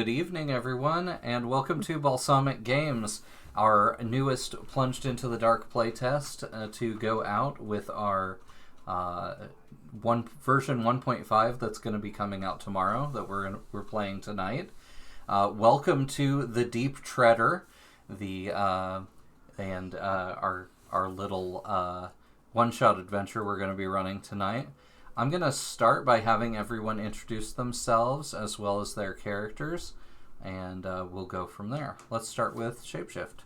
Good evening, everyone, and welcome to Balsamic Games, our newest Plunged into the Dark playtest to go out with our version 1.5 that's going to be coming out tomorrow that we're playing tonight. Welcome to the Deep Treader, our little one-shot adventure we're going to be running tonight. I'm going to start by having everyone introduce themselves as well as their characters, and we'll go from there. Let's start with Shapeshift.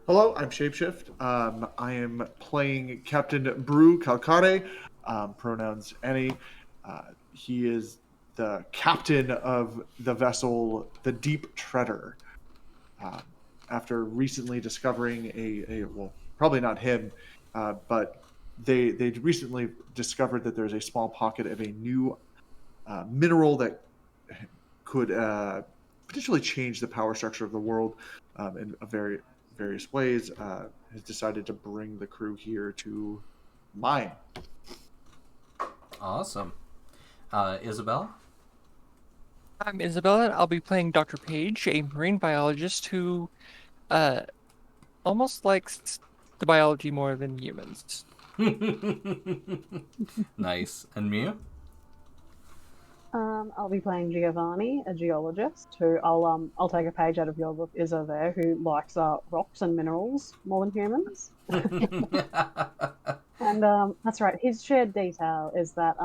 Hello, I'm Shapeshift. I am playing Captain Brew Calcare, pronouns any. He is the captain of the vessel, the Deep Treader. After recently discovering well, probably not him, but they recently discovered that there's a small pocket of a new mineral that could potentially change the power structure of the world in various ways. Has decided to bring the crew here to mine. Awesome. Isabel? I'm Isabella. I'll be playing Dr. Page, a marine biologist who almost likes the biology more than humans. Nice. And Mew? I'll be playing Giovanni, a geologist who I'll take a page out of your book, Izzo there, who likes rocks and minerals more than humans. And that's right. His shared detail is that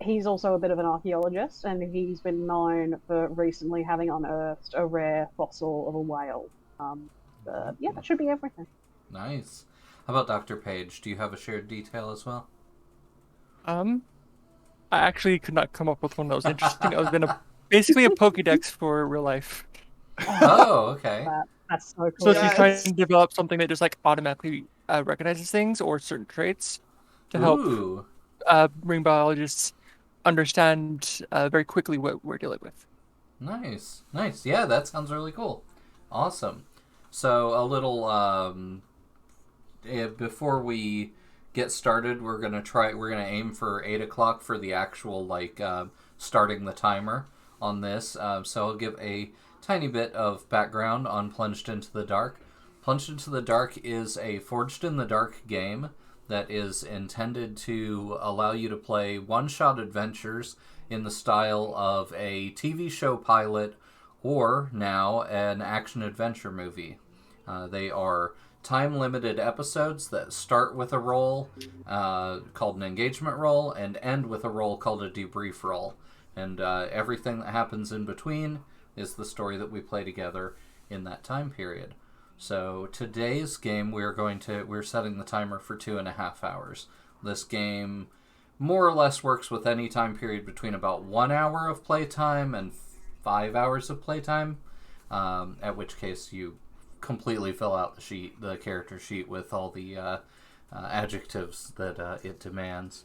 he's also a bit of an archaeologist, and he's been known for recently having unearthed a rare fossil of a whale. But yeah, that should be everything. Nice. How about Dr. Page? Do you have a shared detail as well? I actually could not come up with one that was interesting. I was basically a Pokédex for real life. Oh, okay. That's so So cool. she's trying to develop something that just automatically recognizes things or certain traits to help marine biologists understand very quickly what we're dealing with. Nice. Yeah, that sounds really cool. Awesome. So a little before we get started, we're gonna aim for 8 o'clock for the actual starting the timer on this. So I'll give a tiny bit of background on Plunged into the Dark. Plunged into the Dark is a Forged in the Dark game that is intended to allow you to play one-shot adventures in the style of a TV show pilot or now an action-adventure movie. They are time-limited episodes that start with a roll called an engagement roll and end with a roll called a debrief roll. And everything that happens in between is the story that we play together in that time period. So today's game, we're setting the timer for 2.5 hours. This game more or less works with any time period between about 1 hour of playtime and 5 hours of playtime, at which case you completely fill out the character sheet with all the adjectives that it demands.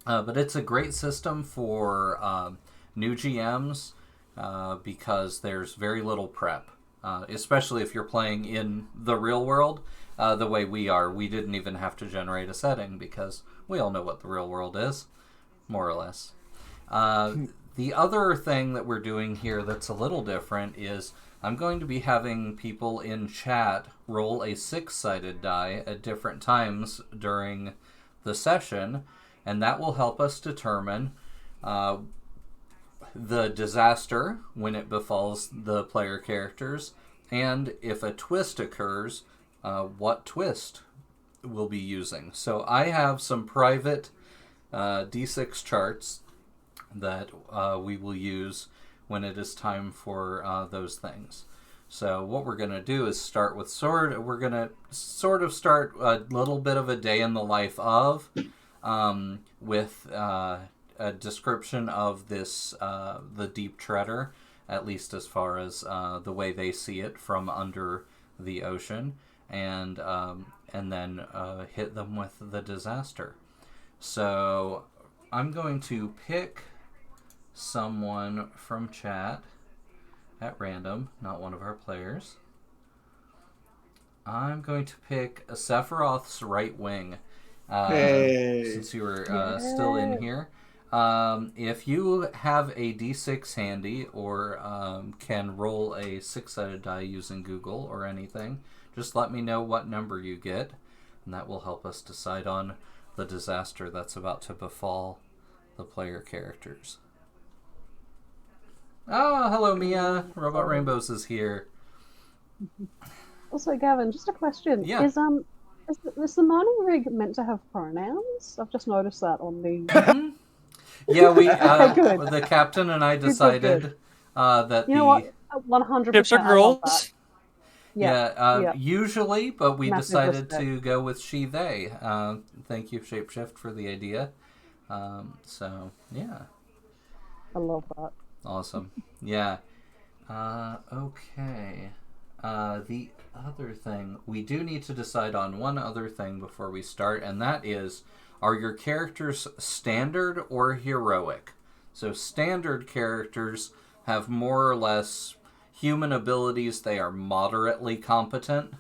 But it's a great system for new GMs because there's very little prep. Especially if you're playing in the real world, the way we are. We didn't even have to generate a setting because we all know what the real world is, more or less. The other thing that we're doing here that's a little different is I'm going to be having people in chat roll a 6-sided die at different times during the session, and that will help us determine the disaster when it befalls the player characters, and if a twist occurs, what twist we'll be using. So I have some private D6 charts that we will use when it is time for those things. So what we're going to do is start with we're going to sort of start a little bit of a day in the life of with a description of this the Deep Treader, at least as far as the way they see it from under the ocean, and then hit them with the disaster. So I'm going to pick someone from chat at random, not one of our players. I'm going to pick Sephiroth's right wing, since you were still in here. If you have a D6 handy or can roll a 6-sided die using Google or anything, just let me know what number you get, and that will help us decide on the disaster that's about to befall the player characters. Oh, hello, Mia. Robot Rainbows is here. Also, Gavin, just a question. Yeah. Is the mining rig meant to have pronouns? I've just noticed that on the. Mm-hmm. Yeah, we Good. the captain and I decided Good. that You know what? 100%. Ships are girls. Yeah. Usually, but we Massive decided respect. to go with she, they. Thank you, Shapeshift, for the idea. So, yeah. I love that. Awesome. Yeah. Okay. The other thing, we do need to decide on one other thing before we start, and that is, are your characters standard or heroic? So standard characters have more or less human abilities. They are moderately competent,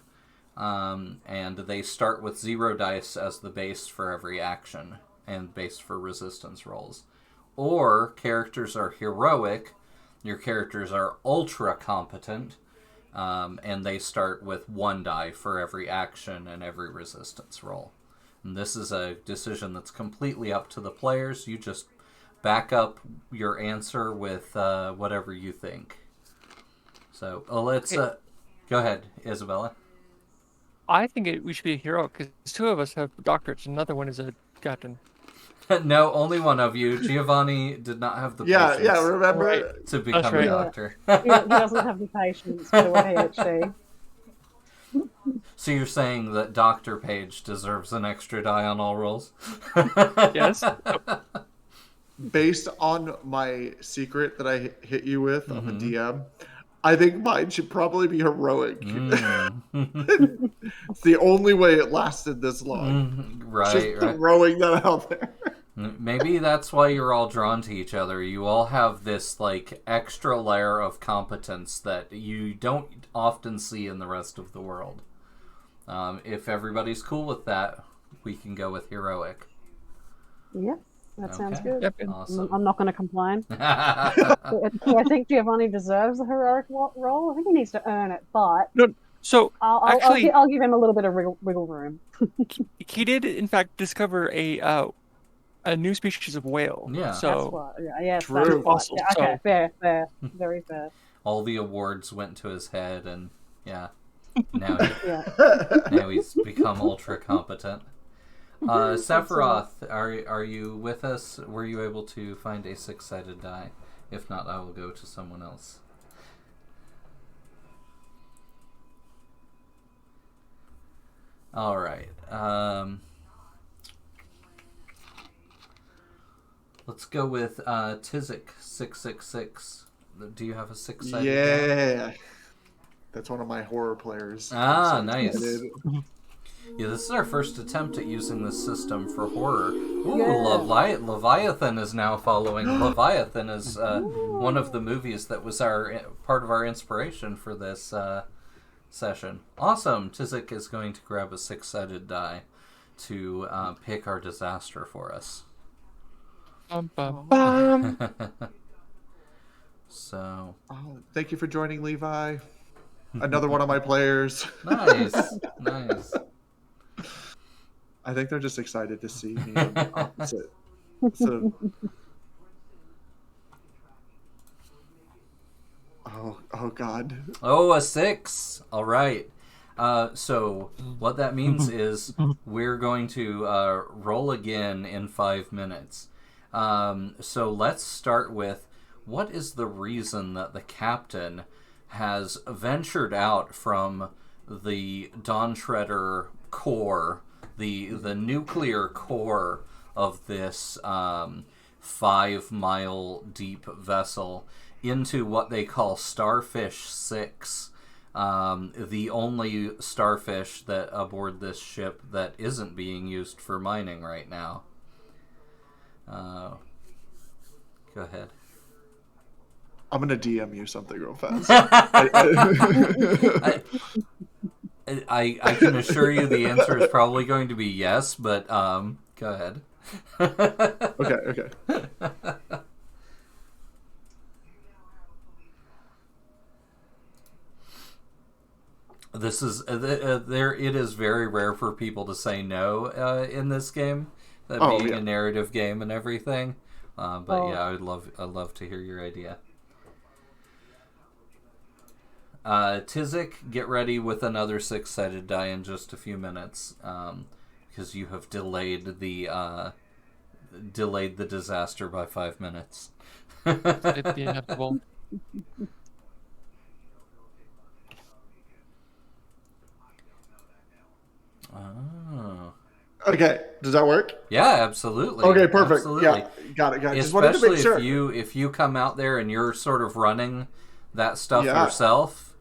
and they start with 0 dice as the base for every action and base for resistance rolls. Or characters are heroic, your characters are ultra competent, and they start with 1 die for every action and every resistance roll. And this is a decision that's completely up to the players. You just back up your answer with whatever you think. So let's go ahead, Isabella. I think we should be a hero because 2 of us have doctorates, and another one is a captain. No, only one of you. Giovanni did not have the patience remember to become right. a doctor. He doesn't have the patience to do a PhD. So you're saying that Dr. Page deserves an extra die on all rolls? Yes. based on my secret that I hit you with on the DM, I think mine should probably be heroic. It's the only way it lasted this long. Right. Throwing that out there. Maybe that's why you're all drawn to each other. You all have this like extra layer of competence that you don't often see in the rest of the world. If everybody's cool with that, we can go with heroic. Yeah, that sounds good. Yep. Awesome. I'm not going to complain. Do I think Giovanni deserves the heroic role? I think he needs to earn it, but No, so actually, I'll give him a little bit of wiggle room. he did in fact discover a new species of whale. Yeah. So That's what. Yes, True. that's what. Fossils, Yeah, okay, so- fair, very fair. All the awards went to his head, and yeah, now Yeah. now he's become ultra competent. Sephiroth, are you with us? Were you able to find a 6-sided die? If not, I will go to someone else. All right. Let's go with Tizik 666. Do you have a 6-sided die? Yeah. That's one of my horror players. Ah, I'm so nice. excited. Yeah, this is our first attempt at using this system for horror. Ooh, Yeah. Leviathan is now following. Leviathan is one of the movies that was part of our inspiration for this session. Awesome. Tizik is going to grab a 6-sided die to pick our disaster for us. Bum, bum, bum. So, Oh, thank you for joining, Levi. Another one of my players. nice. I think they're just excited to see me on the opposite. So, oh God. Oh, a 6. All right. So what that means is we're going to roll again in 5 minutes. So let's start with, what is the reason that the captain has ventured out from the Dawn Shredder core, the nuclear core of this 5-mile deep vessel, into what they call Starfish 6, the only starfish that aboard this ship that isn't being used for mining right now. Go ahead. I'm gonna DM you something real fast. I can assure you the answer is probably going to be yes, but go ahead. Okay. This is there. It is very rare for people to say no in this game, being a narrative game and everything. But yeah, I'd love to hear your idea. Tizik, get ready with another 6-sided die in just a few minutes, because you have delayed the disaster by 5 minutes. It's the inevitable. Oh. Okay, does that work? Yeah, absolutely. Okay, perfect. Absolutely. Yeah, got it. Just Especially wanted to make sure. if you come out there and you're sort of running that stuff yourself,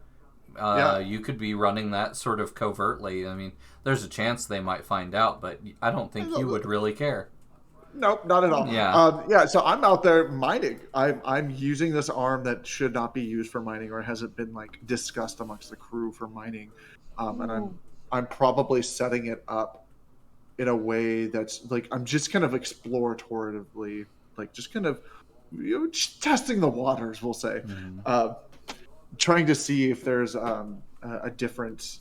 you could be running that sort of covertly. I mean, there's a chance they might find out, but I don't think you would really care. Nope, not at all. Yeah. So I'm out there mining. I'm using this arm that should not be used for mining, or hasn't been like discussed amongst the crew for mining. And I'm probably setting it up in a way that's like I'm just kind of exploratively, like just kind of just testing the waters, we'll say, trying to see if there's a different,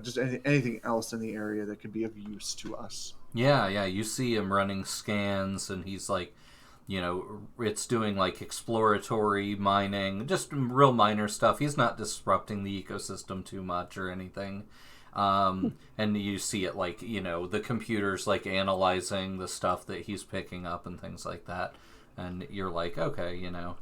just anything else in the area that could be of use to us. Yeah. You see him running scans, and he's like, it's doing like exploratory mining, just real minor stuff. He's not disrupting the ecosystem too much or anything. And you see it like, the computer's like analyzing the stuff that he's picking up and things like that. And you're like, okay,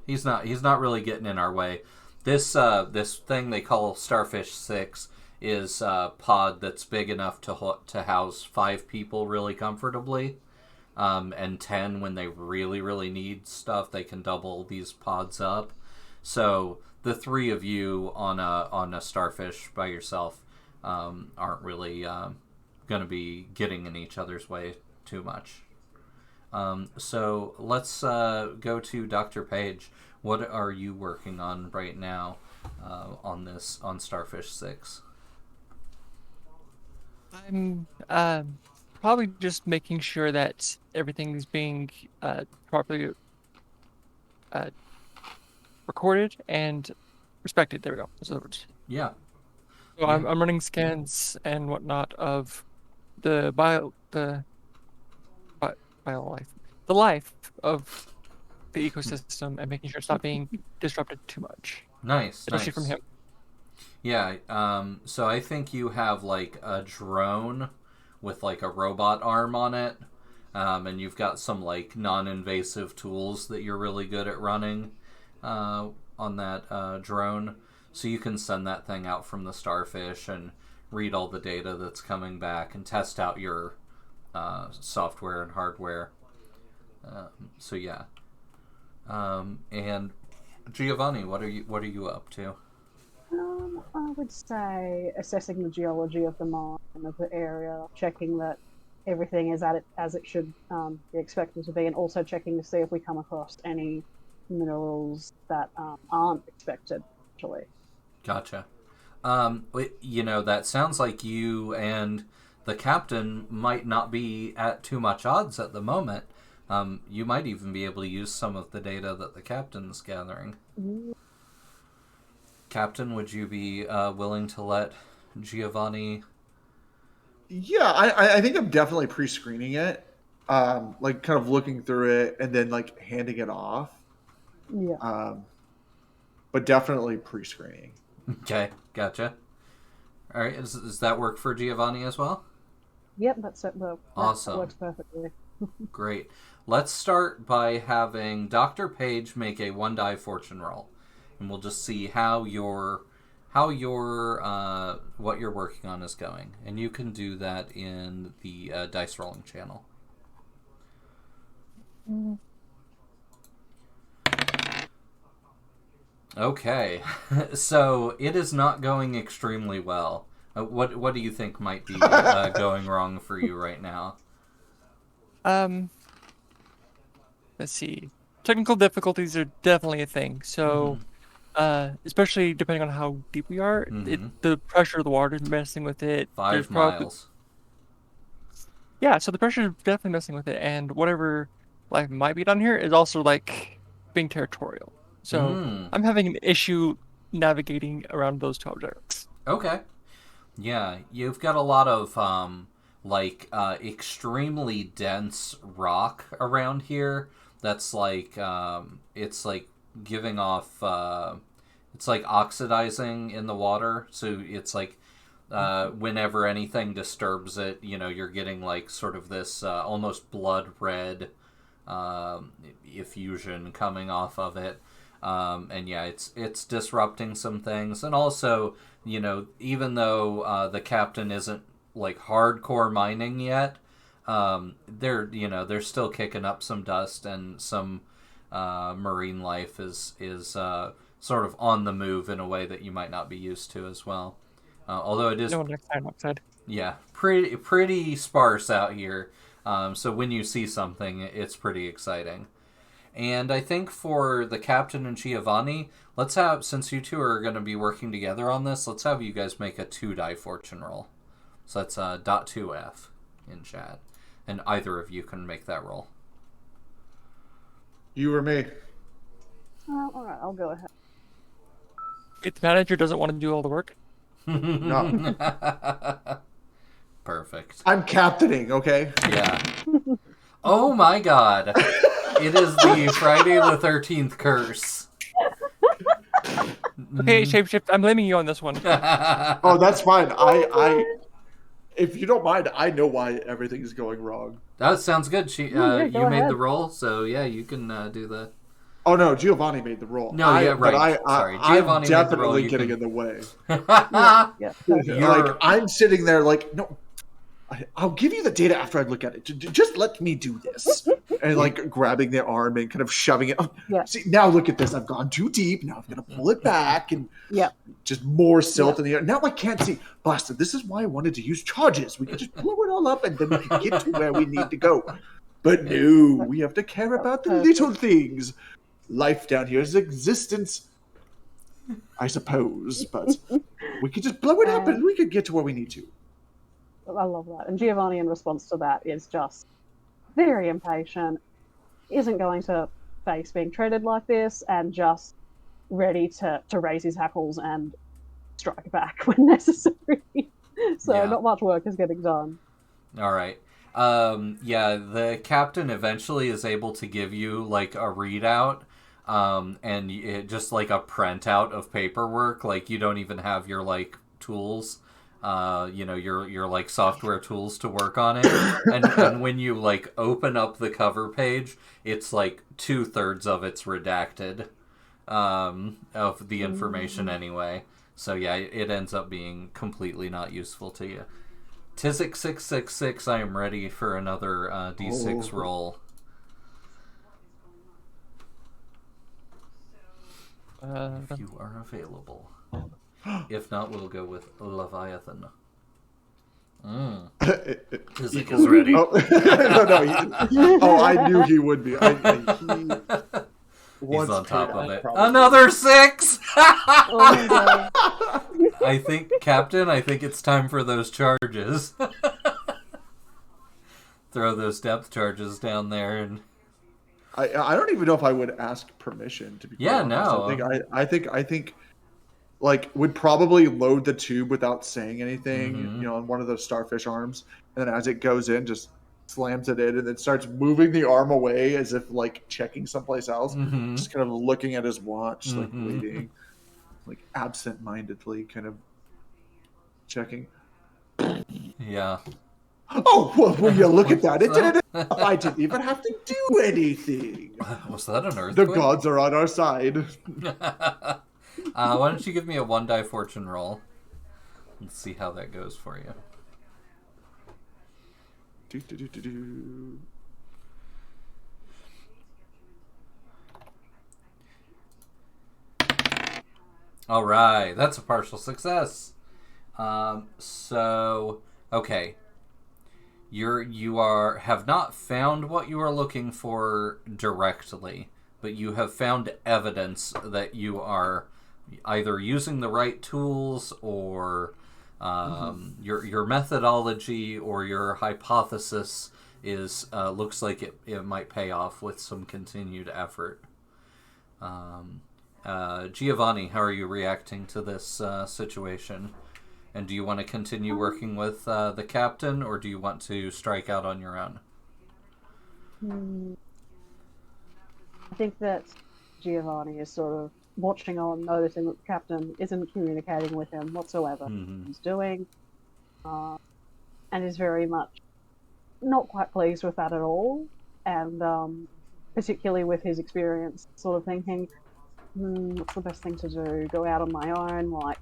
he's not really getting in our way. This thing they call Starfish 6 is a pod that's big enough to house 5 people really comfortably. And 10 when they really, really need stuff, they can double these pods up. So the 3 of you on a Starfish by yourself aren't really going to be getting in each other's way too much. So let's go to Dr. Page. What are you working on right now on Starfish 6? I'm probably just making sure that everything is being properly recorded and respected. There we go. Those are the words. Yeah. So I'm running scans and whatnot of the life of the ecosystem, and making sure it's not being disrupted too much. Nice. Especially from him. Yeah. So I think you have like a drone with like a robot arm on it, and you've got some like non-invasive tools that you're really good at running on that drone. So you can send that thing out from the Starfish and read all the data that's coming back and test out your software and hardware. So yeah. And Giovanni, what are you up to? I would say assessing the geology of the mine and of the area, checking that everything is at it as it should be expected to be, and also checking to see if we come across any minerals that aren't expected, actually. Gotcha. That sounds like you and the captain might not be at too much odds at the moment. You might even be able to use some of the data that the captain's gathering. Mm-hmm. Captain, would you be willing to let Giovanni? Yeah, I think I'm definitely pre-screening it, like kind of looking through it and then like handing it off. Yeah. But definitely pre-screening. Okay, gotcha. All right, does that work for Giovanni as well? Yep, that's it. Awesome. That works perfectly. Great. Let's start by having Dr. Page make a 1-die fortune roll, and we'll just see how your what you're working on is going, and you can do that in the dice rolling channel. Okay, so it is not going extremely well. What do you think might be going wrong for you right now? Let's see. Technical difficulties are definitely a thing. So, especially depending on how deep we are, the pressure of the water is messing with it. 5 miles. Yeah, so the pressure is definitely messing with it, and whatever life might be down here is also like being territorial. So Mm. I'm having an issue navigating around those two objects. Okay. Yeah, you've got a lot of extremely dense rock around here. That's it's like giving off it's like oxidizing in the water. So it's like whenever anything disturbs it, you're getting like sort of this almost blood red effusion coming off of it. And yeah, it's disrupting some things, and also, even though the captain isn't like hardcore mining yet, they're still kicking up some dust, and some marine life is sort of on the move in a way that you might not be used to as well. Although it is, No dioxide. yeah, pretty sparse out here. So when you see something, it's pretty exciting. And I think for the captain and Giovanni, let's have, since you two are going to be working together on this, let's have you guys make a 2-die fortune roll. So that's .2F in chat. And either of you can make that roll. You or me? All right, I'll go ahead. If the manager doesn't want to do all the work. No. Perfect. I'm captaining, okay? Yeah. Oh my god. It is the Friday the 13th curse. Okay, Shapeshift, I'm blaming you on this one. Oh, that's fine. I if you don't mind, I know why everything is going wrong. That sounds good. You go made ahead. the roll, so yeah, you can do the... Oh no, Giovanni made the roll. No, yeah, right. Sorry, Giovanni I'm made the roll, definitely you getting can- in the way. Yeah. Like I'm sitting there, like no, I'll give you the data after I look at it. Just let me do this, and like grabbing their arm and kind of shoving it. Oh, Yeah. See, now look at this. I've gone too deep. Now I'm gonna pull it back and Yeah. just more silt in the air. Now I can't see. Blasted. This is why I wanted to use charges. We could just blow it all up and then we can get to where we need to go. But no, we have to care about the little things. Life down here is existence, I suppose, but we could just blow it up and we could get to where we need to. I love that. And Giovanni, in response to that, is just very impatient, isn't going to face being treated like this, and just ready to raise his hackles and strike back when necessary. So Yeah. not much work is getting done. All right. Yeah, the captain eventually is able to give you like a readout, and just like a printout of paperwork. Like you don't even have your like tools, your like software tools to work on it. And when you like open up the cover page, it's like 2/3 of it's redacted, of the information anyway. So yeah, it ends up being completely not useful to you. Tizik 666, I am ready for another D6 roll. If you are available. If not, we'll go with Leviathan. Tizik is ready. No, I knew he would be. He's He's on top of it. Another 6! Oh my god. I think, Captain, it's time for those charges. Throw those depth charges down there, and I don't even know if I would ask permission to be. Yeah, honest. no. I think like would probably load the tube without saying anything, on one of those starfish arms, and then as it goes in, just slams it in, and then starts moving the arm away as if like checking someplace else, just kind of looking at his watch, like waiting, like absent-mindedly, kind of checking. yeah. Oh, well, will you look at that? It didn't. I didn't even have to do anything. Was that an The earthquake? gods are on our side. Why don't you give me a 1-die fortune roll? Let's see how that goes for you. Do. All right, that's a partial success. So okay, you have not found what you are looking for directly, but you have found evidence that you are either using the right tools or Your methodology or your hypothesis is looks like it might pay off with some continued effort. Giovanni, how are you reacting to this situation? And do you want to continue working with the captain, or do you want to strike out on your own? I think that Giovanni is sort of watching on, noticing that the captain isn't communicating with him whatsoever. He's doing, and is very much not quite pleased with that at all, and particularly with his experience, sort of thinking, what's the best thing to do? Go out on my own, like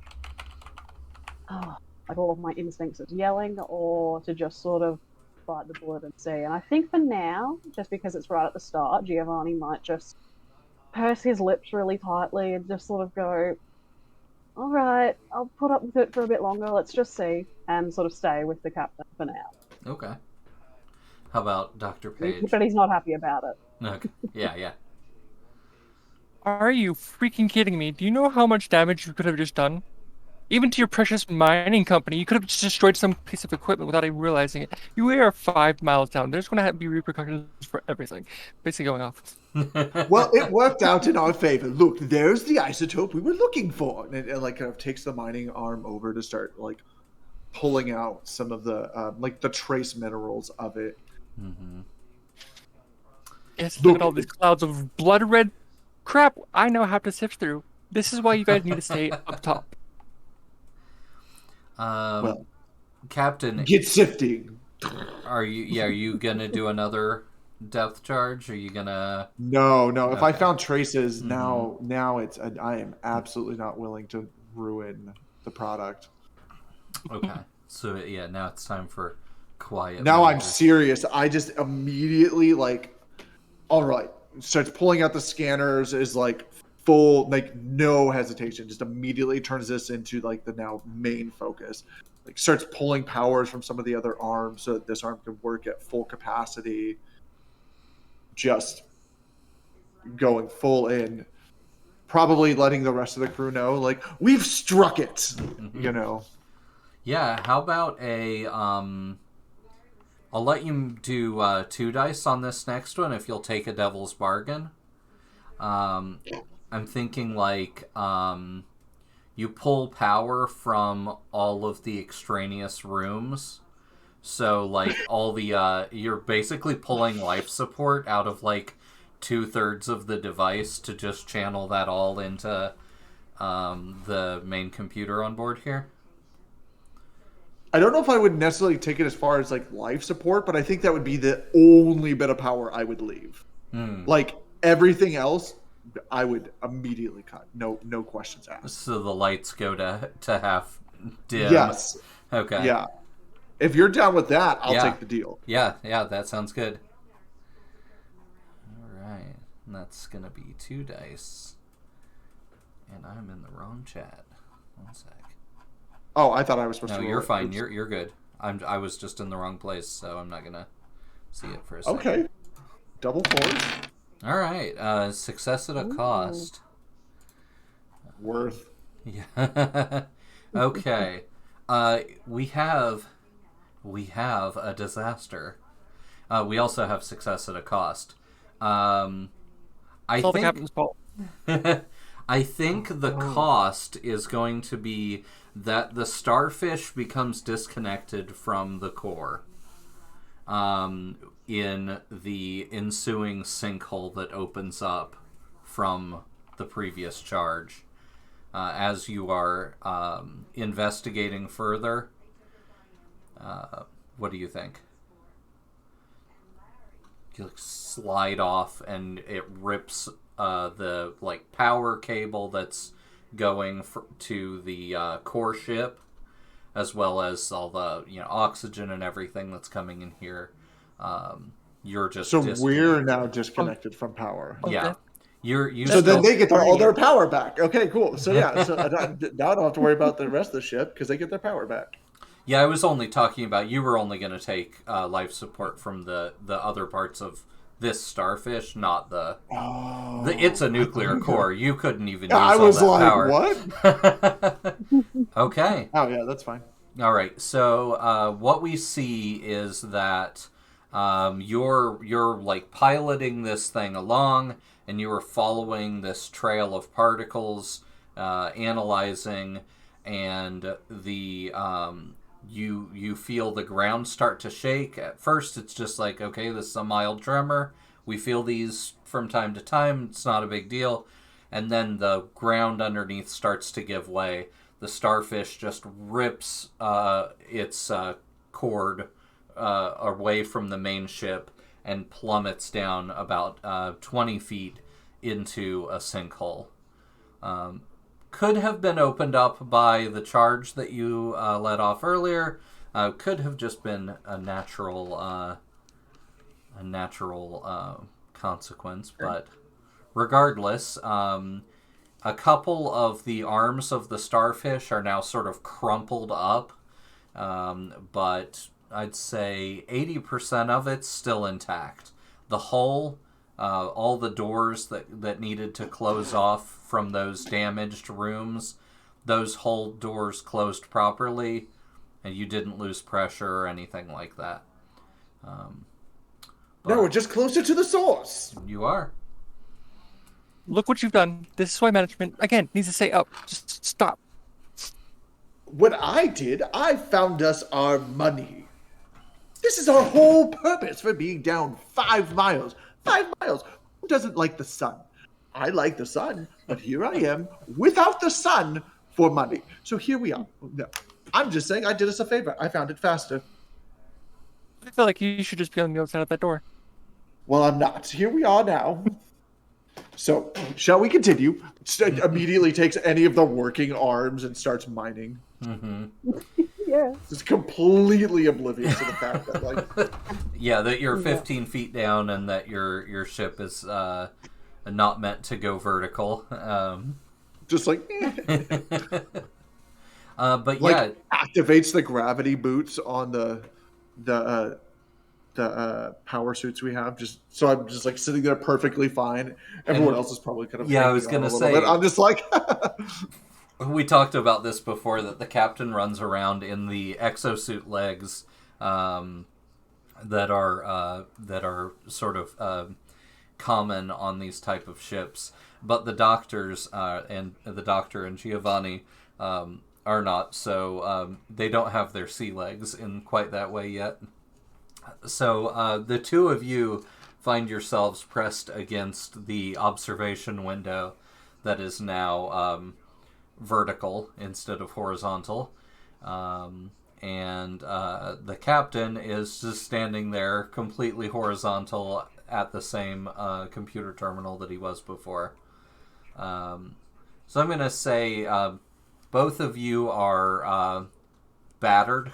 all of my instincts is yelling, or to just sort of bite the bullet and see. And I think for now, just because it's right at the start, Giovanni might just purse his lips really tightly and just sort of go, all right, I'll put up with it for a bit longer, let's just see, and sort of stay with the captain for now. Okay. How about Dr. Page? But he's not happy about it. Okay. Yeah. Are you freaking kidding me? Do you know how much damage you could have just done? Even to your precious mining company, you could have just destroyed some piece of equipment without even realizing it. You are 5 miles down. There's going to be repercussions for everything. Basically going off. Well, it worked out in our favor. Look, there's the isotope we were looking for. And it like kind of takes the mining arm over to start like pulling out some of the like the trace minerals of it. Yes, look at all these clouds of blood red crap I now have to sift through. This is why you guys need to stay up top. Well, Captain, get sifting. Are you gonna do another depth charge? Are you gonna? No. Okay. If I found traces, now it's I am absolutely not willing to ruin the product. Okay. So yeah, now it's time for quiet. Now measures. I'm serious. I just immediately like, all right, starts pulling out the scanners. Is like full, like no hesitation. Just immediately turns this into like the now main focus. Like starts pulling powers from some of the other arms so that this arm can work at full capacity. Just going full in. Probably letting the rest of the crew know, like, we've struck it, you know. Yeah, how about a, I'll let you do 2 dice on this next one if you'll take a devil's bargain. I'm thinking, like, you pull power from all of the extraneous rooms. So, like, all the, you're basically pulling life support out of, like, 2/3 of the device to just channel that all into the main computer on board here. I don't know if I would necessarily take it as far as like life support, but I think that would be the only bit of power I would leave. Like everything else, I would immediately cut. No questions asked. So the lights go to half dim. Yes. Okay. Yeah. If you're down with that, I'll take the deal. Yeah, that sounds good. Alright. And that's gonna be 2 dice. And I'm in the wrong chat. 1 sec. Oh, I thought I was supposed to. No, you're fine. You're good. I was just in the wrong place, so I'm not gonna see it for a second. Okay. Double 4s. All right. Success at a cost. Worth. Yeah. Okay. We have a disaster. We also have success at a cost. I It's all the think captain's fault. I think the cost is going to be that the starfish becomes disconnected from the core in the ensuing sinkhole that opens up from the previous charge. As you are investigating further, what do you think? You slide off and it rips the like power cable that's going to the core ship, as well as all the oxygen and everything that's coming in here. You're just we're now disconnected from power. Yeah, you. So then they get all their power back. Okay, cool. So yeah, so now I don't have to worry about the rest of the ship because they get their power back. Yeah, I was only talking about you were only going to take life support from the other parts of this starfish, not the it's a nuclear core. You couldn't even use I all was that like, power. what? Okay. Oh yeah, that's fine. All right. So what we see is that you're like piloting this thing along, and you are following this trail of particles, analyzing, and the you feel the ground start to shake. At first, it's just like, okay, this is a mild tremor. We feel these from time to time. It's not a big deal. And then the ground underneath starts to give way. The starfish just rips its cord away from the main ship and plummets down about 20 feet into a sinkhole. Could have been opened up by the charge that you let off earlier. Could have just been a natural consequence, but regardless, a couple of the arms of the starfish are now sort of crumpled up, but I'd say 80% of it's still intact. The hull, all the doors that needed to close off from those damaged rooms, those hull doors closed properly, and you didn't lose pressure or anything like that. No, we're just closer to the source. You are. Look what you've done. This is why management, again, needs to say, oh, just stop. What I did, I found us our money. This is our whole purpose for being down 5 miles. 5 miles. Who doesn't like the sun? I like the sun, but here I am without the sun for money. So here we are. No, I'm just saying I did us a favor. I found it faster. I feel like you should just be on the other side of that door. Well, I'm not. Here we are now. So, shall we continue? Immediately takes any of the working arms and starts mining. Mm-hmm. Yeah. Just completely oblivious to the fact that, like, yeah, that you're 15 feet down and that your ship is not meant to go vertical. Just like, but like yeah, activates the gravity boots on the power suits we have. Just so I'm just like sitting there perfectly fine. Everyone else is probably kind of I was gonna say, bit. I'm just like. We talked about this before, that the captain runs around in the exosuit legs that are sort of common on these type of ships, but the doctors and the doctor and Giovanni are not, so they don't have their sea legs in quite that way yet. So the two of you find yourselves pressed against the observation window that is now vertical instead of horizontal, and the captain is just standing there completely horizontal at the same computer terminal that he was before. So I'm going to say both of you are battered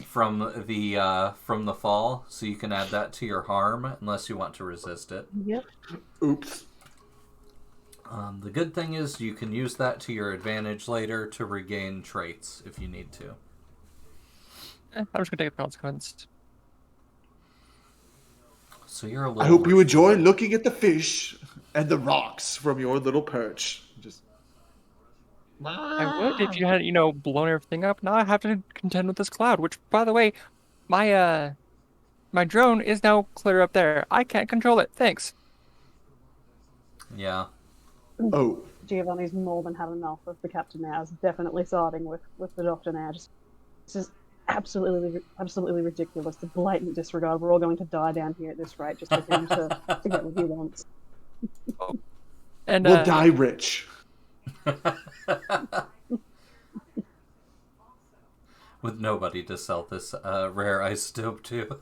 from the fall, so you can add that to your harm unless you want to resist it. Yep. Oops. The good thing is you can use that to your advantage later to regain traits if you need to. I'm just gonna take the consequence. So you're a little. I hope you enjoy restored. looking at the fish and the rocks from your little perch. Just. I would if you had, blown everything up. Now I have to contend with this cloud, which, by the way, my drone is now clear up there. I can't control it. Thanks. Yeah. Oh. Giovanni's more than had enough of the captain now. Is definitely siding with the doctor now. This is absolutely ridiculous. The blatant disregard. We're all going to die down here at this rate just for him to get what he wants. And We'll die rich. With nobody to sell this rare isotope to.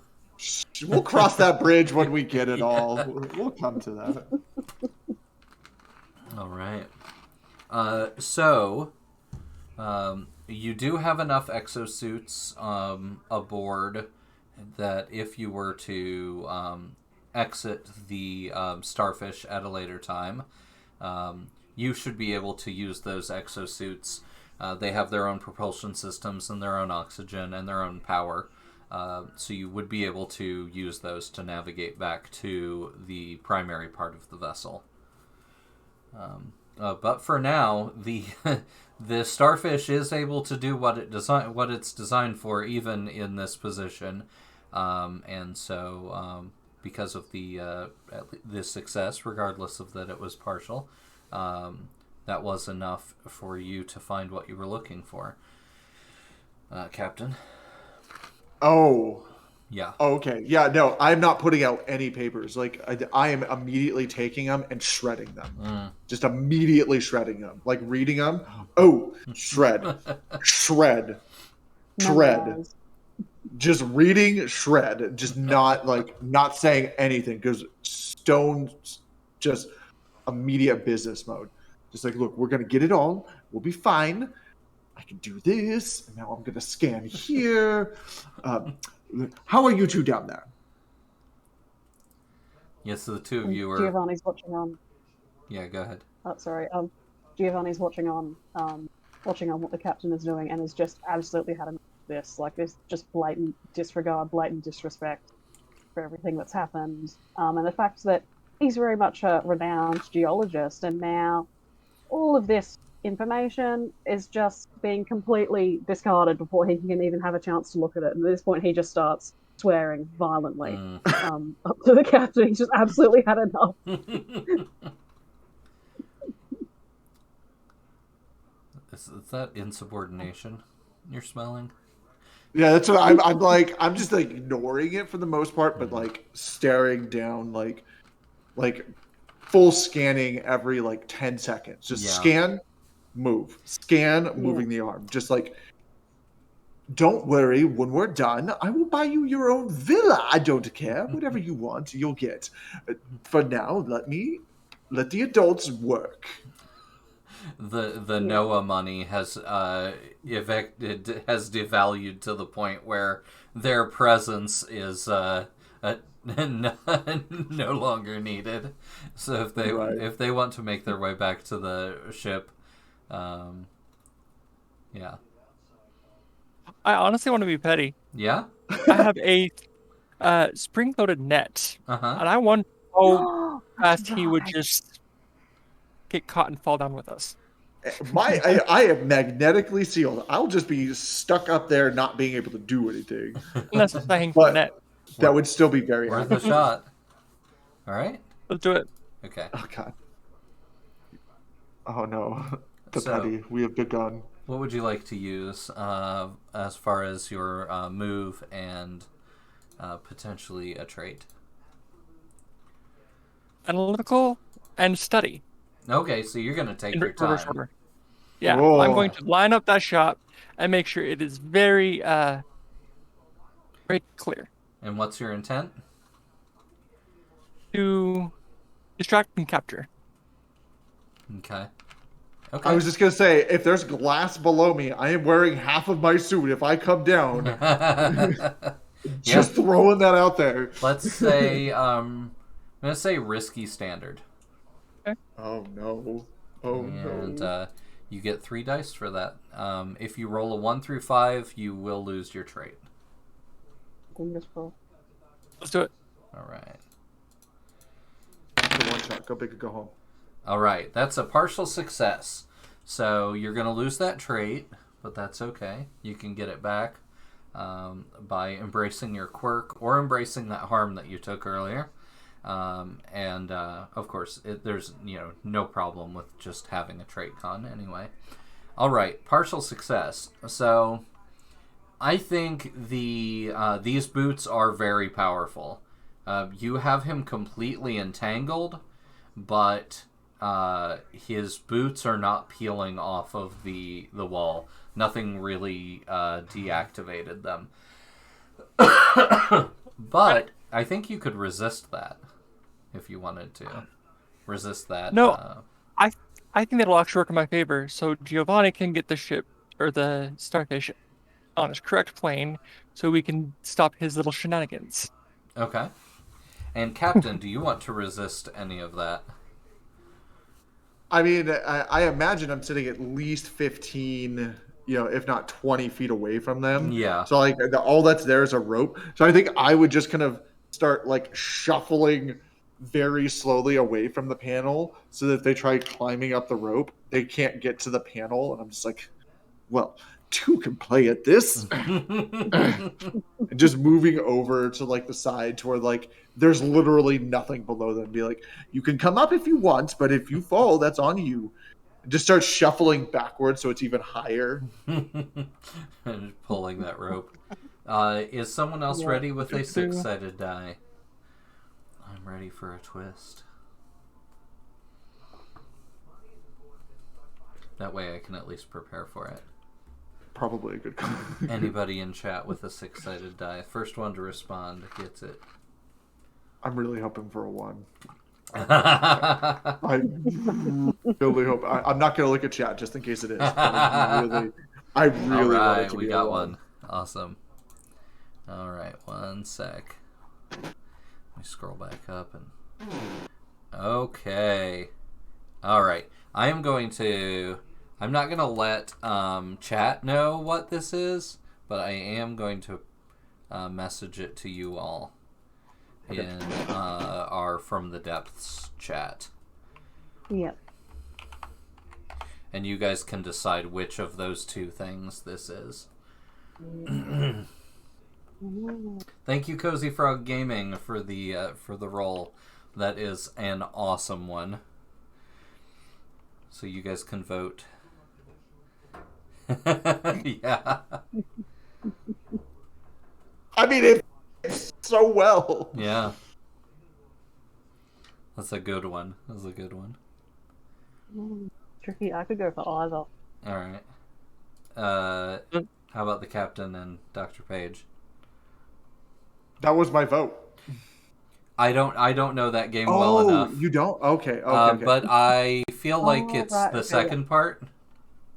We'll cross that bridge when we get it all. We'll come to that. All right. So, you do have enough exosuits aboard that if you were to exit the starfish at a later time, you should be able to use those exosuits. They have their own propulsion systems and their own oxygen and their own power. So you would be able to use those to navigate back to the primary part of the vessel. But for now, the the starfish is able to do what it's designed for, even in this position, and so because of this success, regardless of that it was partial, that was enough for you to find what you were looking for, Captain. Oh. Yeah. Okay. Yeah. No, I'm not putting out any papers. Like I am immediately taking them and shredding them. Just immediately shredding them. Like reading them. Oh, shred, shred, shred. Memorize. Just reading, shred. Just not saying anything because Stone just immediate business mode. Just like, look, we're gonna get it all. We'll be fine. I can do this. And now I'm gonna scan here. How are you two down there? Yes, so the two of you are. Giovanni's watching on. Yeah, go ahead. Oh, sorry. Giovanni's watching on what the captain is doing, and has just absolutely had enough of this. Like this, just blatant disregard, blatant disrespect for everything that's happened, and the fact that he's very much a renowned geologist, and now all of this information is just being completely discarded before he can even have a chance to look at it. And at this point, he just starts swearing violently up to the captain. He's just absolutely had enough. Is that insubordination you're smelling? Yeah, that's what I'm like. I'm just like ignoring it for the most part, but like staring down, like full scanning every like 10 seconds. Just scan, move, scan, moving the arm. Just like, don't worry. When we're done, I will buy you your own villa. I don't care. Whatever you want, you'll get. For now, let the adults work. The Noah money has devalued to the point where their presence is no longer needed. So if they want to make their way back to the ship, yeah. I honestly want to be petty. Yeah. I have a spring-loaded net, and I wonder how fast he would just get caught and fall down with us. I am magnetically sealed. I'll just be stuck up there, not being able to do anything. Unless I hang from the net. That would still be very worth a shot. All right, let's do it. Okay. Oh God. Oh no, petty. We have begun. What would you like to use as far as your move and potentially a trait? Analytical and study. Okay, so you're going to take your time. Order. Yeah, whoa. I'm going to line up that shot and make sure it is very, very clear. And what's your intent? To distract and capture. Okay. I was just going to say, if there's glass below me, I am wearing half of my suit. If I come down, just throwing that out there. Let's say, I'm going to say risky standard. Okay. Oh, no. Oh, and, no. You get 3 dice for that. If you roll a 1 through 5, you will lose your trait. Let's do it. All right. One shot. Go big or go home. All right. That's a partial success. So you're going to lose that trait, but that's okay. You can get it back by embracing your quirk or embracing that harm that you took earlier. And of course, there's no problem with just having a trait con anyway. All right, partial success. So I think these boots are very powerful. You have him completely entangled, but his boots are not peeling off of the wall. Nothing really deactivated them. But I think you could resist that. If you wanted to resist that. No, I think that'll actually work in my favor. So Giovanni can get the ship or the starfish on its correct plane, so we can stop his little shenanigans. Okay. And Captain, do you want to resist any of that? I mean, I imagine I'm sitting at least 15, if not 20 feet away from them. Yeah. So all that's there is a rope. So I think I would just kind of start like shuffling very slowly away from the panel so that if they try climbing up the rope, they can't get to the panel. And I'm just like, well, two can play at this. And just moving over to like the side to where like there's literally nothing below them. Be like, you can come up if you want, but if you fall, that's on you. And just start shuffling backwards so it's even higher. And pulling that rope. Is someone else ready with a 6-sided die? I'm ready for a twist. That way I can at least prepare for it. Probably a good Anybody in chat with a 6-sided die, first one to respond gets it. I'm really hoping for a 1. I really hope. I'm not going to look at chat just in case it is. But I really All want it right, to we be got a one. Awesome. All right, one sec. Let me scroll back up and. Okay. All right. I'm not going to let chat know what this is, but I am going to message it to you all in our From the Depths chat. Yep. And you guys can decide which of those two things this is. Thank you, Cozy Frog Gaming, for the roll. That is an awesome one. So you guys can vote. Yeah. I mean, it fits so well. Yeah. That's a good one. Tricky. I could go for either. All right. How about the captain and Dr. Page? That was my vote. I don't know that game well enough. You don't? Okay. Okay. But I feel like it's right, the okay, second part.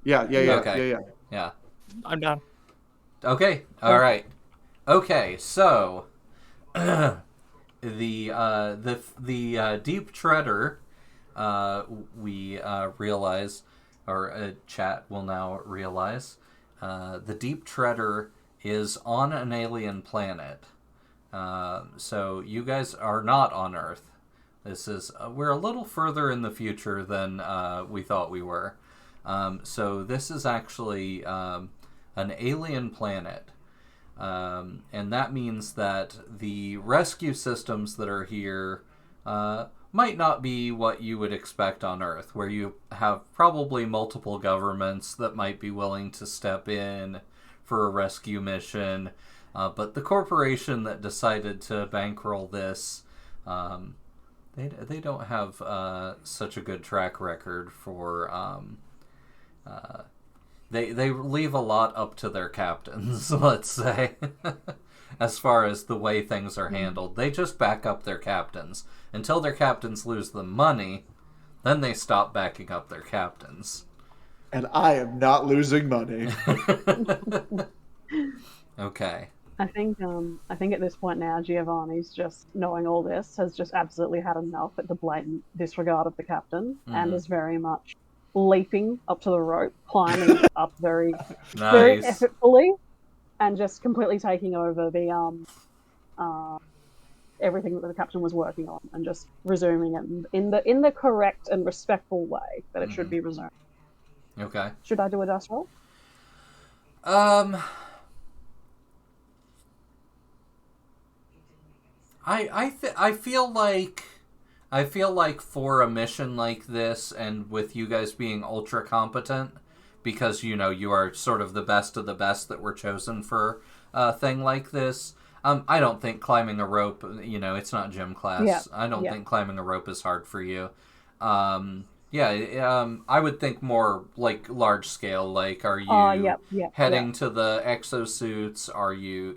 Yeah. Okay. Yeah. I'm down. Okay. All right. Okay. So the deep treader, we realize, or chat will now realize, the deep treader is on an alien planet. So you guys are not on Earth. This is we're a little further in the future than we thought we were. So this is actually an alien planet. And that means that the rescue systems that are here might not be what you would expect on Earth, where you have probably multiple governments that might be willing to step in for a rescue mission. But the corporation that decided to bankroll this, they don't have such a good track record for... They leave a lot up to their captains, let's say, as far as the way things are handled. They just back up their captains. Until their captains lose the money, then they stop backing up their captains. And I am not losing money. Okay. I think at this point now, Giovanni's just knowing all this has just absolutely had enough at the blatant disregard of the captain and is very much leaping up to the rope, climbing up very effortfully, and just completely taking over the everything that the captain was working on, and just resuming it in the correct and respectful way that it should be resumed. Okay. Should I do a dice roll? I feel like for a mission like this, and with you guys being ultra competent, because you are sort of the best of the best that were chosen for a thing like this. I don't think climbing a rope, it's not gym class. Yeah. I don't think climbing a rope is hard for you. I would think more like large scale. Like, are you heading to the exosuits? Are you,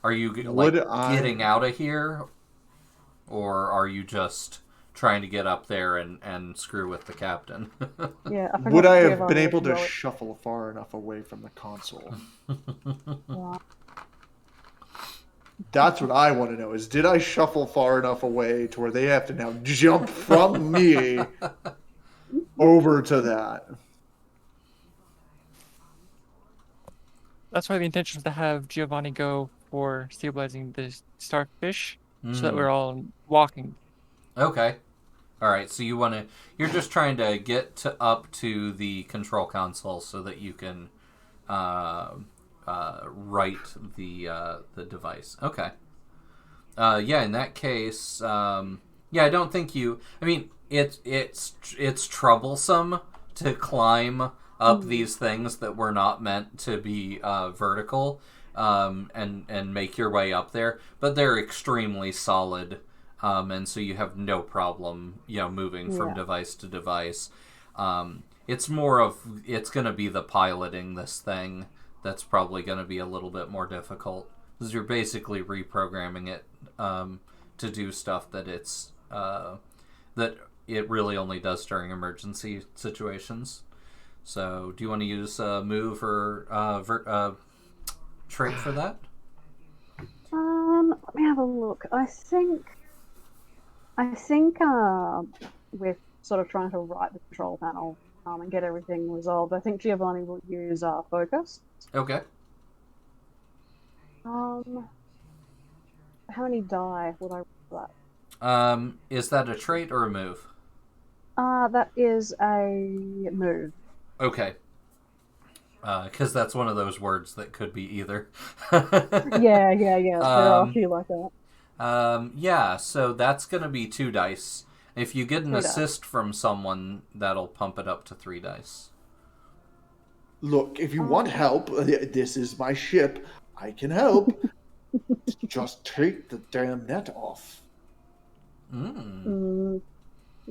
are you getting out of here? Or are you just trying to get up there and screw with the captain? Yeah. Would I have been able to shuffle far enough away from the console? That's what I want to know, is did I shuffle far enough away to where they have to now jump from me over to that? That's why the intention is to have Giovanni go for stabilizing the starfish, so that we're all walking Okay. All right. So you're just trying to get up to the control console so that you can write the device. Okay. Yeah. In that case, yeah, I don't think you. I mean, it's troublesome to climb up these things that were not meant to be vertical, and make your way up there. But they're extremely solid, and so you have no problem, moving from device to device. It's more of it's going to be the piloting this thing that's probably going to be a little bit more difficult because you're basically reprogramming it to do stuff that that it really only does during emergency situations. So, do you want to use move or trait for that? Let me have a look. I think with sort of trying to write the control panel and get everything resolved, I think Giovanni will use focus. Okay. How many die would I roll that? Is that a trait or a move? That is a move. Okay. Because that's one of those words that could be either. Yeah. There are a few like that. Yeah, so that's going to be 2 dice. If you get an 2 dice. assist from someone, that'll pump it up to 3 dice. Look, if you want help, this is my ship. I can help. Just take the damn net off.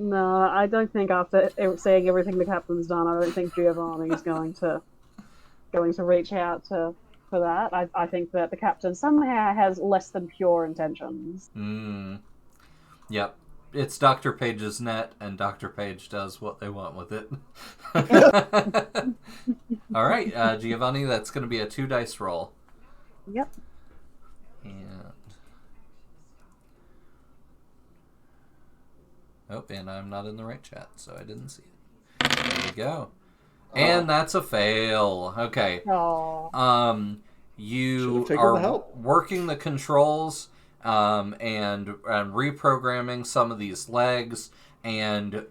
No, I don't think after seeing everything the captain's done, I don't think Giovanni is going to reach out for that. I think that the captain somehow has less than pure intentions. Yep. It's Dr. Page's net, and Dr. Page does what they want with it. All right, Giovanni, that's going to be a 2 dice roll. Yep. And I'm not in the right chat, so I didn't see it. There we go. And that's a fail. Okay. You are working the controls and reprogramming some of these legs, and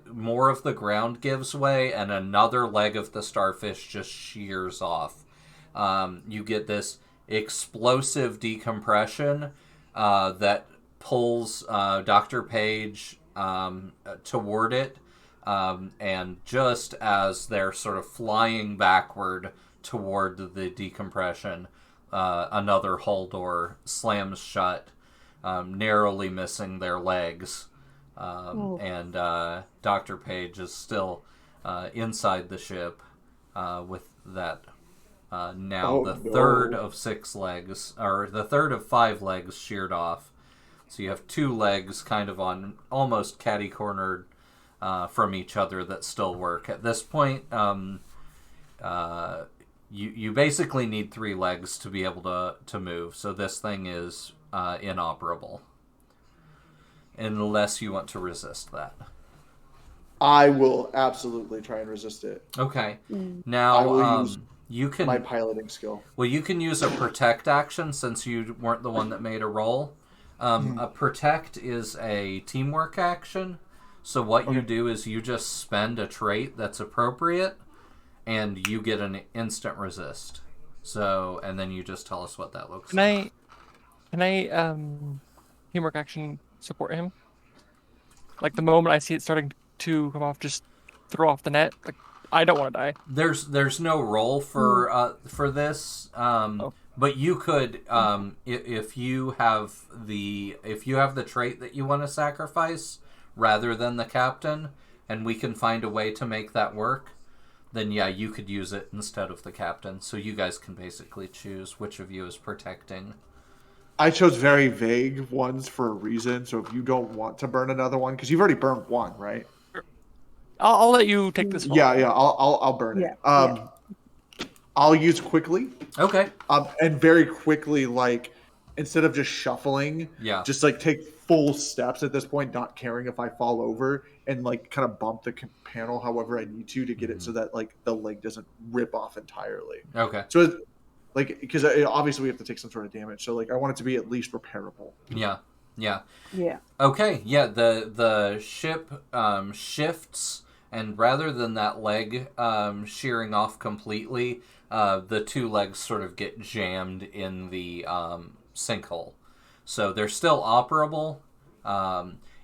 more of the ground gives way, and another leg of the starfish just shears off. You get this explosive decompression that pulls Dr. Page toward it, and just as they're sort of flying backward toward the decompression, another hull door slams shut, narrowly missing their legs, and Dr. Page is still inside the ship with that third of 6 legs, or the third of 5 legs sheared off. So you have 2 legs kind of on almost catty-cornered from each other that still work. At this point, you basically need 3 legs to be able to move. So this thing is inoperable. Unless you want to resist that. I will absolutely try and resist it. Okay. Now, I will use you can... my piloting skill. Well, you can use a protect action since you weren't the one that made a roll. A protect is a teamwork action. So what you do is you just spend a trait that's appropriate, and you get an instant resist. So, and then you just tell us what that looks like. Can I teamwork action support him? Like the moment I see it starting to come off, just throw off the net. Like I don't want to die. There's no roll for this. But you could, if you have the trait that you want to sacrifice rather than the captain, and we can find a way to make that work, then yeah, you could use it instead of the captain. So you guys can basically choose which of you is protecting. I chose very vague ones for a reason. So if you don't want to burn another one, because you've already burned one, right? I'll let you take this one. Yeah. I'll burn it. I'll use quickly. Okay. And very quickly, like, instead of just shuffling, just like take full steps at this point, not caring if I fall over, and like kind of bump the panel however I need to get it so that like the leg doesn't rip off entirely. Okay. So like, because obviously we have to take some sort of damage, so like I want it to be at least repairable. Yeah. Yeah. Yeah. Okay, yeah, the ship shifts, and rather than that leg shearing off completely, the two legs sort of get jammed in the sinkhole. So they're still operable.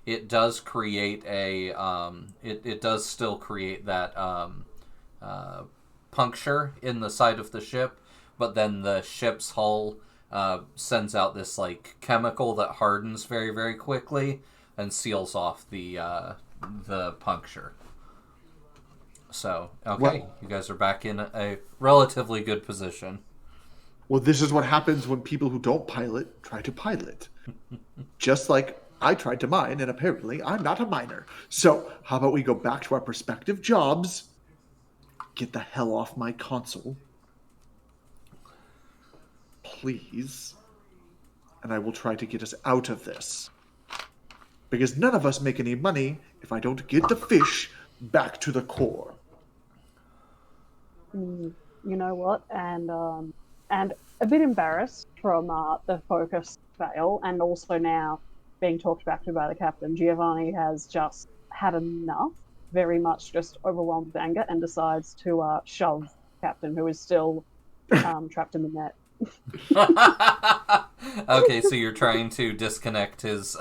It does create it does still create that puncture in the side of the ship, but then the ship's hull sends out this like chemical that hardens very, very quickly and seals off the puncture. So, okay, you guys are back in a relatively good position. Well, this is what happens when people who don't pilot try to pilot. Just like I tried to mine, and apparently I'm not a miner. So, how about we go back to our prospective jobs? Get the hell off my console. Please. And I will try to get us out of this. Because none of us make any money if I don't get the fish back to the core. You know what? And a bit embarrassed from the focus fail, and also now being talked back to by the captain, Giovanni has just had enough, very much just overwhelmed with anger, and decides to shove Captain, who is still trapped in the net. Okay, so you're trying to disconnect his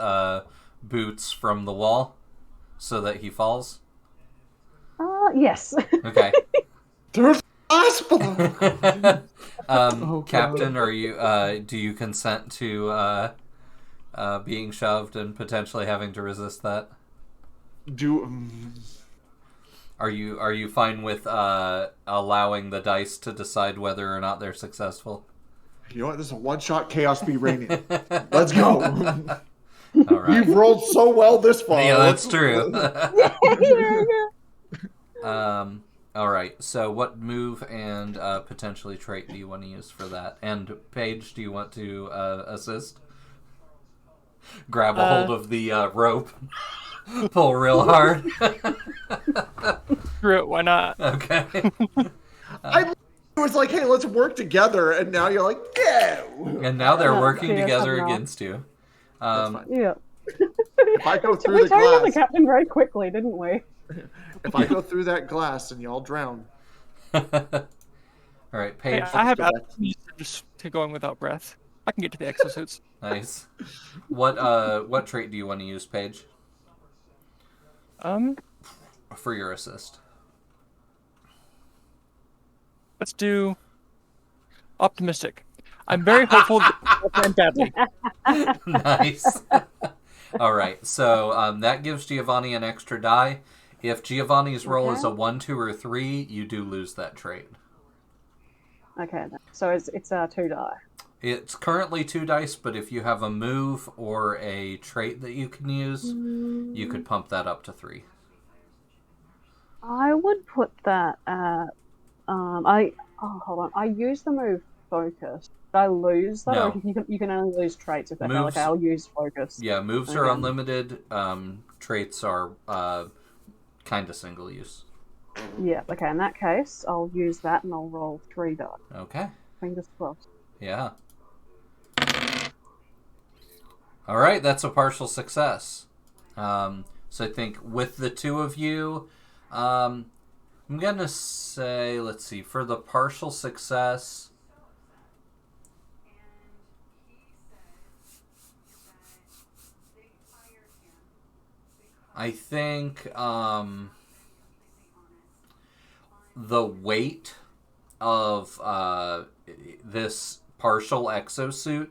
boots from the wall so that he falls? Yes. Okay. There's aspa! Captain, are you do you consent to being shoved and potentially having to resist that? Are you fine with allowing the dice to decide whether or not they're successful? You know what? This is a one-shot chaos be raining. Let's go. All right. We've rolled so well this far. Yeah, that's true. Yeah. All right. So, what move and potentially trait do you want to use for that? And Paige, do you want to assist? Grab a hold of the rope, pull real hard. Screw it, why not? Okay. I was like, hey, let's work together, and now you're like, no. And now they're No, working yeah, together somehow. against you. That's fine. Yeah. If I go through We the turned on the glass, captain very quickly, didn't we? if I go through that glass and y'all drown, All right, Hey, Paige. I have go back. allergies just to going without breath. I can get to the exosuits. Nice. What trait do you want to use, Paige, for your assist? Let's do optimistic. I'm very hopeful that will end badly. Nice. All right, so that gives Giovanni an extra die. If Giovanni's roll is a 1, 2, or 3, you do lose that trait. Okay, then. So it's 2 die. It's currently 2 dice, but if you have a move or a trait that you can use, you could pump that up to 3. I would put that at hold on. I use the move focus. Did I lose that? No. Or you can only lose traits if Moves- okay, I'll use focus. Yeah, moves are Okay. unlimited. Traits are kind of single use. Yeah, okay, in that case, I'll use that and I'll roll 3 die. Okay. Fingers crossed. Yeah. All right, that's a partial success. So I think with the two of you, I'm going to say, let's see, for the partial success, I think the weight of this partial exosuit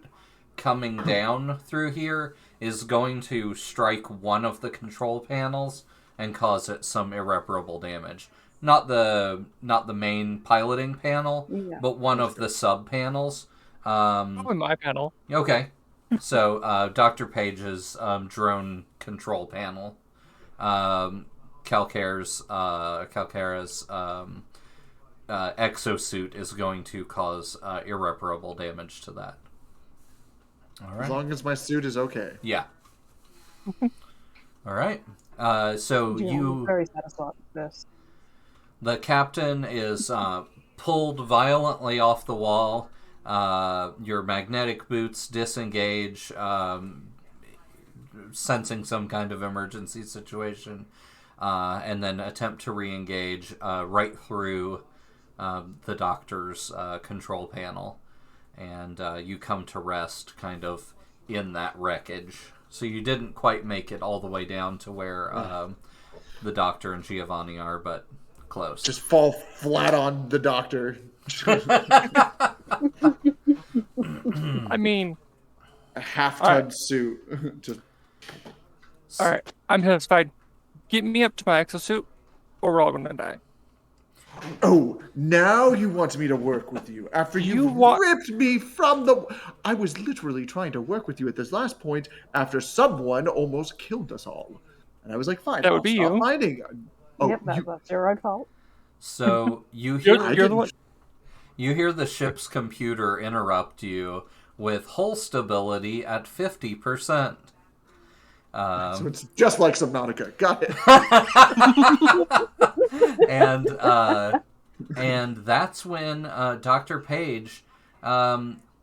coming down through here is going to strike one of the control panels and cause it some irreparable damage. Not the main piloting panel, Yeah. but one of the sub panels. Probably my panel. Okay, so Dr. Page's drone control panel, Calcare's exosuit is going to cause irreparable damage to that. All right. as long as my suit is okay. Yeah. All right. So Yeah, I'm very satisfied with this. the captain is pulled violently off the wall. Your magnetic boots disengage. sensing some kind of emergency situation, and then attempt to re-engage right through the doctor's control panel, and you come to rest kind of in that wreckage. So you didn't quite make it all the way down to where the doctor and Giovanni are, but close. Just fall flat on the doctor. I mean, A half-ton suit. Just all right, I'm satisfied. Get me up to my exosuit, or we're all gonna die. Oh, now you want me to work with you after you ripped me from the... I was literally trying to work with you at this last point after someone almost killed us all. And I was like, fine, That would I'll be stop you. minding. Oh, Yep, that's your own fault. So you hear You're the one. you hear the ship's computer interrupt you with hull stability at 50%. So it's just like Subnautica. Got it. and that's when Dr. Page,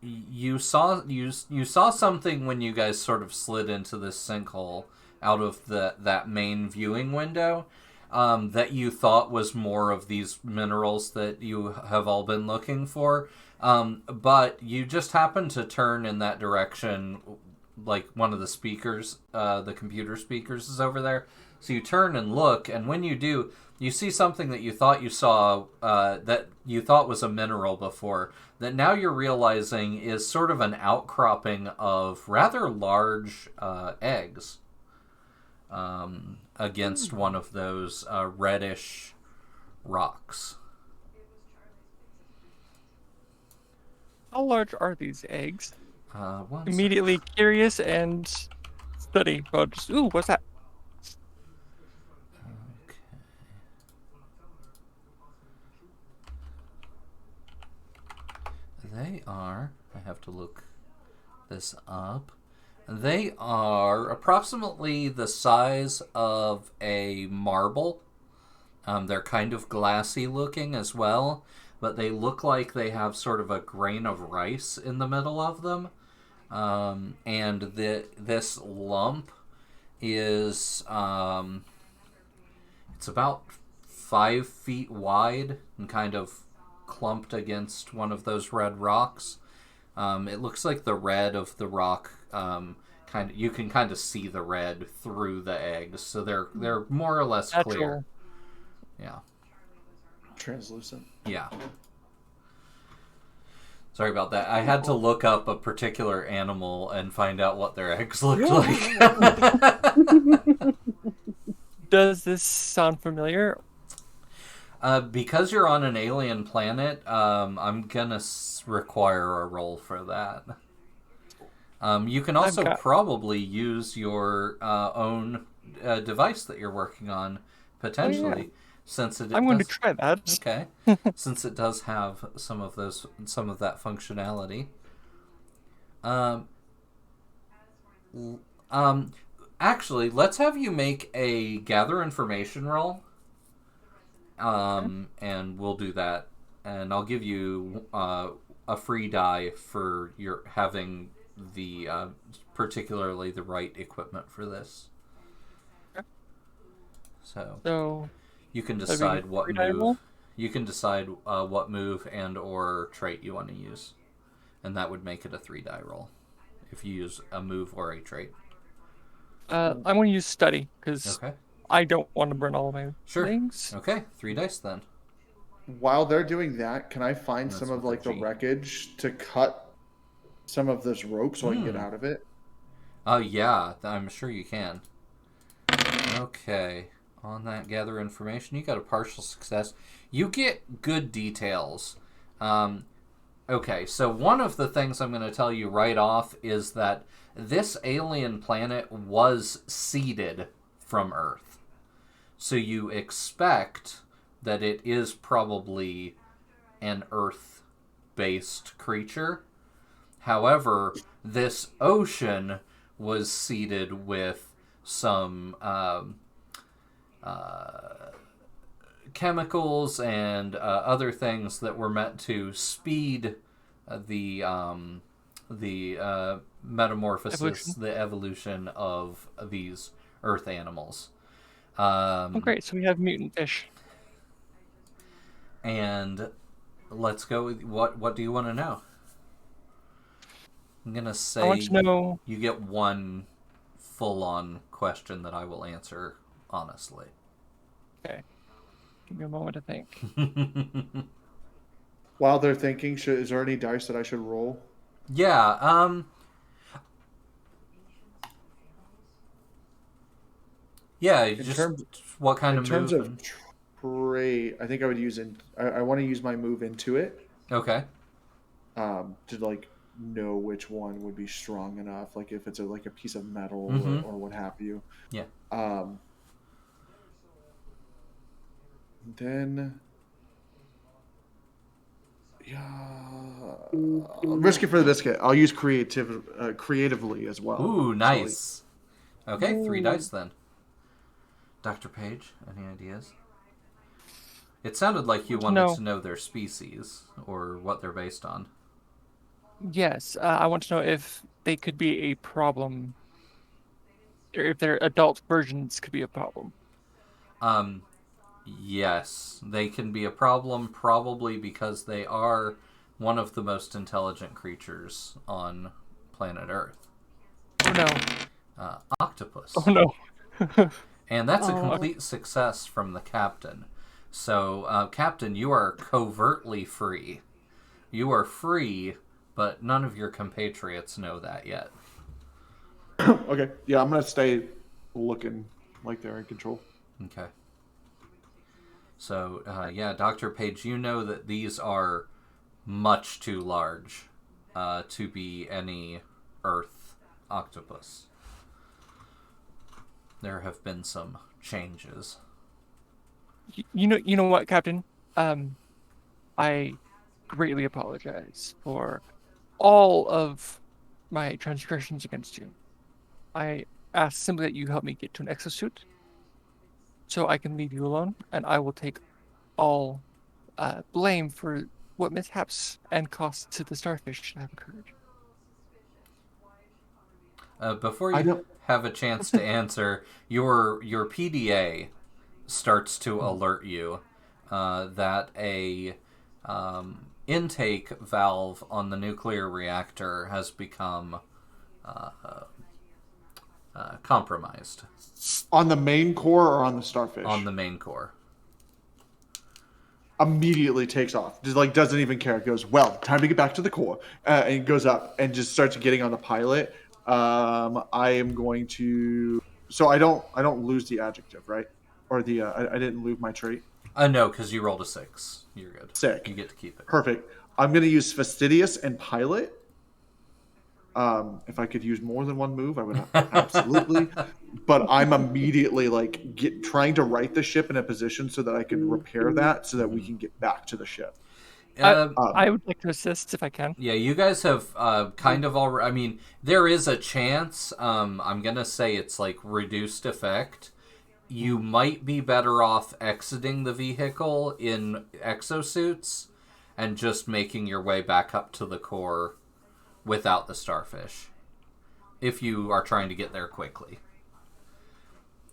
you saw something when you guys sort of slid into this sinkhole out of that main viewing window, that you thought was more of these minerals that you have all been looking for, but you just happened to turn in that direction. Like one of the speakers, the computer speakers is over there. So you turn and look, and when you do, you see something that you thought you saw, that you thought was a mineral before, that now you're realizing is sort of an outcropping of rather large eggs against one of those reddish rocks. How large are these eggs? One Immediately curious and study. Oh, just what's that? Okay. They are, I have to look this up. They are approximately the size of a marble. They're kind of glassy looking as well, but they look like they have sort of a grain of rice in the middle of them. And this lump is it's about 5 feet wide and kind of clumped against one of those red rocks. It looks like the red of the rock, you can kind of see the red through the eggs, so they're more or less Natural. clear. Yeah. Translucent. Yeah. Sorry about that. I had to look up a particular animal and find out what their eggs looked like. Does this sound familiar? Because you're on an alien planet, I'm gonna require a roll for that. You can also probably use your own device that you're working on, potentially. Oh, yeah. Since I'm going to try that. Okay. Since it does have some of that functionality. Actually, let's have you make a gather information roll. And we'll do that, and I'll give you a free die for your having the particularly the right equipment for this. So you can decide what move. You can decide what move and or trait you want to use, and that would make it a 3-die roll if you use a move or a trait. I'm going to use study because I don't want to burn all of my things. Okay, 3 dice then. While they're doing that, can I find some of like the wreckage to cut some of this rope so I can get out of it? Oh yeah, I'm sure you can. Okay. On that gather information, you got a partial success. You get good details. Okay, so one of the things I'm going to tell you right off is that this alien planet was seeded from Earth. So you expect that it is probably an Earth-based creature. However, this ocean was seeded with some chemicals and other things that were meant to speed the the metamorphosis, Evolution. the evolution of these Earth animals. Oh, great. So we have mutant fish. And let's go with what do you want to know? I'm gonna I want say to know. you get one full-on question that I will answer honestly. Okay. Give me a moment to think. While they're thinking, is there any dice that I should roll? Yeah. Yeah. What kind In of terms move? of trait, I think I would use I want to use my move into it. Okay. To like know which one would be strong enough, like if it's like a piece of metal or what have you. Yeah. Then I'll risk it for the biscuit. I'll use creatively as well. Ooh, nice. So, okay, 3 dice then. Dr. Page, any ideas? It sounded like you wanted to know their species or what they're based on. Yes, I want to know if they could be a problem, or if their adult versions could be a problem. Yes, they can be a problem probably because they are one of the most intelligent creatures on planet Earth. Oh no. Octopus. Oh no. And that's a complete success from the captain. So, Captain, you are covertly free. You are free, but none of your compatriots know that yet. Okay. Yeah, I'm going to stay looking like they're in control. Okay. So, yeah, Dr. Page, you know that these are much too large to be any Earth octopus. There have been some changes. You know what, Captain? I greatly apologize for all of my transgressions against you. I ask simply that you help me get to an exosuit so I can leave you alone, and I will take all blame for what mishaps and costs to the starfish have occurred. Before you have a chance to answer, your PDA starts to alert you that a intake valve on the nuclear reactor has become compromised. On the main core or on the starfish? On the main core. Immediately takes off. Just like doesn't even care. It goes, well, time to get back to the core. And goes up and just starts getting on the pilot. I am going to. So I don't lose the adjective, right? Or the I didn't lose my trait. No, because you rolled a 6. You're good. Sick. You get to keep it. Perfect. I'm going to use fastidious and pilot. If I could use more than one move, I would absolutely. But I'm immediately like trying to right the ship in a position so that I can repair that so that we can get back to the ship. I would like to assist if I can. Yeah, you guys have kind of already. I mean, there is a chance. I'm gonna say it's like reduced effect. You might be better off exiting the vehicle in exosuits and just making your way back up to the core without the starfish, if you are trying to get there quickly.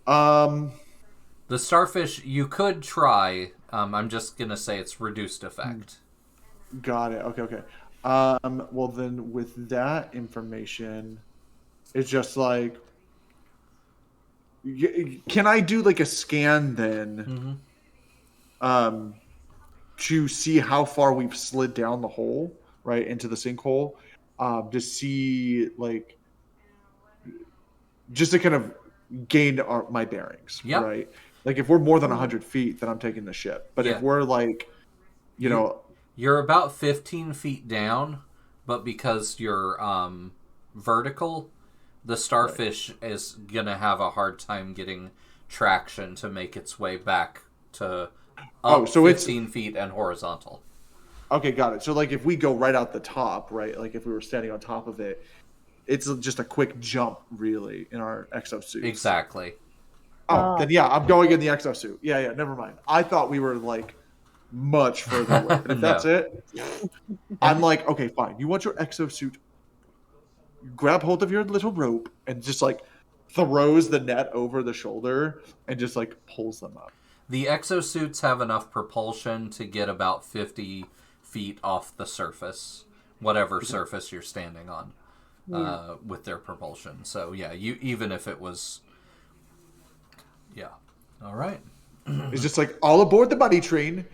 The starfish, you could try. I'm just gonna say it's reduced effect. Got it. Okay. Well, then with that information, it's just like, can I do like a scan then, to see how far we've slid down the hole, right, into the sinkhole, to see like, just to kind of gain my bearings, right? Like if we're more than 100 feet, then I'm taking the ship. But if we're like, you know. You're about 15 feet down, but because you're vertical, the starfish is going to have a hard time getting traction to make its way back to up 15 feet and horizontal. Okay, got it. So like if we go right out the top, right, like if we were standing on top of it, it's just a quick jump, really, in our exosuit. Exactly. Then yeah, I'm going in the exosuit. Yeah, never mind. I thought we were like much further away. But if that's it, I'm like, okay, fine. You want your exosuit grab hold of your little rope and just like throws the net over the shoulder and just like pulls them up. The exosuits have enough propulsion to get about 50 feet off the surface, whatever surface you're standing on, with their propulsion. So yeah, you even if it was, yeah, all right. It's just like all aboard the bunny train.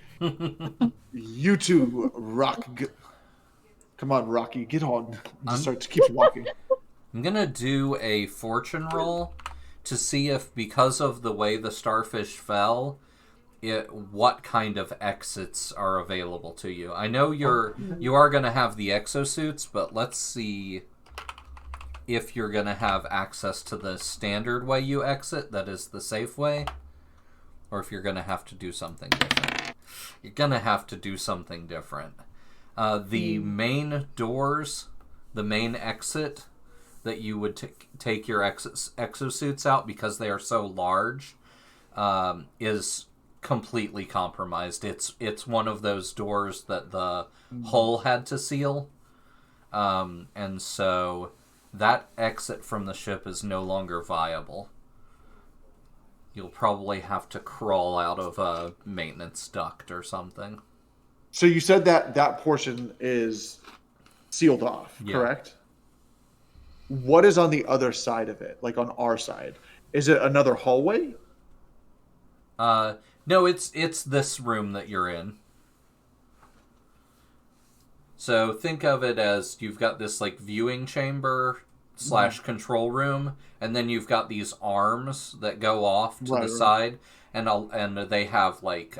You two rock. Come on, Rocky, get on. Just keeps walking. I'm gonna do a fortune roll to see if, because of the way the starfish fell, what kind of exits are available to you. I know you are gonna have the exosuits, but let's see if you're gonna have access to the standard way you exit, that is the safe way, or if you're gonna have to do something different. You're gonna have to do something different. The main doors, the main exit that you would take your exosuits out because they are so large, is completely compromised. It's one of those doors that the hull had to seal, and so that exit from the ship is no longer viable. You'll probably have to crawl out of a maintenance duct or something. So you said that portion is sealed off, correct? What is on the other side of it? Like on our side? Is it another hallway? No, it's this room that you're in. So think of it as you've got this like viewing chamber / control room, and then you've got these arms that go off to the side, and they have like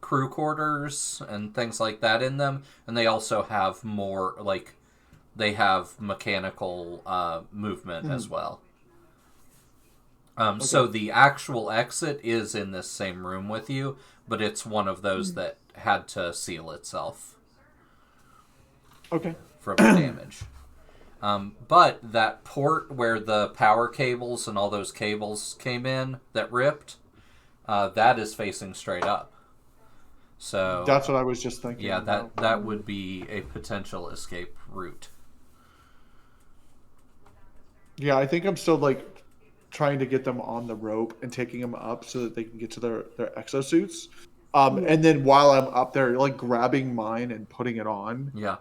crew quarters and things like that in them, and they also have more like they have mechanical movement as well. So the actual exit is in this same room with you, but it's one of those that had to seal itself. Okay. From the damage. But that port where the power cables and all those cables came in that ripped, that is facing straight up. So that's what I was just thinking. Yeah, that would be a potential escape route. Yeah, I think I'm still like trying to get them on the rope and taking them up so that they can get to their exosuits. And then while I'm up there, like grabbing mine and putting it on. Yeah.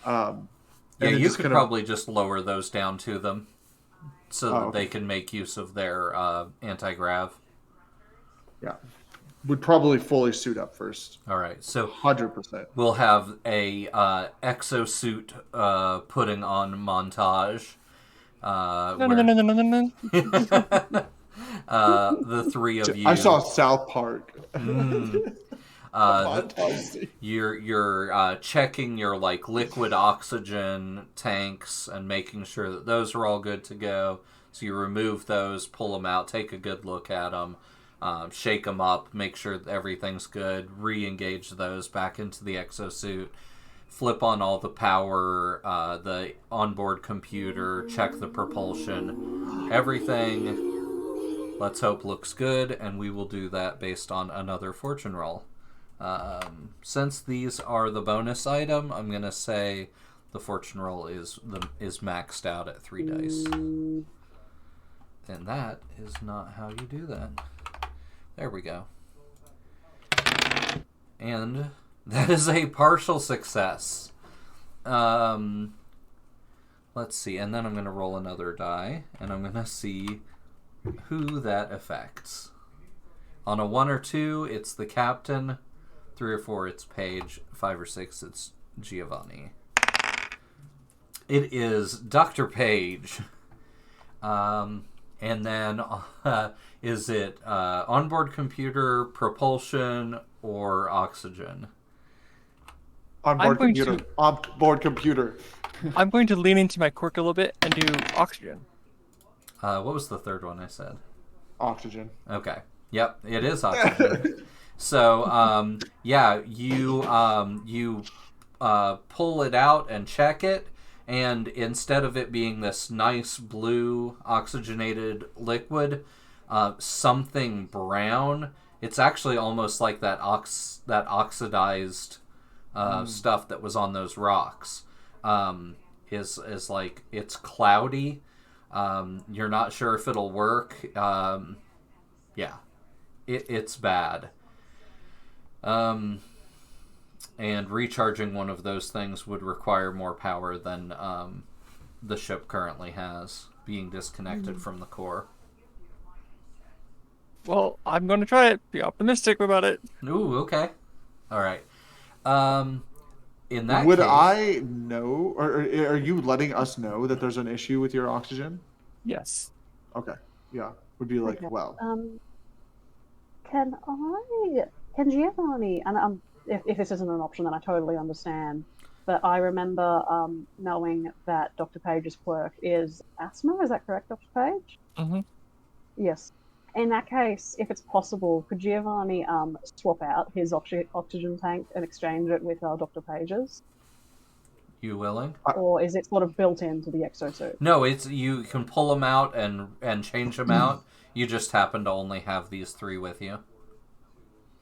Yeah, you could probably just lower those down to them so that they can make use of their anti-grav. Yeah. Would probably fully suit up first. All right, so 100%. We'll have a exosuit putting on montage. The three of you. I saw South Park. You're checking your like liquid oxygen tanks and making sure that those are all good to go. So you remove those, pull them out, take a good look at them, shake them up, make sure that everything's good, re-engage those back into the exosuit, flip on all the power, the onboard computer, check the propulsion, everything. Let's hope looks good, and we will do that based on another fortune roll. Since these are the bonus item, I'm gonna say the fortune roll is maxed out at 3 dice. And that is not how you do that. There we go. And that is a partial success. Let's see, and then I'm gonna roll another die, and I'm gonna see who that affects. On a 1 or 2, it's the captain. 3 or 4, it's Paige. 5 or 6, it's Giovanni. It is Dr. Page. And then, is it onboard computer, propulsion, or oxygen? Onboard computer. I'm going to lean into my quirk a little bit and do oxygen. What was the third one I said? Oxygen. Okay. Yep, it is oxygen. So, you pull it out and check it, and instead of it being this nice blue oxygenated liquid, something brown. It's actually almost like that oxidized stuff that was on those rocks. is like it's cloudy. You're not sure if it'll work. Yeah, it's bad. And recharging one of those things would require more power than the ship currently has, being disconnected from the core. Well, I'm going to try it. Be optimistic about it. Ooh, okay. All right. In that Would case, I know, or are you letting us know that there's an issue with your oxygen? Yes. Okay. Yeah. Would be like, Okay. well, Can Giovanni, and if this isn't an option, then I totally understand. But I remember knowing that Dr. Page's quirk is asthma. Is that correct, Dr. Page? Mm-hmm. Yes. In that case, if it's possible, could Giovanni swap out his oxygen tank and exchange it with Dr. Page's? you willing? Or is it sort of built into the exosuit? No, it's you can pull them out and change them out. You just happen to only have these 3 with you.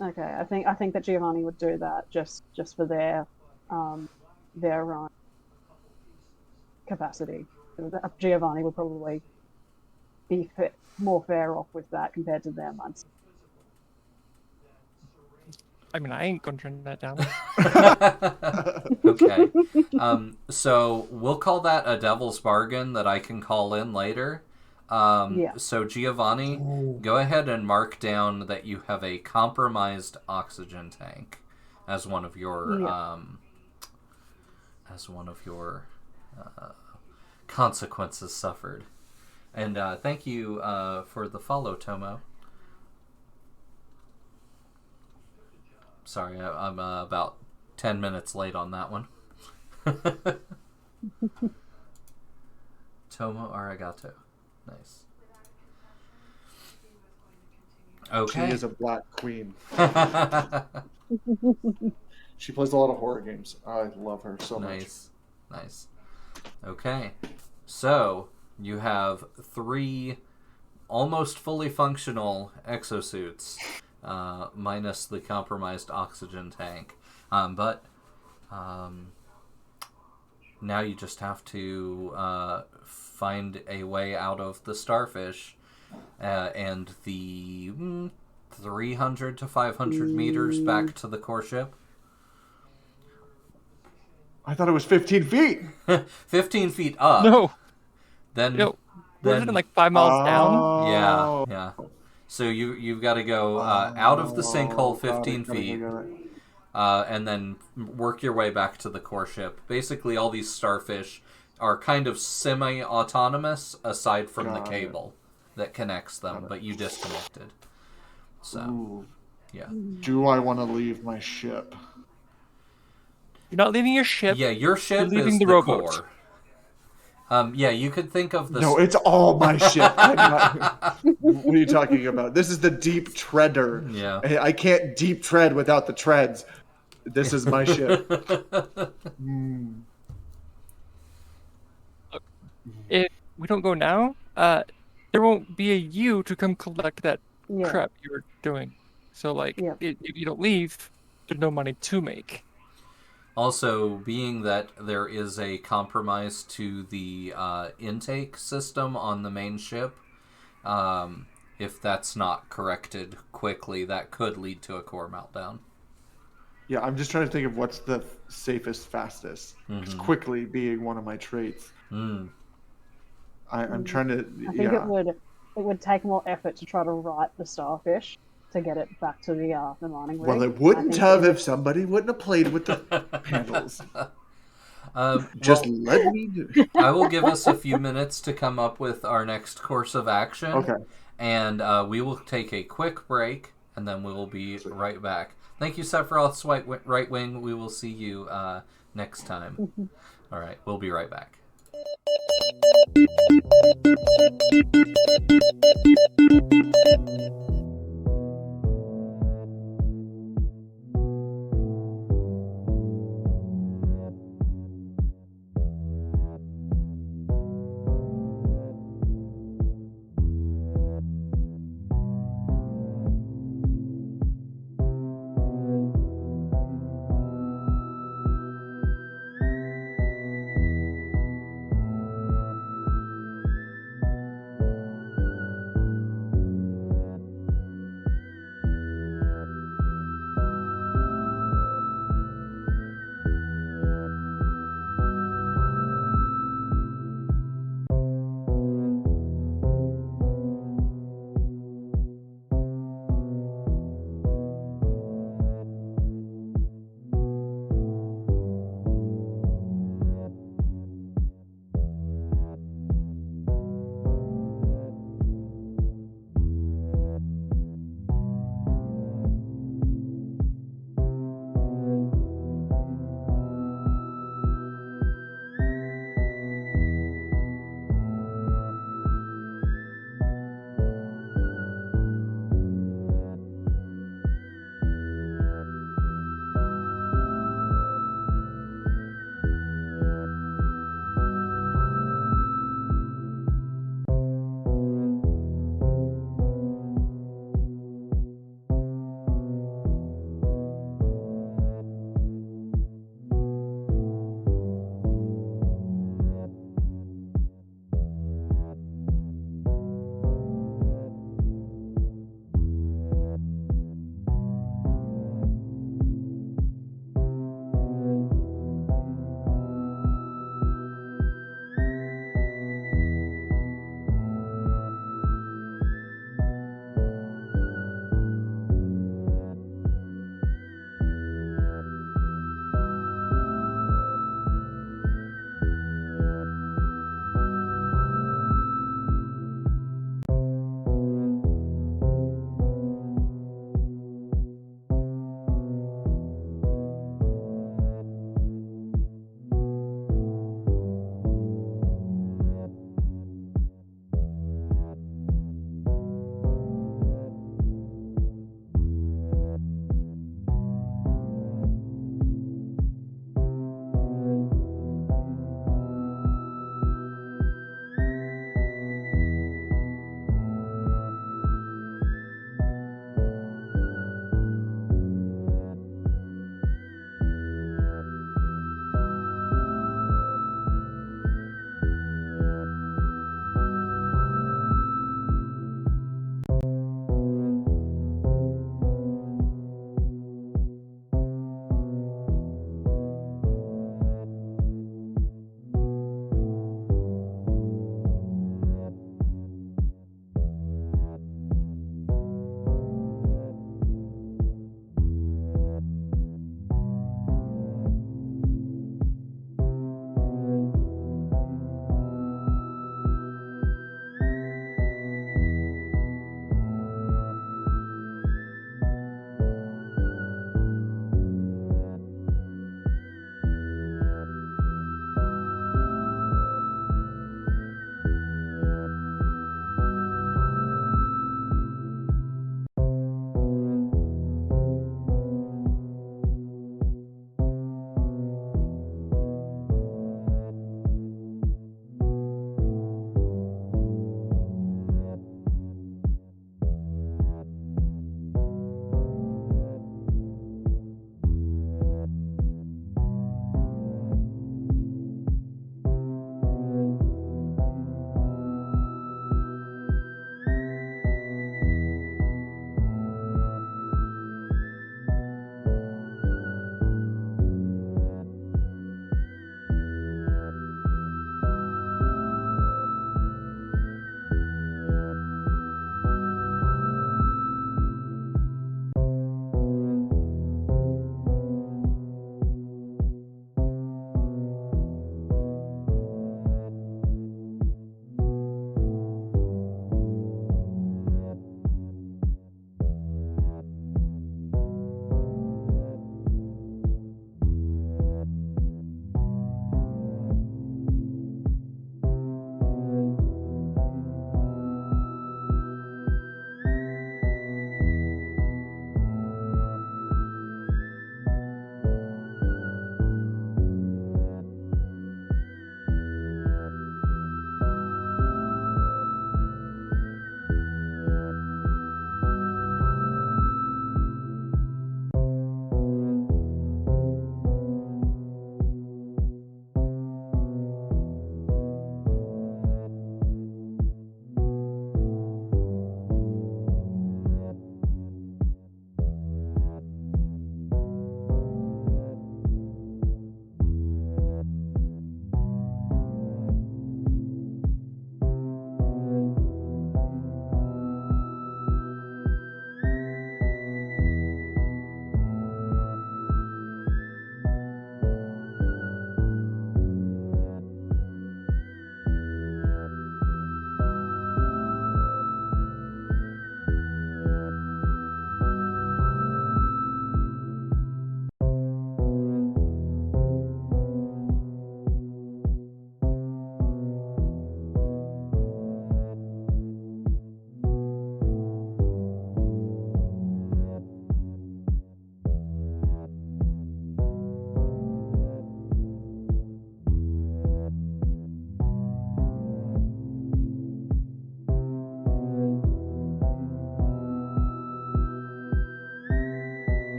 Okay, I think that Giovanni would do that just for their capacity. Giovanni would probably be more fair off with that compared to them. I mean, I ain't going to turn that down. Okay. So we'll call that a devil's bargain that I can call in later. Yeah. So Giovanni, go ahead and mark down that you have a compromised oxygen tank as one of your consequences suffered. And thank you for the follow, Tomo. Sorry, I'm about 10 minutes late on that one. Tomo Arigato. Nice. Okay. she is a black queen. She plays a lot of horror games. I love her so much. Nice. Okay. So, you have 3 almost fully functional exosuits, minus the compromised oxygen tank. But now you just have to find a way out of the starfish and the 300 to 500 meters back to the core ship. I thought it was 15 feet. 15 feet up. No. Then, Wasn't it like 5 miles down? Yeah. So you've got to go out of the sinkhole 15 feet. And then work your way back to the core ship. Basically, all these starfish are kind of semi-autonomous, aside from the cable that connects them, but you disconnected. So, yeah. Do I want to leave my ship? You're not leaving your ship. Yeah, your ship You're leaving is the the rowboat. core. Yeah, you could think of the... No, it's all my ship. What are you talking about? This is the deep treader. Yeah. I can't deep tread without the treads. This is my ship. If we don't go now, there won't be a you to come collect that Yeah. crap you're doing. So, like, Yeah. if you don't leave, there's no money to make. Also, being that there is a compromise to the intake system on the main ship, if that's not corrected quickly, that could lead to a core meltdown. Yeah, I'm just trying to think of what's the safest, fastest. 'Cause quickly being one of my traits. I'm trying to. I think it would take more effort to try to right the starfish to get it back to the mining rig. Well, it wouldn't have if somebody wouldn't have played with the handles. Just let me do. I will give us a few minutes to come up with our next course of action. Okay. And we will take a quick break, and then we will be right back. Thank you, Sephiroth's Right Wing. We will see you next time. All right, we'll be right back.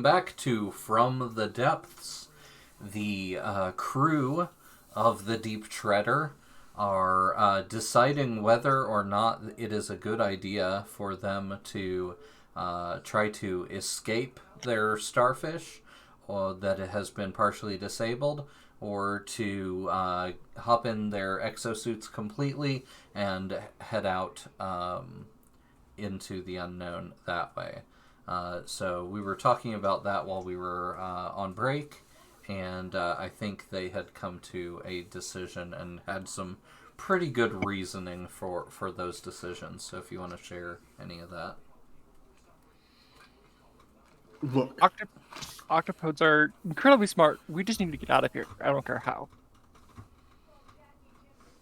welcome back to From the Depths. The crew of the Deep Treader are deciding whether or not it is a good idea for them to try to escape their starfish, or that it has been partially disabled, or to hop in their exosuits completely and head out into the unknown that way. So we were talking about that while we were on break, and I think they had come to a decision and had some pretty good reasoning for those decisions. So if you want to share any of that. Look, Octopodes are incredibly smart. We just need to get out of here. I don't care how.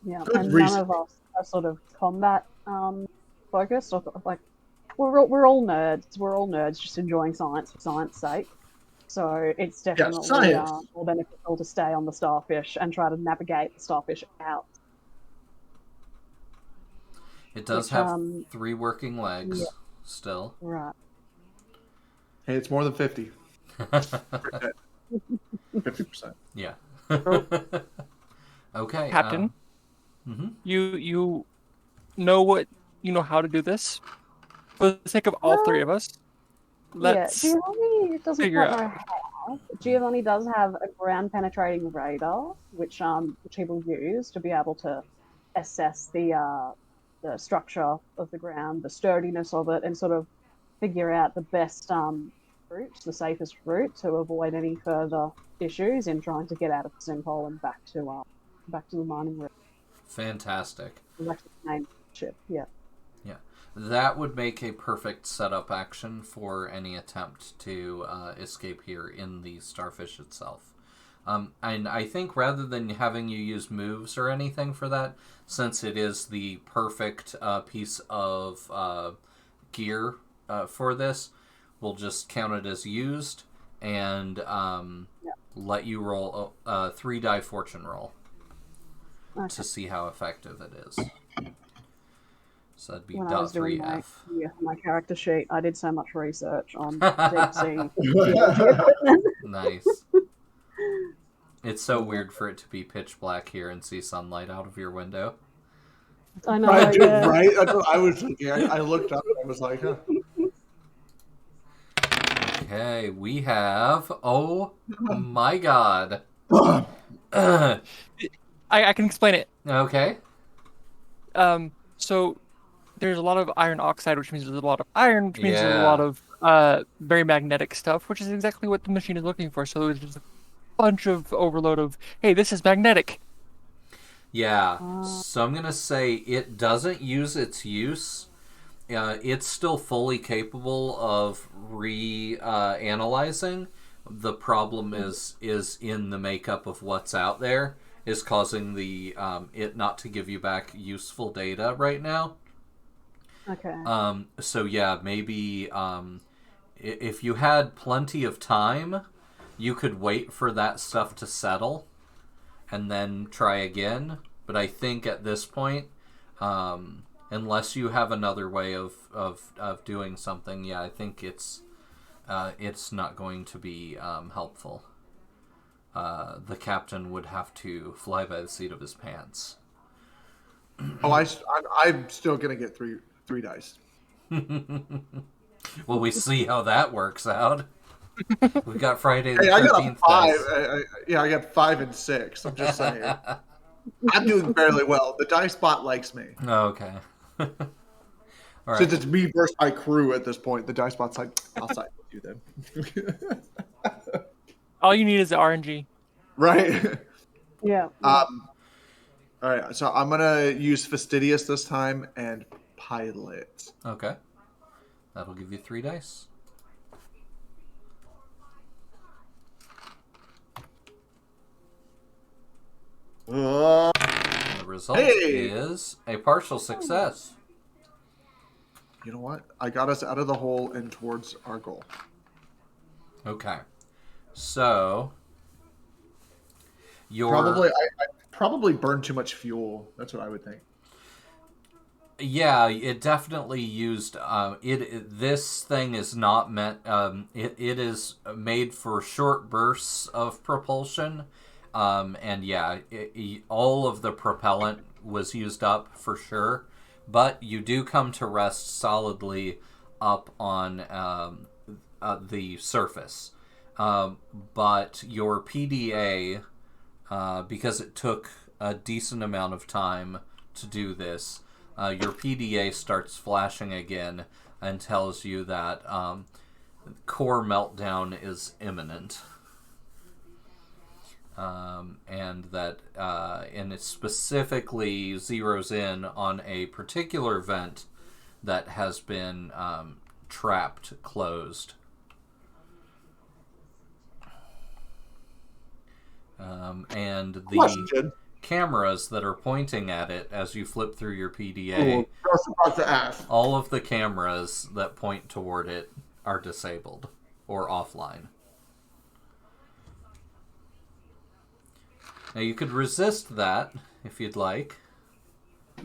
Yeah, Good and reason. none of us are sort of combat focused. Or, like, we're all nerds. We're all nerds, just enjoying science for science sake. So it's definitely science. more beneficial to stay on the starfish and try to navigate the starfish out. It does Which, have 3 working legs yeah. still. Right. Hey, it's more than 50. 50%. Yeah. Oh. Okay. Captain, mhm. you know how to do this. For the sake of all Well, 3 of us, let's Giovanni doesn't figure quite know out. how. Giovanni does have a ground penetrating radar, which he will use to be able to assess the structure of the ground, the sturdiness of it, and sort of figure out the best route, the safest route to avoid any further issues in trying to get out of the sinkhole and back to the mining room, Fantastic. back to the main ship. Yeah. Yeah. That would make a perfect setup action for any attempt to escape here in the starfish itself. And I think rather than having you use moves or anything for that, since it is the perfect piece of gear for this, we'll just count it as used and let you roll a 3-die fortune roll to see how effective it is. So that'd be When I was doing my character sheet, I did so much research on deep sea equipment. Nice. It's so weird for it to be pitch black here and see sunlight out of your window. I know, Right, yeah. right? That's what I was thinking. I looked up and I was like, huh. Okay, we have... Oh my god. I can explain it. Okay. So there's a lot of iron oxide, which means there's a lot of iron, which means there's a Yeah. lot of very magnetic stuff, which is exactly what the machine is looking for. So there's just a bunch of overload of, hey, this is magnetic. Yeah. So I'm going to say it doesn't use its use. It's still fully capable of analyzing. The problem is in the makeup of what's out there is causing the it not to give you back useful data right now. Okay. So yeah, maybe if you had plenty of time, you could wait for that stuff to settle and then try again. But I think at this point, unless you have another way of doing something, yeah, I think it's not going to be helpful. The captain would have to fly by the seat of his pants. Oh, I'm still going to get three dice. Well, we see how that works out. We've got Friday the Hey, I got 13th. a 5. I got 5 and 6. I'm just saying. I'm doing fairly well. The dice bot likes me. Okay. All right. Since it's me versus my crew at this point, the dice bot's like, I'll side with you then. All you need is the RNG. Right? Yeah. All right, so I'm going to use Fastidious this time and Pilot. Okay. That'll give you 3 dice. And the result is a partial success. You know what? I got us out of the hole and towards our goal. Okay. So your I probably burned too much fuel. That's what I would think. Yeah, it definitely used. This thing is not meant. It is made for short bursts of propulsion, and yeah, all of the propellant was used up for sure. But you do come to rest solidly up on the surface. But your PDA, because it took a decent amount of time to do this, your PDA starts flashing again and tells you that core meltdown is imminent. And that and it specifically zeroes in on a particular vent that has been trapped closed. And the Question. cameras that are pointing at it as you flip through your PDA, I was about to ask. all of the cameras that point toward it are disabled or offline. Now you could resist that if you'd like.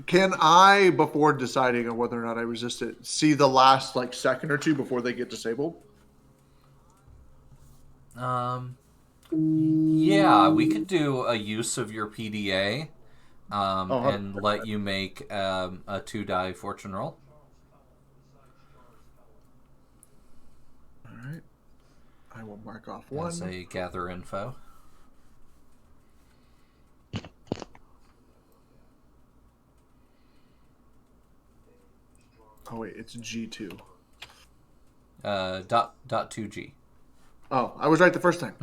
Can I, before deciding on whether or not I resist it, see the last second or two before they get disabled? Yeah, we could do a use of your PDA Oh, and let you make a 2-die fortune roll. All right. I will mark off one. As a gather info. Oh wait, it's G2. Dot 2G. Oh, I was right the first time.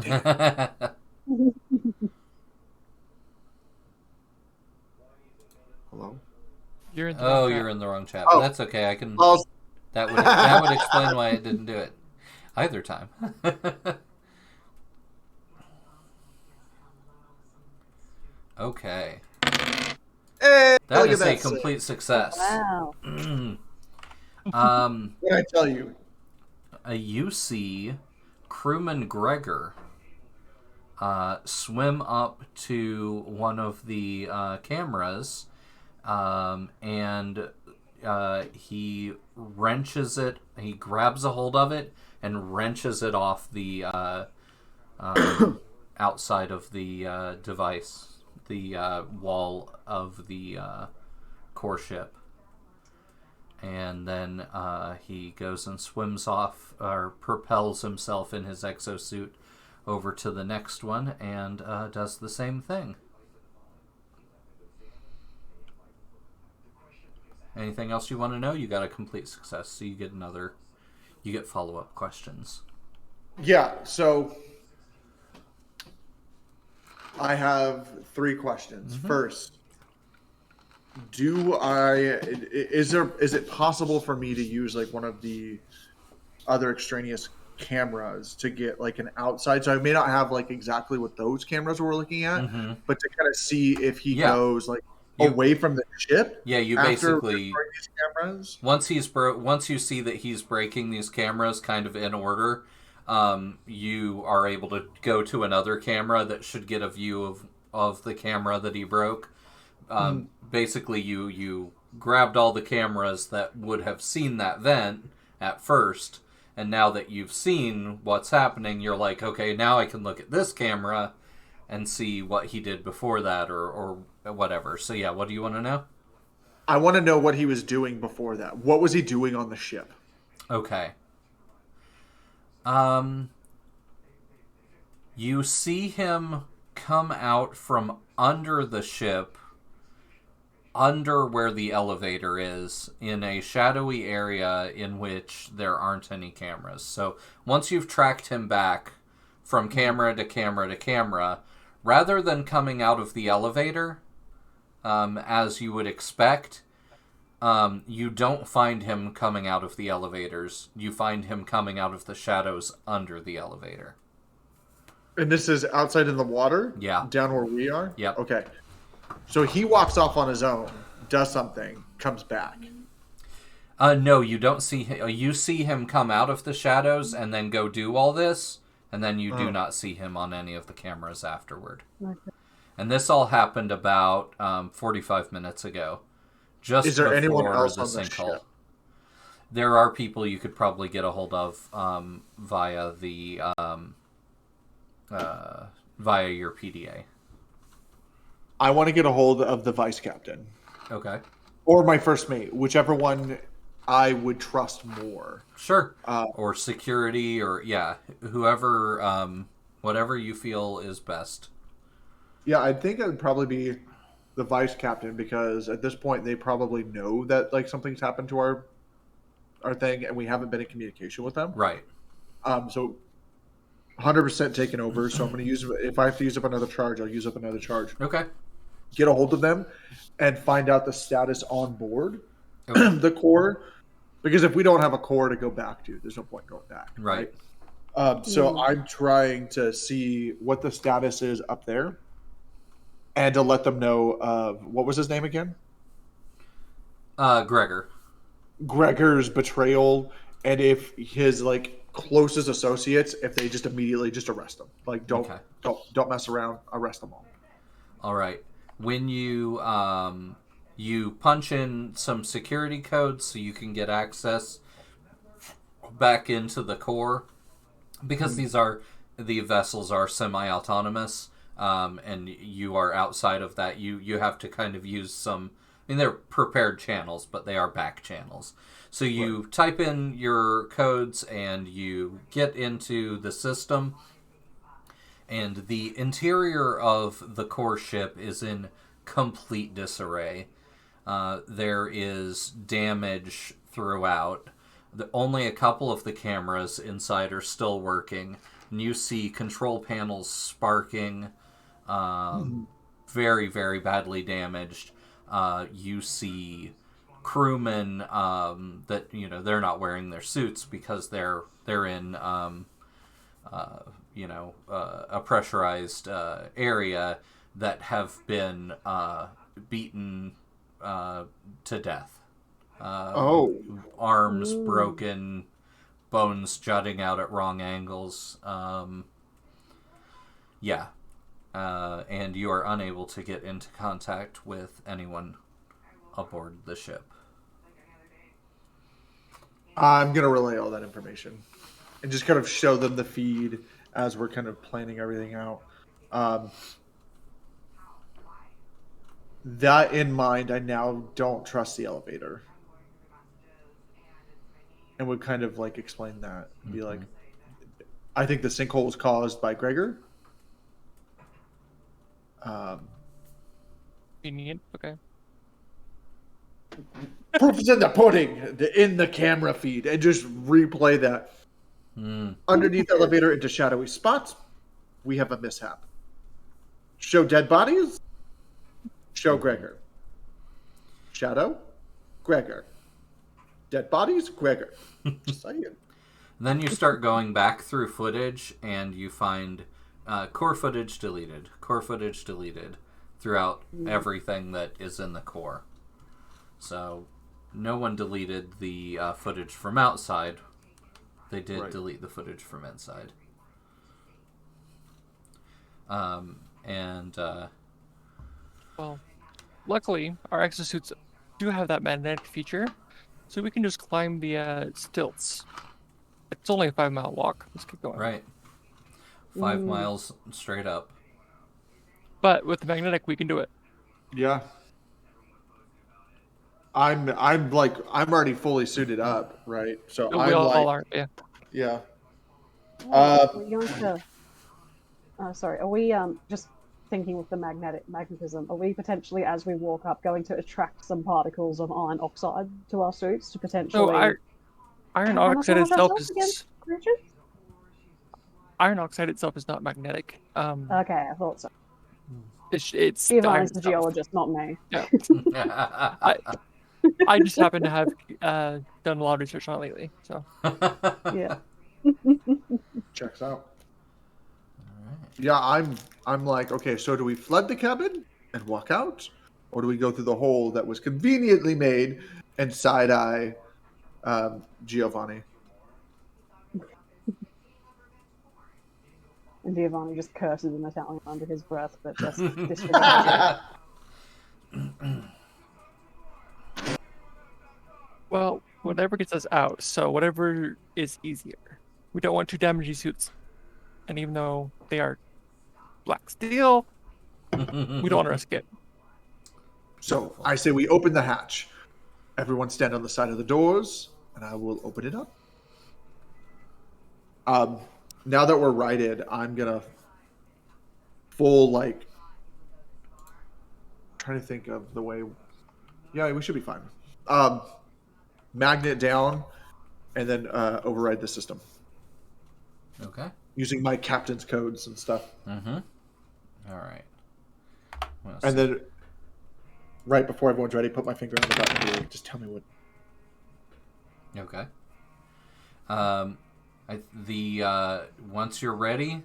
Hello. You're in the Oh, wrong you're chat. in the wrong chat. Oh. That's okay. I can. Well, That would explain why I didn't do it either time. Okay. hey, That look is at a that complete success. Wow. What did I tell you? You see crewman Gregor swim up to one of the cameras, and he wrenches it. He grabs a hold of it and wrenches it off the outside of the device, the wall of the core ship. And then he goes and swims off, or propels himself in his exosuit over to the next one and does the same thing. Anything else you want to know? You got a complete success, so you get follow-up questions. Yeah, so I have 3 questions. Mm-hmm. First, is it possible for me to use one of the other extraneous cameras to get an outside? So I may not have exactly what those cameras we're looking at, Mm-hmm. but to kind of see if he Yeah. goes away from the ship. Yeah, you after basically destroying these cameras. once you see that he's breaking these cameras kind of in order, you are able to go to another camera that should get a view of the camera that he broke. Basically, you grabbed all the cameras that would have seen that vent at first, and now that you've seen what's happening, you're like, okay, now I can look at this camera and see what he did before that, or whatever. So yeah, what do you want to know? I want to know what he was doing before that. What was he doing on the ship? Okay. You see him come out from under the ship, under where the elevator is, in a shadowy area in which there aren't any cameras. So once you've tracked him back from camera to camera to camera, rather than coming out of the elevator, as you would expect, you don't find him coming out of the elevators. You find him coming out of the shadows under the elevator. And this is outside in the water? Yeah. Down where we are? Yep. Okay. So he walks off on his own, does something, comes back. No, you don't see him. You see him come out of the shadows and then go do all this, and then you do not see him on any of the cameras afterward. Okay. And this all happened about 45 minutes ago. just Is there anyone before else the on the sinkhole. ship? There are people you could probably get a hold of via your PDA. I want to get a hold of the vice captain. Okay. Or my first mate, whichever one I would trust more. Sure. Or security, or whoever, whatever you feel is best. Yeah, I think it would probably be the vice captain, because at this point they probably know that like something's happened to our thing, and we haven't been in communication with them. Right. So 100% taken over. So I'm going to use, if I have to use up another charge, I'll use up another charge. Okay. Get a hold of them and find out the status on board, Okay. the core, because if we don't have a core to go back to, there's no point going back. Right. So I'm trying to see what the status is up there, and to let them know of, what was his name again? Gregor's betrayal, and if his like closest associates, if they just immediately just arrest them. Like don't mess around, arrest them all. All right. When you you punch in some security codes so you can get access back into the core, because the vessels are semi-autonomous, and you are outside of that. You have to kind of use some. I mean, they're prepared channels, but they are back channels. So you type in your codes and you get into the system. And the interior of the core ship is in complete disarray. There is damage throughout. Only a couple of the cameras inside are still working. And you see control panels sparking, very, very badly damaged. You see crewmen that, they're not wearing their suits because they're in a pressurized area that have been beaten to death. Arms broken, bones jutting out at wrong angles. And you are unable to get into contact with anyone aboard the ship. I'm going to relay all that information and just kind of show them the feed as we're kind of planning everything out. That in mind, I now don't trust the elevator. And would kind of like explain that. Be like, I think the sinkhole was caused by Gregor. Convenient. Okay. Proof is in the pudding, in the camera feed, and just replay that. Underneath the elevator into shadowy spots, we have a mishap. Show dead bodies. Show Gregor. Shadow, Gregor. Dead bodies, Gregor. Just saying. Then you start going back through footage, and you find core footage deleted throughout everything that is in the core. So no one deleted the footage from outside. They did delete the footage from inside. Well, luckily, our exosuits do have that magnetic feature, so we can just climb the stilts. It's only a 5-mile walk. Let's keep going. Right. 5 miles straight up. But with the magnetic, we can do it. Yeah. I'm already fully suited up, right? So We all are, yeah. Yeah. Are we going to? Sorry, are we just thinking with the magnetism? Are we potentially, as we walk up, going to attract some particles of iron oxide to our suits to potentially? No, iron oxide itself is. Creatures? Iron oxide itself is not magnetic. Okay, I thought so. It's Ivan is the geologist, not me. Yeah. I just happen to have done a lot of research on it lately, so. Yeah. Checks out. Yeah, I'm like, okay, so do we flood the cabin and walk out? Or do we go through the hole that was conveniently made and side-eye Giovanni? And Giovanni just curses in Italian under his breath, but just disregards it. Well, whatever gets us out, so whatever is easier. We don't want two damaging suits. And even though they are black steel, we don't want to risk it. So I say we open the hatch. Everyone stand on the side of the doors, and I will open it up. Now that we're righted, I'm gonna trying to think of the way. Yeah, we should be fine. Magnet down, and then override the system Okay. using my captain's codes and stuff. Mm-hmm. All right. And then, right before everyone's ready, put my finger on the button here. Just tell me what. Okay. Once you're ready,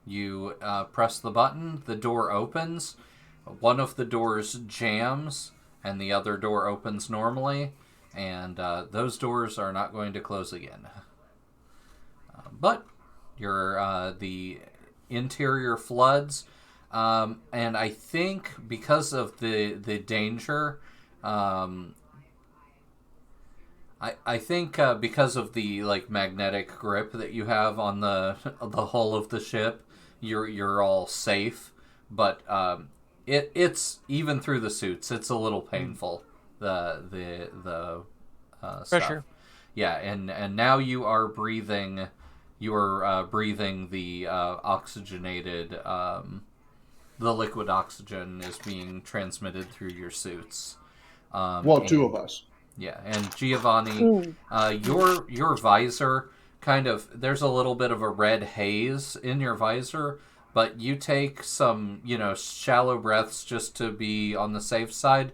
you press the button. The door opens. One of the doors jams, and the other door opens normally. And those doors are not going to close again. But the interior floods, and I think because of the danger, I think because of the magnetic grip that you have on the hull of the ship, you're all safe. But it's even through the suits, it's a little painful. The Pressure. stuff. Yeah, and now you are breathing. You are breathing the oxygenated. The liquid oxygen is being transmitted through your suits. Two of us. Yeah, and Giovanni, your visor kind of, there's a little bit of a red haze in your visor, but you take some, shallow breaths just to be on the safe side,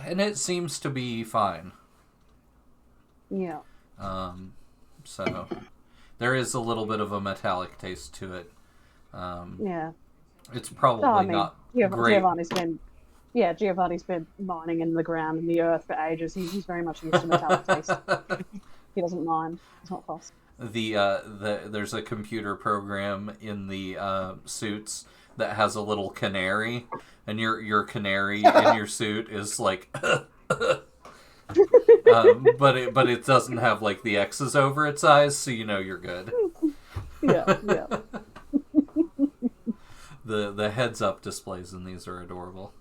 and it seems to be fine. Yeah. So there is a little bit of a metallic taste to it. Yeah. It's probably not great. Giovanni's been mining in the ground and the earth for ages. He's very much used to metallic taste. He doesn't mind. It's not fussed. There's a computer program in the suits that has a little canary, and your canary in your suit is like, but it doesn't have the X's over its eyes, so you're good. Yeah. The heads up displays in these are adorable.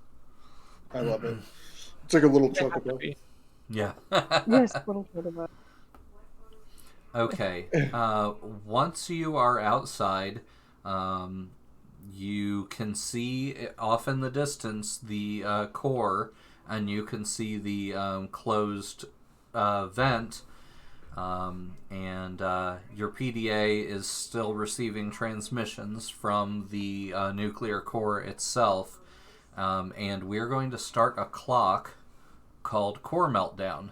I love it. It's like a little chocobo. Yeah. Yes, little chocobo. Okay. Once you are outside, you can see off in the distance the core, and you can see the closed vent, and your PDA is still receiving transmissions from the nuclear core itself, and we're going to start a clock called Core Meltdown,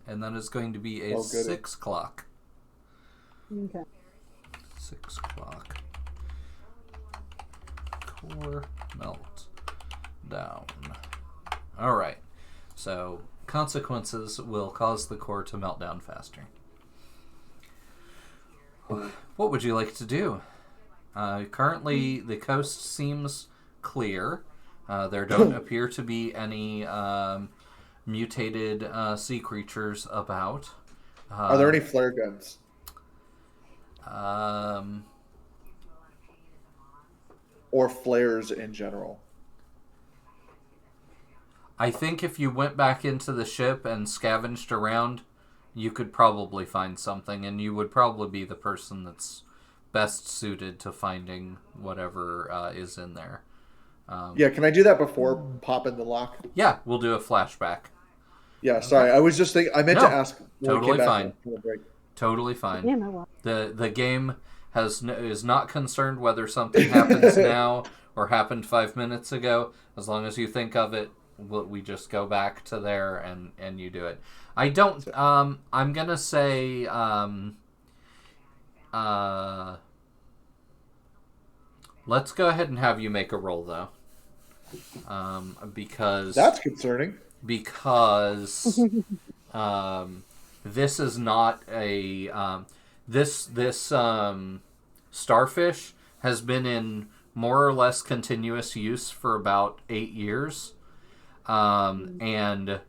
and that is going to be a 6 clock. Okay. 6 o'clock. Core meltdown. Alright. So, consequences will cause the core to melt down faster. What would you like to do? Currently, the coast seems clear. There don't appear to be any mutated sea creatures about. Are there any flare guns? Or flares in general? I think if you went back into the ship and scavenged around, you could probably find something, and you would probably be the person that's best suited to finding whatever is in there. Yeah, can I do that before popping the lock? Yeah, we'll do a flashback. Yeah, sorry. I was just thinking. I meant to ask. Totally fine. Break. Totally fine. Yeah, no worries. The game is not concerned whether something happens now or happened 5 minutes ago. As long as you think of it, we just go back to there and you do it. I don't. I'm gonna say. Let's go ahead and have you make a roll though. Because that's concerning. Because this is not a this starfish has been in more or less continuous use for about 8 years, and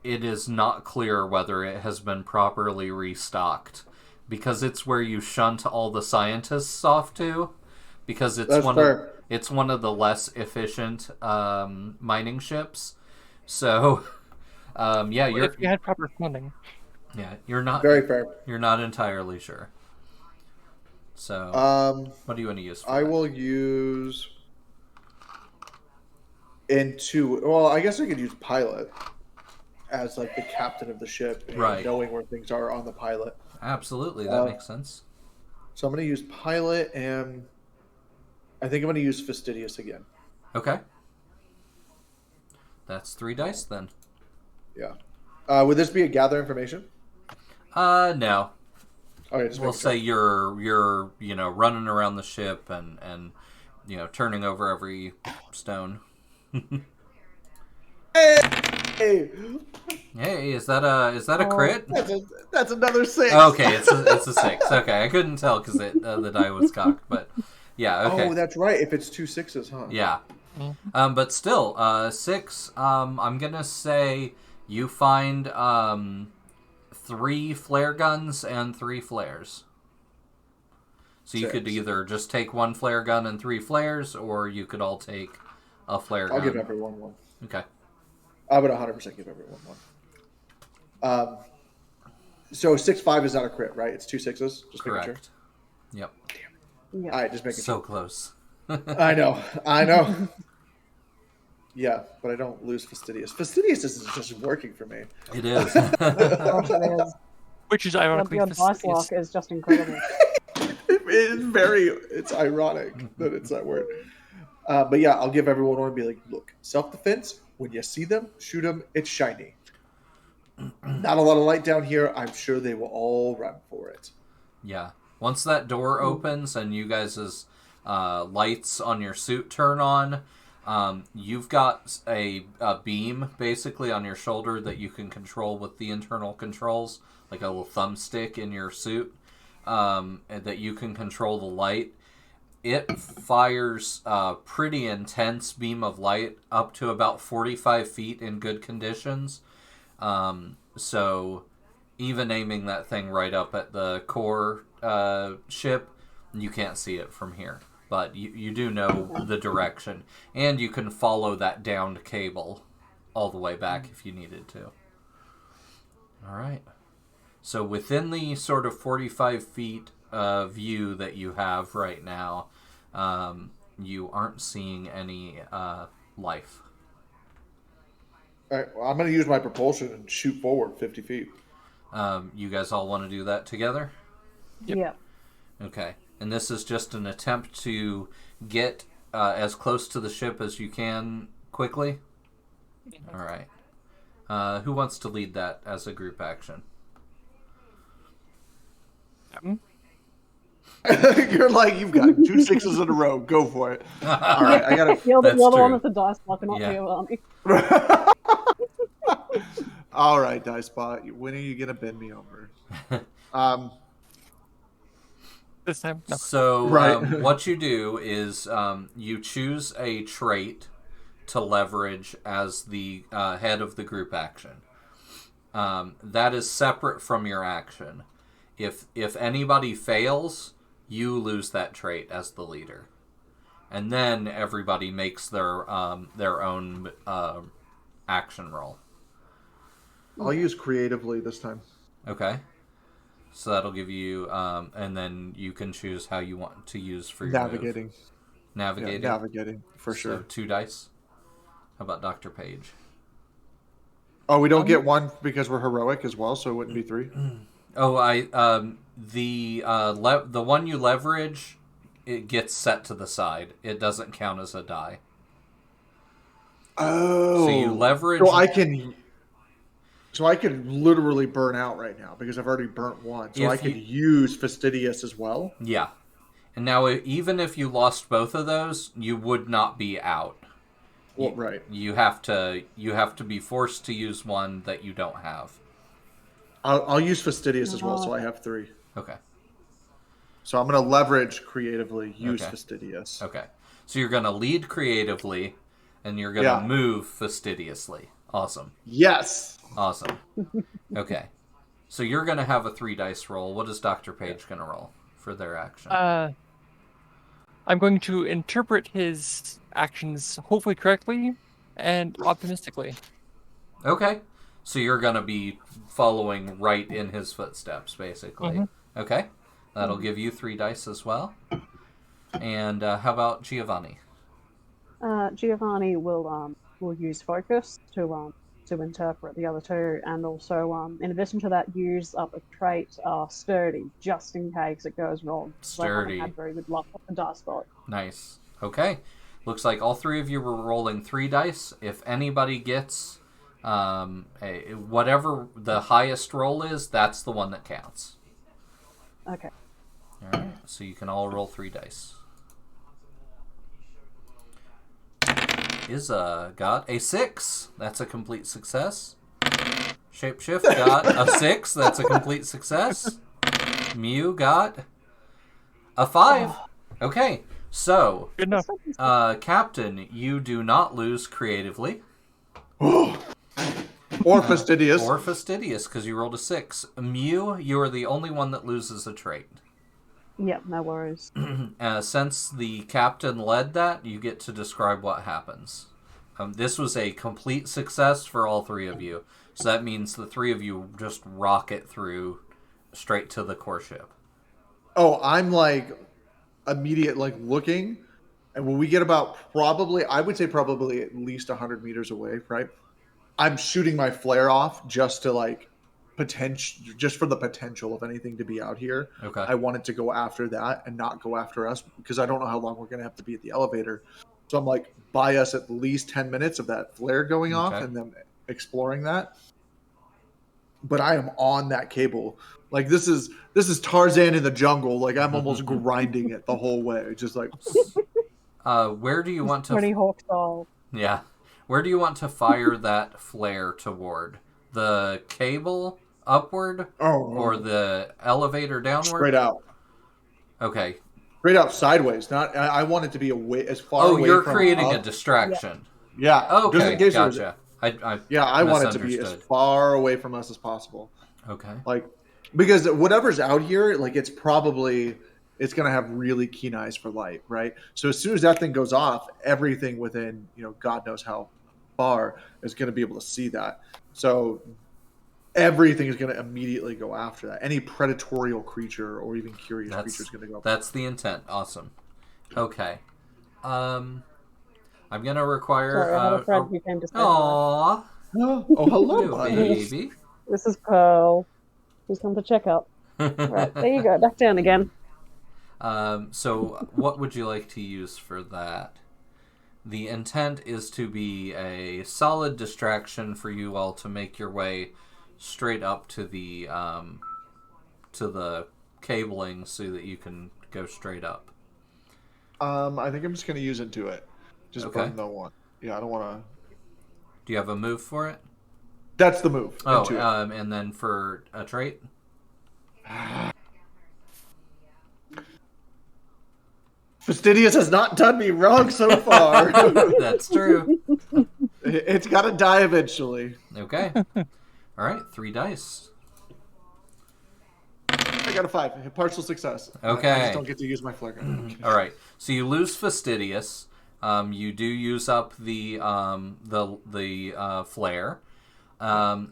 it is not clear whether it has been properly restocked, because it's where you shunt all the scientists off to, because it's one of the less efficient mining ships. So, if you had proper funding. Yeah, you're not very fair. You're not entirely sure. So, what do you want to use for I that? will use well, I guess I could use pilot as like the captain of the ship and knowing where things are on the pilot. Absolutely, that makes sense. So I'm going to use pilot, and I think I'm going to use fastidious again. Okay. That's 3 dice then. Yeah. Would this be a gather information? No. Okay, we'll say you're running around the ship and turning over every stone. Hey, is that a crit? That's another 6. Okay, it's a 6. Okay, I couldn't tell because the die was cocked, but yeah. Okay. Oh, that's right. If it's 2 6s, huh? Yeah. But still, 6. I'm gonna say you find 3 flare guns and 3 flares. So you could either just take 1 flare gun and 3 flares, or you could all take a flare gun. I'll give everyone 1. Okay. I would 100% give everyone 1. So 6-5 is not a crit, right? It's 2 6s. Just correct. Making sure. Yep. Yeah. All right, just making so sure. Close. I know. Yeah, but I don't lose fastidious. Fastidious is just working for me. It is. Gosh, it is. Which is ironically Your dice lock is just incredible. It's ironic that it's that word. But yeah, I'll give everyone one and be like, look, self-defense, when you see them, shoot them, it's shiny. Not a lot of light down here. I'm sure they will all run for it. Yeah. Once that door opens and you guys' lights on your suit turn on, you've got a beam basically on your shoulder that you can control with the internal controls, like a little thumbstick in your suit, and that you can control the light. It fires a pretty intense beam of light up to about 45 feet in good conditions. So even aiming that thing right up at the core ship, you can't see it from here. But you do know the direction. And you can follow that downed cable all the way back if you needed to. Alright. So within the sort of 45 feet view that you have right now, you aren't seeing any life. All right, well, I'm going to use my propulsion and shoot forward 50 feet. You guys all want to do that together? Yep. Yeah. Okay. And this is just an attempt to get as close to the ship as you can quickly? All right. Who wants to lead that as a group action? You're like, you've got 2 6s in a row. Go for it. All right, I got to... You're the That's one true. with the dice lock and not Yeah. you, aren't you? All right, Dicebot. When are you going to bend me over? This time, no. So Right. what you do is you choose a trait to leverage as the head of the group action. That is separate from your action. If anybody fails, you lose that trait as the leader, and then everybody makes their own action roll. I'll use creatively this time. Okay. So that'll give you, and then you can choose how you want to use for your Navigating. move. Navigating. Yeah, navigating, for So sure. 2 dice. How about Dr. Page? Oh, we don't get 1 because we're heroic as well, so it wouldn't be 3. Oh, the one you leverage, it gets set to the side. It doesn't count as a die. Oh. So you leverage. So I can literally burn out right now because I've already burnt 1. So I could use fastidious as well. Yeah. And now, even if you lost both of those, you would not be out. Well, right. You have to be forced to use one that you don't have. I'll use fastidious as well, so I have 3. Okay. So I'm going to leverage creatively, use Okay. fastidious. Okay. So you're going to lead creatively, And you're going to move fastidiously. Awesome. Yes. Awesome. Okay. So you're going to have a 3 dice roll. What is Dr. Page going to roll for their action? I'm going to interpret his actions hopefully correctly and optimistically. Okay. So you're going to be following right in his footsteps, basically. Mm-hmm. Okay. That'll give you 3 dice as well. And how about Giovanni? Giovanni will use focus to interpret the other two, and also in addition to that, use up a trait sturdy just in case it goes wrong. Sturdy. I haven't had very good luck with the dice spot. Nice. Okay. Looks like all 3 of you were rolling 3 dice. If anybody gets whatever the highest roll is, that's the one that counts. Okay. All right. So you can all roll 3 dice. Izza got a 6. That's a complete success. Shapeshift got a 6. That's a complete success. Mew got a 5. Okay, so Good enough. Captain, you do not lose creatively Or fastidious. or fastidious because you rolled a 6. Mew, you are the only one that loses a trait. Yep, no worries. Since the captain led that, you get to describe what happens. This was a complete success for all 3 of you. So that means the 3 of you just rocket through straight to the core ship. Oh, I'm like immediate looking, and when we get about I would say at least 100 meters away, right? I'm shooting my flare off just to just for the potential of anything to be out here. Okay. I want it to go after that and not go after us because I don't know how long we're going to have to be at the elevator. So I'm like, buy us at least 10 minutes of that flare going off and then exploring that. But I am on that cable. Like this is Tarzan in the jungle. Like I'm almost grinding it the whole way. Just like where do you want to Pretty Hawk style. Yeah. Where do you want to fire that flare toward? The cable upward or the elevator downward? Straight out. Okay. Straight out sideways. Not. I want it to be as far away. Oh, you're creating a distraction. Yeah. Okay. Just in case gotcha. I want it to be as far away from us as possible. Okay. Because whatever's out here, it's gonna have really keen eyes for light, right? So as soon as that thing goes off, everything within God knows how far is gonna be able to see that. So everything is going to immediately go after that. Any predatorial creature or even curious creature is going to go. That's the intent. Awesome. Okay. I'm going to require... Sorry, I have a friend who came to say Aww. Oh, hello, baby. This is Pearl. Who's come to check up. Right, there you go. Back down again. So what would you like to use for that? The intent is to be a solid distraction for you all to make your way straight up to the cabling so that you can go straight up. I think I'm just going to use Into It. Just burn the one. Yeah, I don't want to... Do you have a move for it? That's the move. Oh, and then for a trait? Fastidious has not done me wrong so far. That's true. It's got to die eventually. Okay. All right, 3 dice. I got a 5. A partial success. Okay. I just don't get to use my flare gun. All right. So you lose Fastidious. You do use up the flare.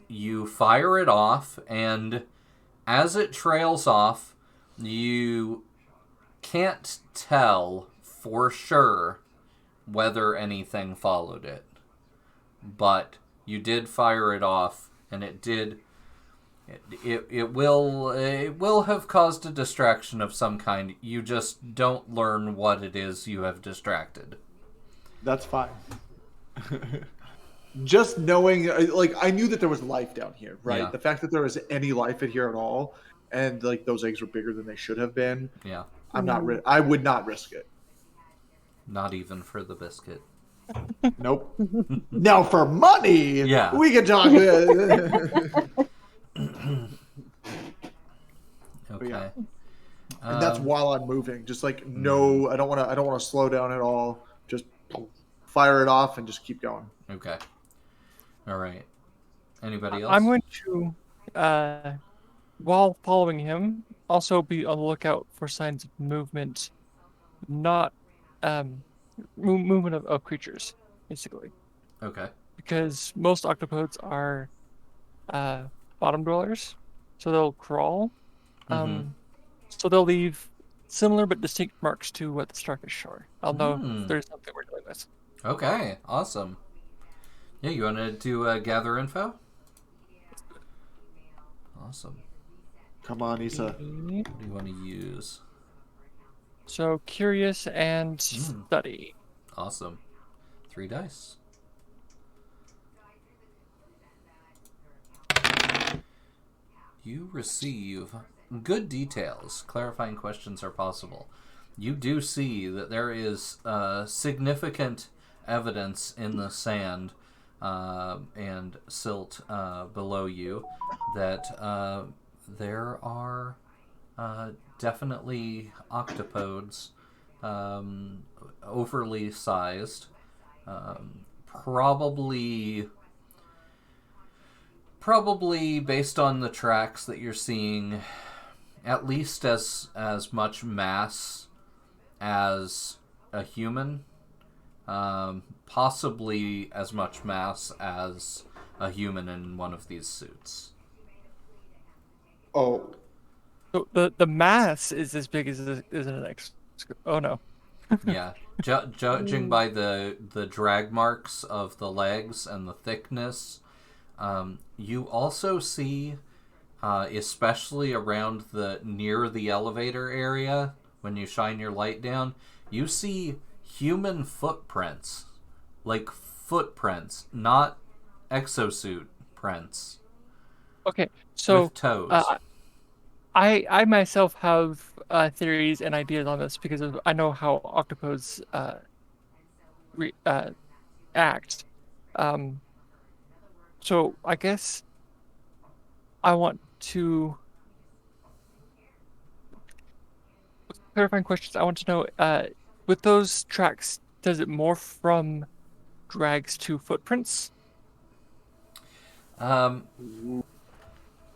You fire it off, and as it trails off, you can't tell for sure whether anything followed it. But you did fire it off, and it will have caused a distraction of some kind. You just don't learn what it is you have distracted. That's fine. Just knowing, I knew that there was life down here, right? Yeah. The fact that there was any life in here at all, and those eggs were bigger than they should have been. Yeah. I would not risk it. Not even for the biscuit. Nope. Now for money, yeah, we can talk. Okay. Yeah. And that's while I'm moving. Just no, I don't want to slow down at all. Just fire it off and just keep going. Okay. All right. Anybody else? I'm going to, while following him, also be on the lookout for signs of movement, not movement of creatures, basically. Okay. Because most octopodes are bottom dwellers, so they'll crawl. Mm-hmm. So they'll leave similar but distinct marks to what the starfish are. I'll know if Hmm. there's something we're dealing with. Okay. Awesome. Yeah, you want to do gather info? Awesome. Come on, Issa. What do you want to use? So curious and study. Awesome. 3 dice. You receive good details. Clarifying questions are possible. You do see that there is significant evidence in the sand and silt below you that there are definitely octopodes, overly sized, probably based on the tracks that you're seeing, at least as much mass as a human, possibly as much mass as a human in one of these suits. Oh, So the mass is as big as an X. Oh no. Yeah, judging by the drag marks of the legs and the thickness, you also see, especially around near the elevator area, when you shine your light down, you see human footprints, like footprints, not exosuit prints. Okay, so with toes. I myself have theories and ideas on this because I know how octopodes act. So I guess I want to clarifying questions. I want to know, with those tracks, does it morph from drags to footprints? Um,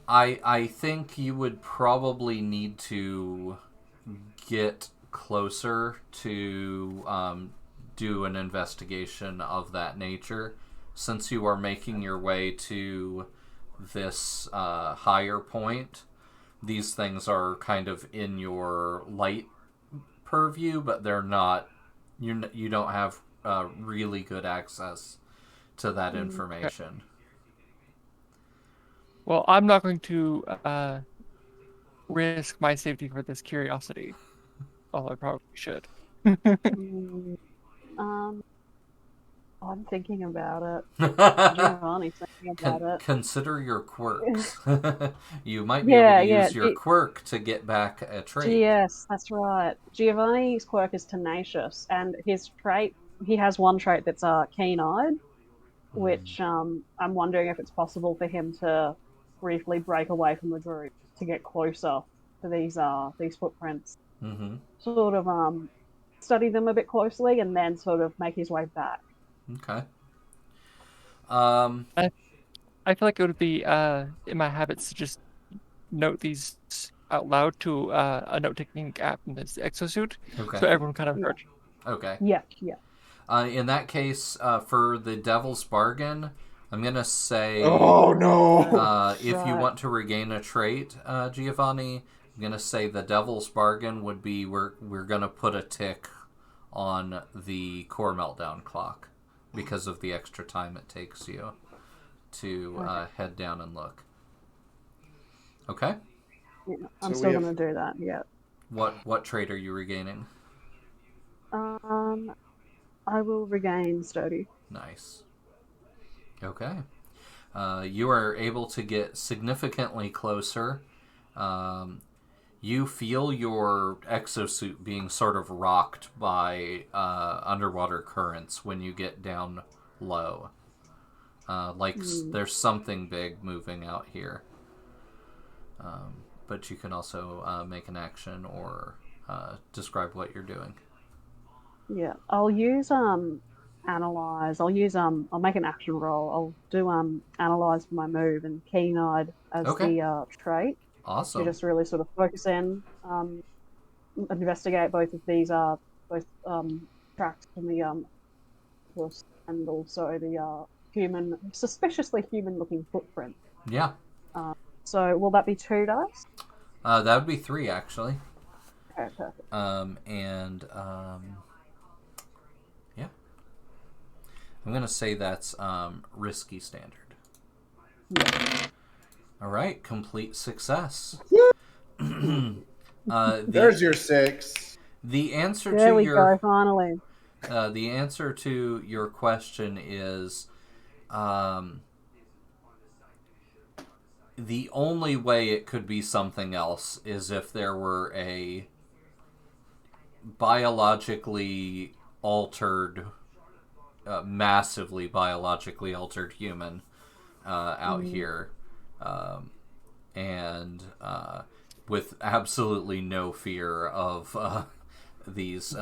I think you would probably need to get closer to do an investigation of that nature, since you are making your way to this higher point. These things are kind of in your light purview, but they're not. You don't have really good access to that information. Well, I'm not going to risk my safety for this curiosity, although I probably should. Mm, I'm thinking about it. Giovanni's thinking about it. Consider your quirks. You might be able Yeah, to yeah. use your quirk to get back a trait. Yes, that's right. Giovanni's quirk is tenacious, and his trait, he has one trait that's keen-eyed, which I'm wondering if it's possible for him to briefly break away from the group to get closer to these footprints, Mm-hmm. sort of study them a bit closely, and then sort of make his way back. Okay. I feel like it would be in my habits to just note these out loud to a note-taking app in this exosuit, Okay. so everyone kind of Yeah. heard. Okay. Yeah, yeah. In that case, for the Devil's Bargain, I'm gonna say, oh no! if you Right. want to regain a trait, Giovanni, I'm gonna say the Devil's Bargain would be we're gonna put a tick on the core meltdown clock because of the extra time it takes you to head down and look. Okay. Yeah, I'm So still we have- gonna do that. Yeah. What trait are you regaining? I will regain sturdy. Nice. Okay. You are able to get significantly closer. You feel your exosuit being sort of rocked by underwater currents when you get down low. There's something big moving out here. But you can also make an action or describe what you're doing. Yeah, I'll use analyze. I'll use I'll make an action roll. I'll do analyze for my move and keen-eyed as Okay. the trait to Awesome. just really sort of focus in, investigate both of these both tracks from the horse and also the suspiciously human-looking footprint. Yeah. So will that be 2 dice? That would be 3 actually. Okay, perfect. Yeah. I'm gonna say that's risky standard. Yeah. All right, complete success. There's your 6. The answer There to we your go, finally. the answer to your question is, the only way it could be something else is if there were a biologically altered, massively biologically altered human out here, and with absolutely no fear of these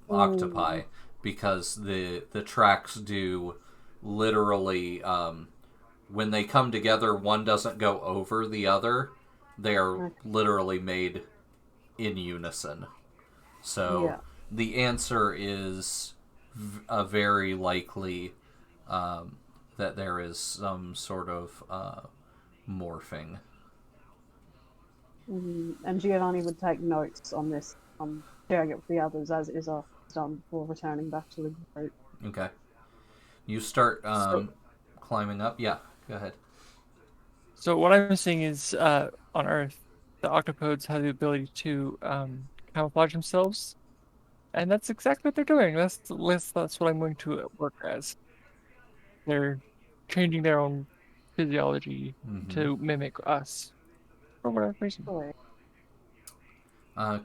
octopi, because the tracks do literally, when they come together, one doesn't go over the other. They are literally made in unison. So the answer is a very likely that there is some sort of morphing. And Giovanni would take notes on this, sharing it with the others as is done before returning back to the group. Okay. You start climbing up. Yeah, go ahead. So what I'm seeing is on Earth, the octopodes have the ability to camouflage themselves, and that's exactly what they're doing. That's what I'm going to work as. They're changing their own physiology to mimic us for whatever reason. Cool.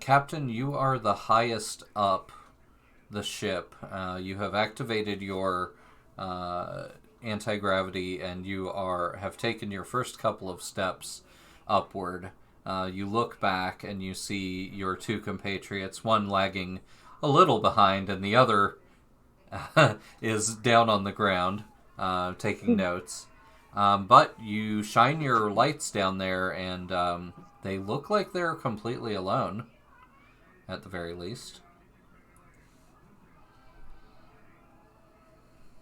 Captain, you are the highest up the ship. You have activated your anti-gravity, and you have taken your first couple of steps upward. You look back and you see your 2 compatriots, one lagging a little behind and the other is down on the ground taking notes. But you shine your lights down there, and they look like they're completely alone, at the very least.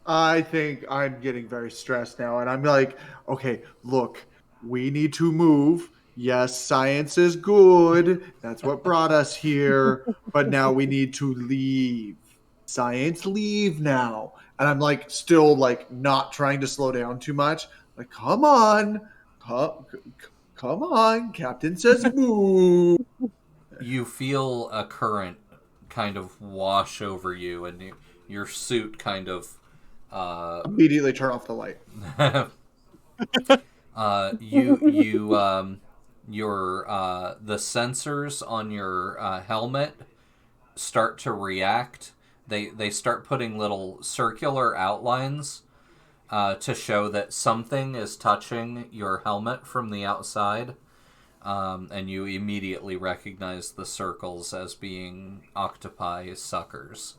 I think I'm getting very stressed now, and I'm like, okay, look, we need to move. Yes, science is good. That's what brought us here. But now we need to leave. Science, leave now. And I'm like, still like not trying to slow down too much. Like, come on, come on. Captain says move. You feel a current kind of wash over you, and your suit kind of Immediately turn off the light. Your the sensors on your helmet start to react. They start putting little circular outlines to show that something is touching your helmet from the outside, and you immediately recognize the circles as being octopi suckers.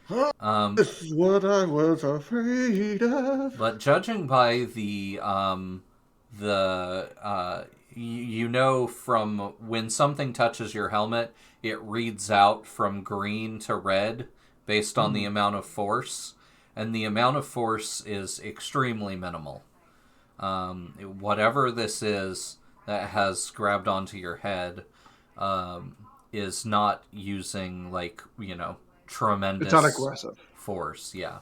This is what I was afraid of. But judging by you know from when something touches your helmet, it reads out from green to red based on the amount of force, and the amount of force is extremely minimal. Whatever this is that has grabbed onto your head is not using, like, tremendous. It's not aggressive force. Yeah.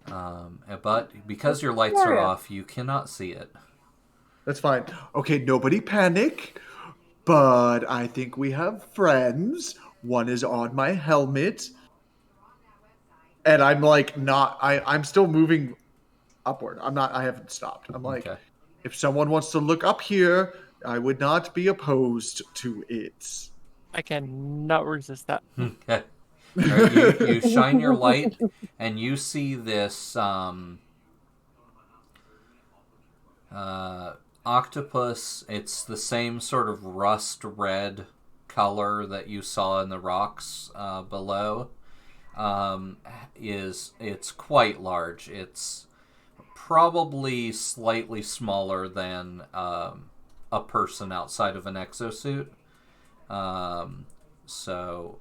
But because your lights are off, you cannot see it. That's fine. Okay, nobody panic. But I think we have friends. One is on my helmet. And I'm like I'm still moving upward. I haven't stopped. I'm like, okay. If someone wants to look up here, I would not be opposed to it. I cannot resist that. Okay. Right, you shine your light, and you see this octopus. It's the same sort of rust red color that you saw in the rocks below. it's quite large. It's probably slightly smaller than a person outside of an exosuit. So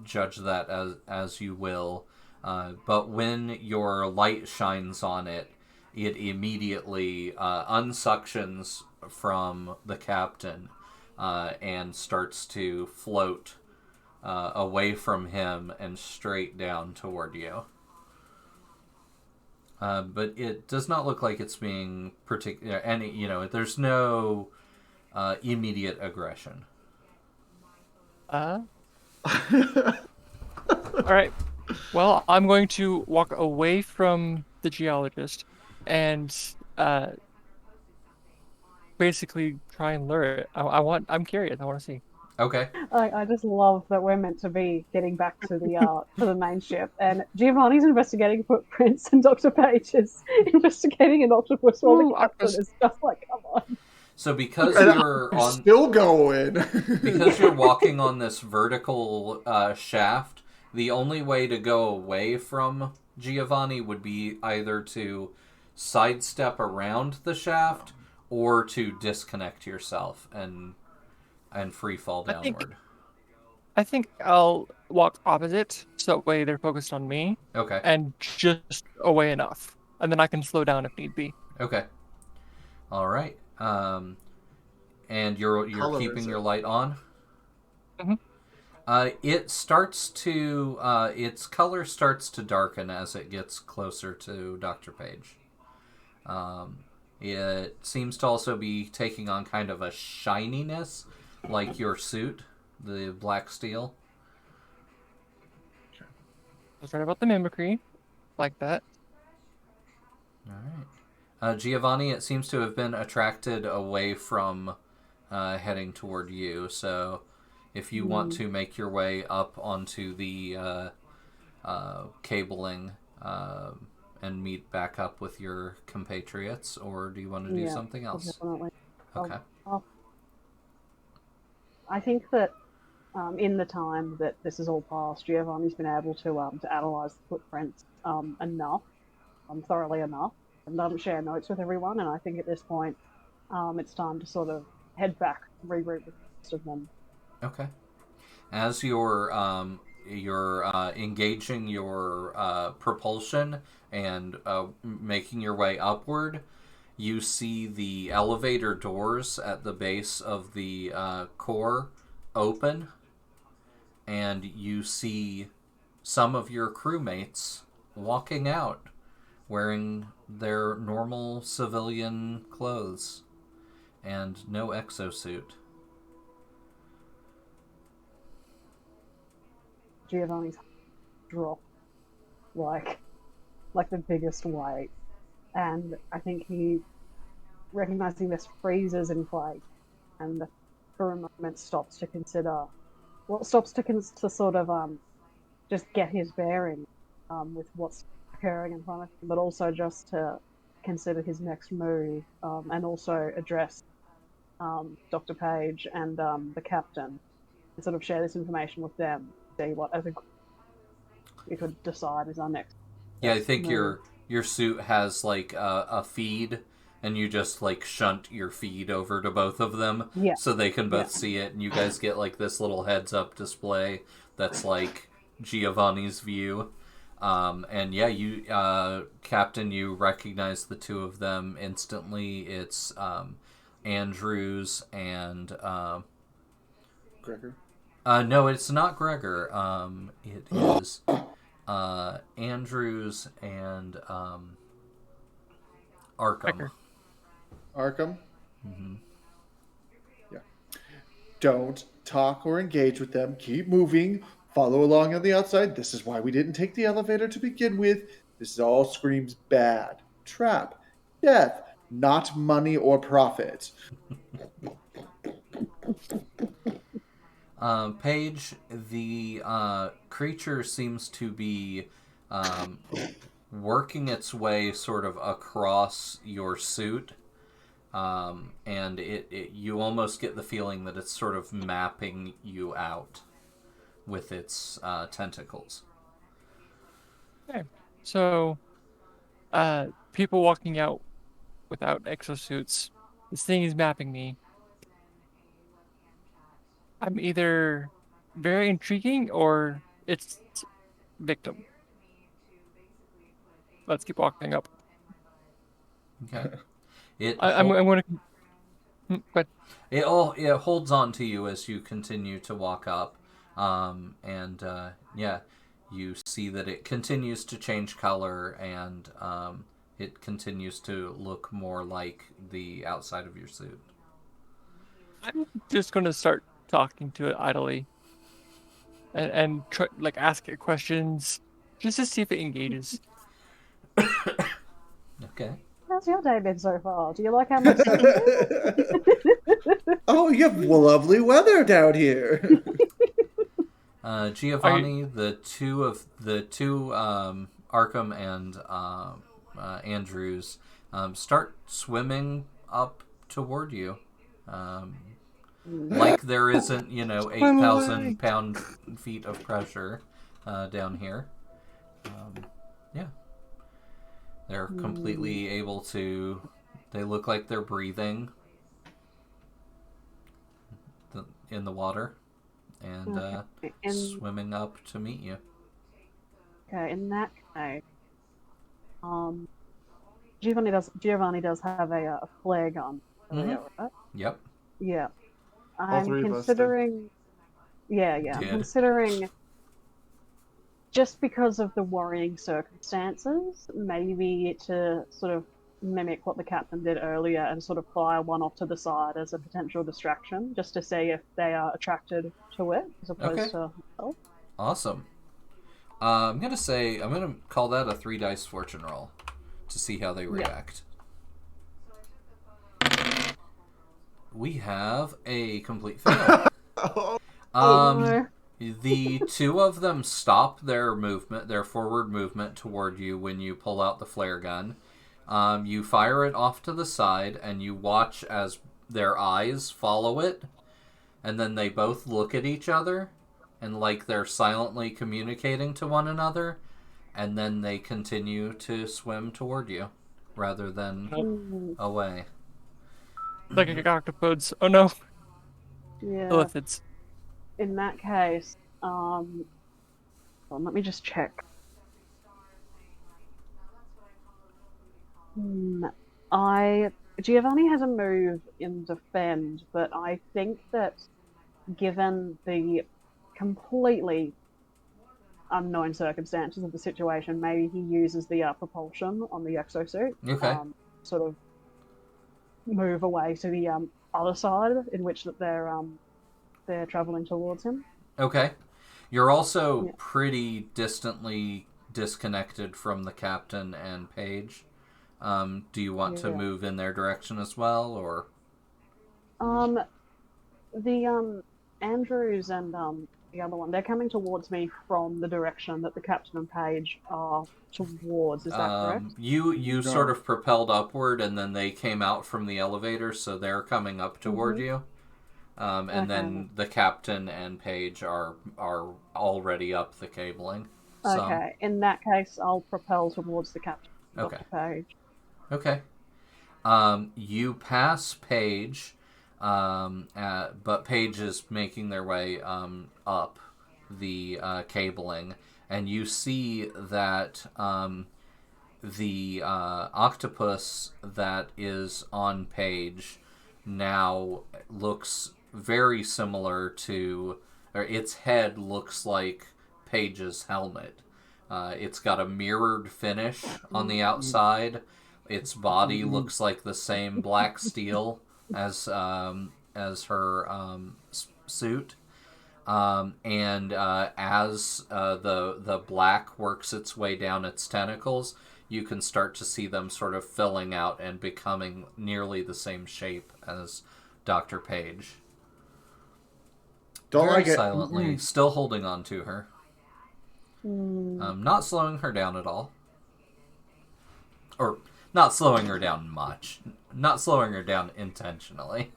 judge that as you will. But when your light shines on it, it immediately unsuctions from the captain and starts to float away from him and straight down toward you. But it does not look like it's being particular. There's no immediate aggression. All right. Well, I'm going to walk away from the geologist and basically try and lure it. I'm curious. I want to see. Okay. I just love that we're meant to be getting back to the main ship, and Giovanni's investigating footprints, and Dr. Page is investigating an octopus while the Ooh, captain octopus. is just like, come on. So because And you're I'm on, still going. because you're walking on this vertical shaft, the only way to go away from Giovanni would be either to sidestep around the shaft or to disconnect yourself and free fall I think downward. I think I'll walk opposite, so that way they're focused on me Okay. and just away enough, and then I can slow down if need be. Okay. All right. And you're Color keeping is your it? light on. Mm-hmm. It starts to its color starts to darken as it gets closer to Dr. Page. It seems to also be taking on kind of a shininess, like your suit, the black steel. I was right about the mimicry, like that. All right. Giovanni, it seems to have been attracted away from heading toward you. So if you want to make your way up onto the cabling and meet back up with your compatriots, or do you want to do Yeah, something else? definitely. Okay. I think that in the time that this is all past, Giovanni's been able to analyze the footprints enough, thoroughly enough, and share notes with everyone. And I think at this point, it's time to sort of head back, regroup with the rest of them. Okay. As you're engaging your propulsion and making your way upward, you see the elevator doors at the base of the core open, and you see some of your crewmates walking out wearing their normal civilian clothes and no exosuit. Giovanni's drop like the biggest weight, and I think he, recognizing this, freezes in place, and for a moment stops to consider, to sort of just get his bearing with what's occurring in front of him, but also just to consider his next move, and also address Dr. Page and the captain, and sort of share this information with them, see what as a we could decide is our next Yeah, I think move. your suit has like a feed, and you just like shunt your feed over to both of them Yeah, so they can both yeah. see it, and you guys get like this little heads up display that's like Giovanni's view. And yeah, you Captain, you recognize the two of them instantly. It's Andrews and Gregor. no, it's not Gregor. It is Andrews and Arkham. Becker. Arkham. Mm-hmm. Yeah. Don't talk or engage with them. Keep moving. Follow along on the outside. This is why we didn't take the elevator to begin with. This all screams bad. Trap. Death. Not money or profit. Paige, the creature seems to be working its way sort of across your suit, and you almost get the feeling that it's sort of mapping you out with its tentacles. Okay. So, people walking out without exosuits. This thing is mapping me. I'm either very intriguing or it's victim. Let's keep walking up. Okay. It I'm going to. But it holds on to you as you continue to walk up, and yeah, you see that it continues to change color, and it continues to look more like the outside of your suit. I'm just going to start talking to it idly and try, like ask it questions just to see if it engages. Okay. How's your day been so far? Do you like how much sun you Oh, you have lovely weather down here. Are you? Giovanni, the two Arkham and Andrews start swimming up toward you. Um, like there isn't, Swim away. 8,000 pound feet of pressure down here. Yeah, they're completely able to. They look like they're breathing in the water and Okay. swimming up to meet you. Okay, in that case, um, Giovanni does have a flare gun earlier, right? Yep. Yeah. All I'm three of us did. considering. Yeah. I'm Did. considering just because of the worrying circumstances, maybe to sort of mimic what the captain did earlier and sort of fire one off to the side as a potential distraction, just to see if they are attracted to it as opposed Okay. to myself. Awesome. I'm gonna call that a 3 dice fortune roll to see how they react. We have a complete fail. No. The two of them stop their movement, their forward movement toward you when you pull out the flare gun. You fire it off to the side, and you watch as their eyes follow it, and then they both look at each other, and like they're silently communicating to one another, and then they continue to swim toward you rather than away. Like octopods. Oh no. Yeah. Illithids. In that case, hold on, let me just check. Giovanni has a move in defend, but I think that given the completely unknown circumstances of the situation, maybe he uses the propulsion on the exosuit, Okay. sort of move away to the other side in which that they're traveling towards him. Okay. You're also Yeah. pretty distantly disconnected from the captain and Paige. Do you want to Yeah. move in their direction as well, or? The Andrews and the other one, they're coming towards me from the direction that the captain and Paige are towards. Is that correct? You No. sort of propelled upward, and then they came out from the elevator, so they're coming up toward you. And then the captain and Paige are already up the cabling. Okay. In that case, I'll propel towards the captain. Okay. Page. Okay. You pass Paige, but Paige is making their way up the cabling, and you see that the octopus that is on Paige now looks very similar to, or its head looks like Paige's helmet. It's got a mirrored finish on the outside. Its body looks like the same black steel as her suit. And as the black works its way down its tentacles, you can start to see them sort of filling out and becoming nearly the same shape as Dr. Page. Don't Very like it. silently, still holding on to her. Not slowing her down at all. Or, not slowing her down much. Not slowing her down intentionally.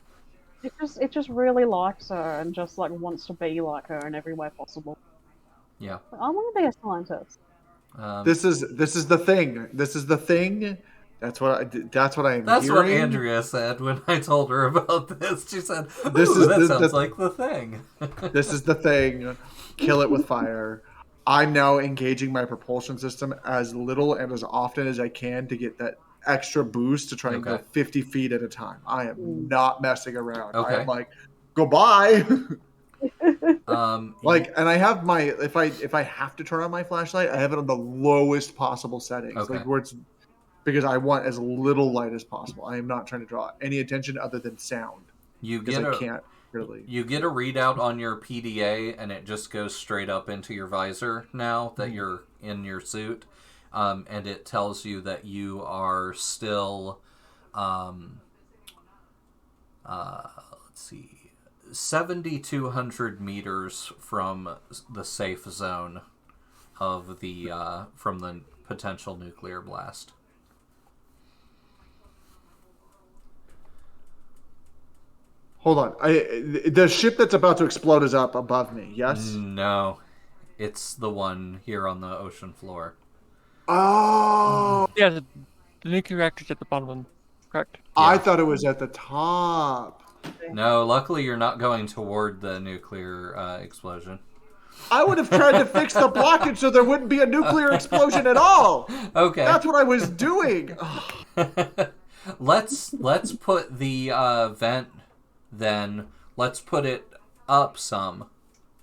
It just really likes her and just like wants to be like her in every way possible. Yeah. I want to be a scientist. This is the thing. This is the thing. That's what I am That's hearing. what Andrea said when I told her about this. She said, That sounds like the thing. This is the thing. Kill it with fire. I'm now engaging my propulsion system as little and as often as I can to get that extra boost to try and go 50 feet at a time. I am not messing around. Okay. I am like, goodbye. Um, and I have my if I have to turn on my flashlight, I have it on the lowest possible settings, Okay. like where it's because I want as little light as possible. I am not trying to draw any attention other than sound. You can't really. You get a readout on your PDA, and it just goes straight up into your visor now that you're in your suit, and it tells you that you are still, let's see, 7,200 meters from the safe zone of the from the potential nuclear blast. Hold on. The ship that's about to explode is up above me. Yes. No, it's the one here on the ocean floor. Oh. Yeah, the nuclear reactor's at the bottom. Correct. Yeah. I thought it was at the top. No, luckily you're not going toward the nuclear explosion. I would have tried to fix the blockage so there wouldn't be a nuclear explosion at all. Okay. That's what I was doing. Let's put the vent then. Let's put it up some.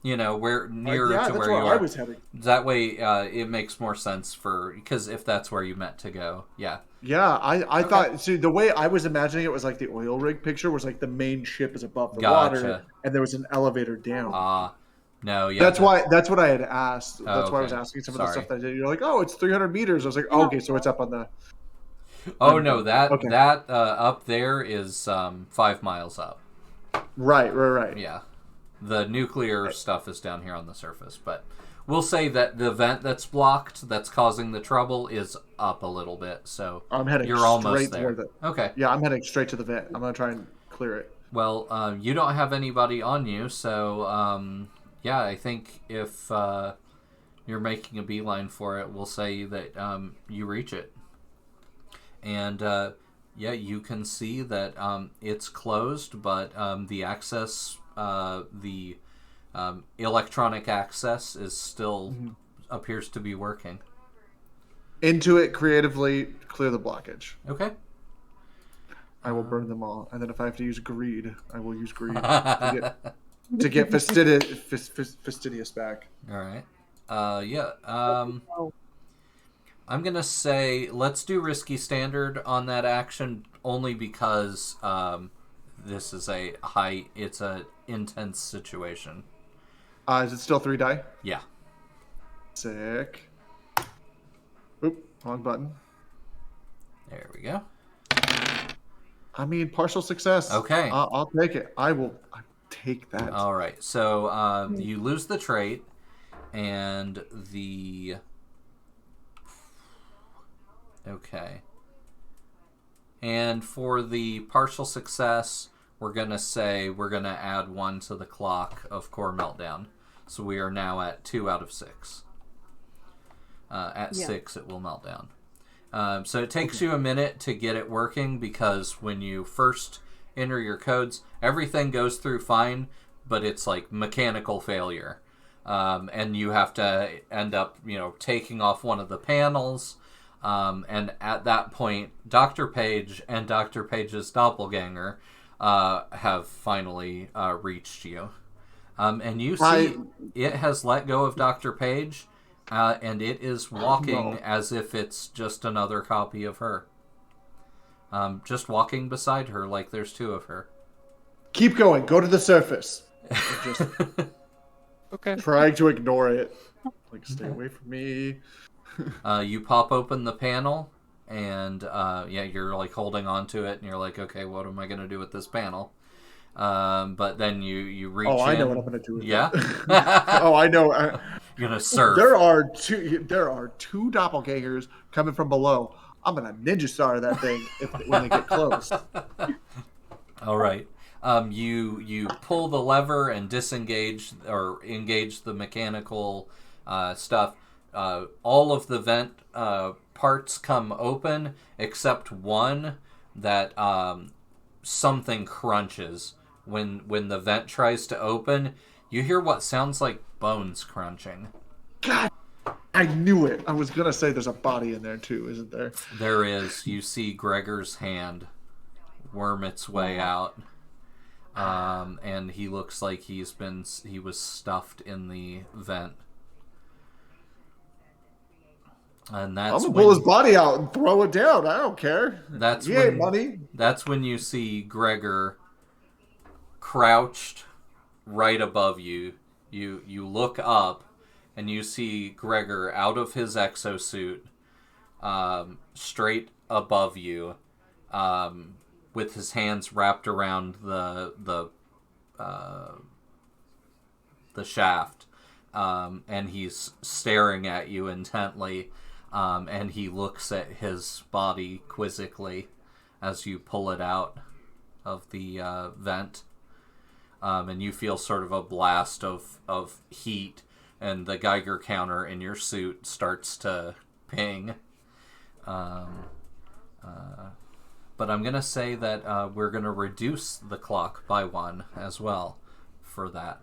Where nearer to where you are. I was heading. That way, it makes more sense because if that's where you meant to go, yeah. Yeah, I thought. See, the way I was imagining it was like the oil rig picture was like the main ship is above the water, and there was an elevator down. No, yeah. That's what I had asked. That's why I was okay. asking some of the stuff that I did. You're like, oh, it's 300 meters. I was like, oh, okay, so it's up on the. Oh no, that up there is 5 miles up. Right. Yeah. The nuclear stuff is down here on the surface, but we'll say that the vent that's blocked, that's causing the trouble, is up a little bit. So I'm heading you're straight almost there. toward it. Okay. Yeah, I'm heading straight to the vent. I'm gonna try and clear it. Well, you don't have anybody on you, so yeah, I think if you're making a beeline for it, we'll say that you reach it, and yeah, you can see that it's closed, but the access. The electronic access is still appears to be working. Into it creatively, clear the blockage. Okay. I will burn them all, and then if I have to use greed, I will use greed to get fastidious back. All right. Yeah. I'm gonna say let's do risky standard on that action only because this is it's a intense situation. Is it still 3 die? Yeah. Sick. Oop, wrong button. There we go. I mean, partial success. Okay. I'll take it. I'll take that. All right. So you lose the trait, and the. Okay. And for the partial success, we're going to say we're going to add 1 to the clock of core meltdown. So we are now at 2 out of 6. At 6, it will melt down. So it takes you a minute to get it working because when you first enter your codes, everything goes through fine, but it's like mechanical failure. And you have to end up, taking off one of the panels. And at that point, Dr. Page and Dr. Page's doppelganger have finally reached you. And you see it has let go of Dr. Page, and it is walking as if it's just another copy of her. Just walking beside her like there's 2 of her. Keep going. Go to the surface. Just Okay. trying to ignore it. Like, stay away from me. You pop open the panel, and you're like holding on to it, and you're like, okay, what am I going to do with this panel? But then you reach in. Oh, I know what I'm going to do with Yeah? that. Oh, I know. You're going to surf. There are two doppelgangers coming from below. I'm going to ninja star that thing when they get close. All right. You pull the lever and disengage or engage the mechanical stuff. all of the vent parts come open except one that something crunches. When the vent tries to open, you hear what sounds like bones crunching. God, I knew it. I was gonna say there's a body in there too, isn't there? There is. You see Gregor's hand worm its way out. And he looks like he was stuffed in the vent. And I'm that's gonna when pull his body out and throw it down. I don't care. that's He ain't when money. that's when you see Gregor crouched right above you. You look up and you see Gregor out of his exosuit, straight above you, with his hands wrapped around the shaft, and he's staring at you intently, and he looks at his body quizzically as you pull it out of the vent, and you feel sort of a blast of heat, and the Geiger counter in your suit starts to ping. But I'm going to say that we're going to reduce the clock by 1 as well for that.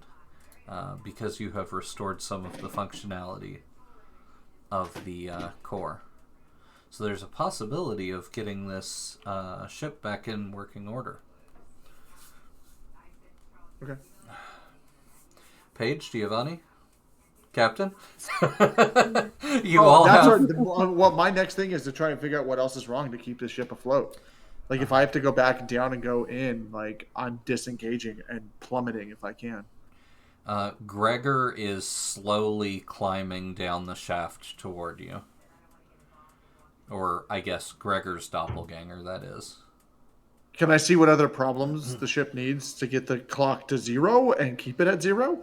Because you have restored some of the functionality of the core. So there's a possibility of getting this ship back in working order. Okay. Paige, Giovanni? Captain? You all That's have... what my next thing is, to try and figure out what else is wrong to keep this ship afloat. Like, if I have to go back down and go in, like, I'm disengaging and plummeting if I can. Gregor is slowly climbing down the shaft toward you. Or, I guess, Gregor's doppelganger, that is. Can I see what other problems the ship needs to get the clock to 0 and keep it at 0?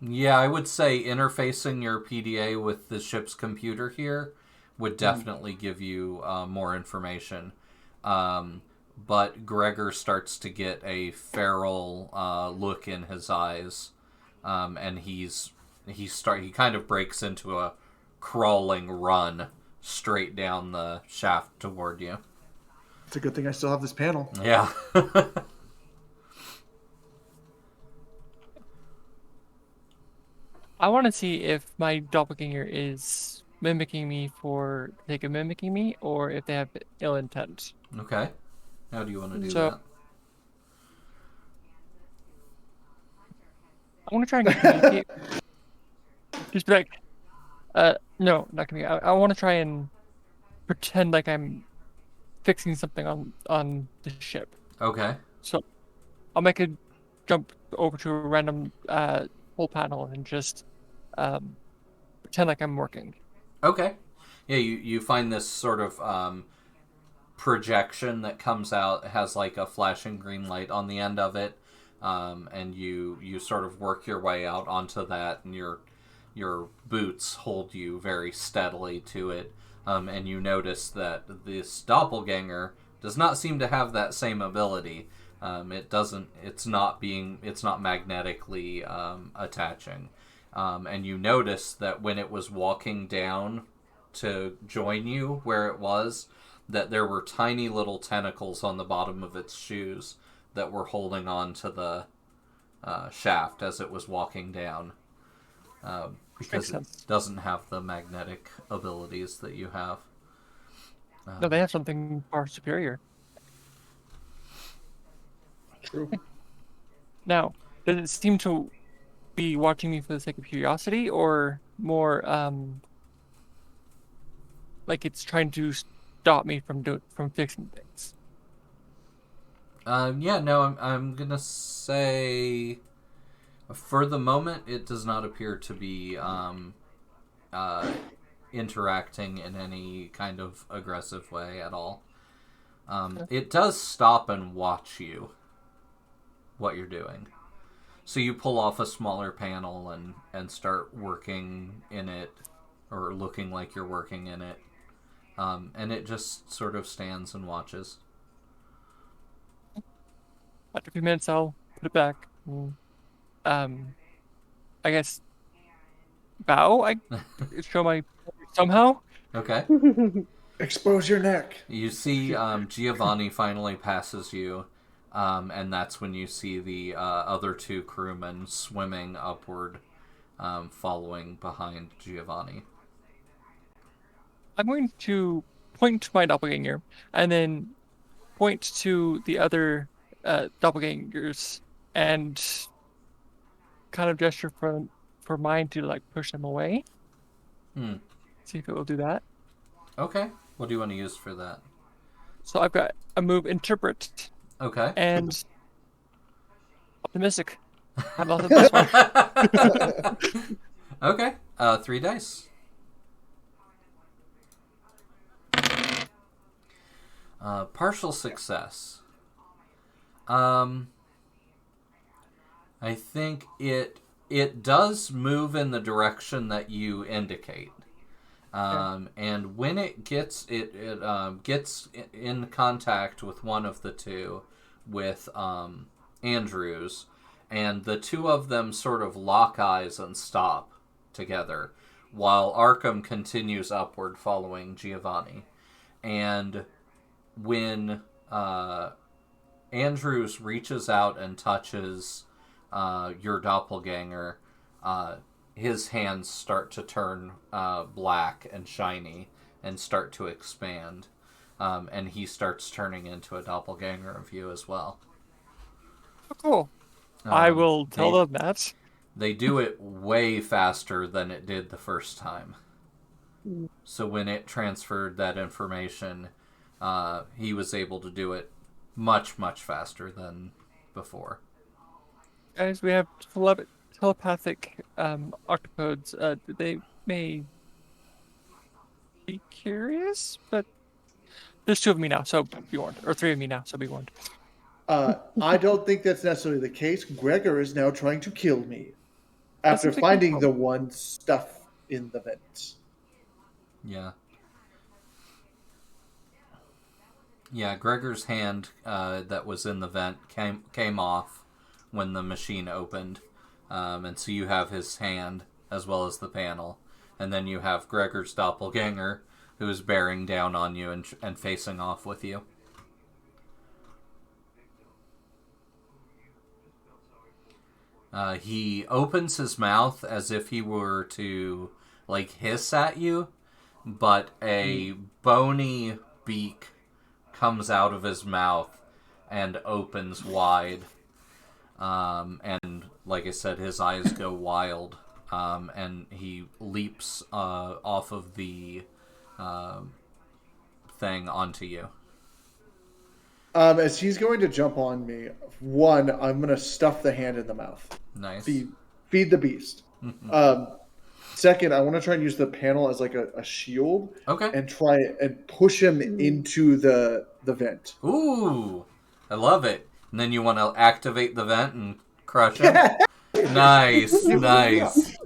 Yeah, I would say interfacing your PDA with the ship's computer here would definitely give you more information. But Gregor starts to get a feral look in his eyes, and he kind of breaks into a crawling run straight down the shaft toward you. It's a good thing I still have this panel. Yeah. I want to see if my doppelganger is mimicking me for the sake of mimicking me, or if they have ill intent. Okay. How do you want to do So- that? I want to try and communicate. Just be like, no, not communicate. I want to try and pretend like I'm fixing something on the ship. Okay. So I'll make a jump over to a random whole panel and just pretend like I'm working. Okay. Yeah, you find this sort of projection that comes out, has like a flashing green light on the end of it, and you sort of work your way out onto that, and your boots hold you very steadily to it, and you notice that this doppelganger does not seem to have that same ability. It's not magnetically attaching, and you notice that when it was walking down to join you where it was, that there were tiny little tentacles on the bottom of its shoes that were holding on to the shaft as it was walking down, because it doesn't have the magnetic abilities that you have. No, they have something far superior. True. Now, does it seem to be watching me for the sake of curiosity, or more like it's trying to stop me from fixing things? Yeah, no, I'm gonna say, for the moment, it does not appear to be interacting in any kind of aggressive way at all. It does stop and watch you, what you're doing. So you pull off a smaller panel and start working in it, or looking like you're working in it. And it just sort of stands and watches. After a few minutes, I'll put it back. And, I guess bow. I show my somehow. Okay. Expose your neck. You see Giovanni finally passes you, and that's when you see the other two crewmen swimming upward, following behind Giovanni. I'm going to point to my doppelganger and then point to the other doppelgangers and kind of gesture for mine to like push them away. See if it will do that. Okay. What do you want to use for that? So I've got a move interpret Okay. and optimistic. I'm also this one. Okay. 3 dice. Partial success. I think it does move in the direction that you indicate. And when it gets gets in contact with one of the two, with Andrews, and the two of them sort of lock eyes and stop together, while Arkham continues upward following Giovanni. And when Andrews reaches out and touches your doppelganger, his hands start to turn black and shiny and start to expand. And he starts turning into a doppelganger of you as well. Oh, cool. I will tell them that. They do it way faster than it did the first time. So when it transferred that information, he was able to do it much, much faster than before. Guys, we have telepathic octopodes. They may be curious, but there's 2 of me now, so be warned. Or 3 of me now, so be warned. I don't think that's necessarily the case. Gregor is now trying to kill me after That's a finding good the one stuff in the vent. Yeah. Yeah, Gregor's hand that was in the vent came off when the machine opened. And so you have his hand as well as the panel. And then you have Gregor's doppelganger, who is bearing down on you and facing off with you. He opens his mouth as if he were to, like, hiss at you, but a bony beak comes out of his mouth and opens wide. And, like I said, his eyes go wild, and he leaps off of the thing onto you. As he's going to jump on me, one, I'm going to stuff the hand in the mouth. Nice. Feed the beast. Second, I want to try and use the panel as like a shield. Okay. And try and push him into the vent. Ooh, I love it. And then you want to activate the vent and crush him? Nice, nice.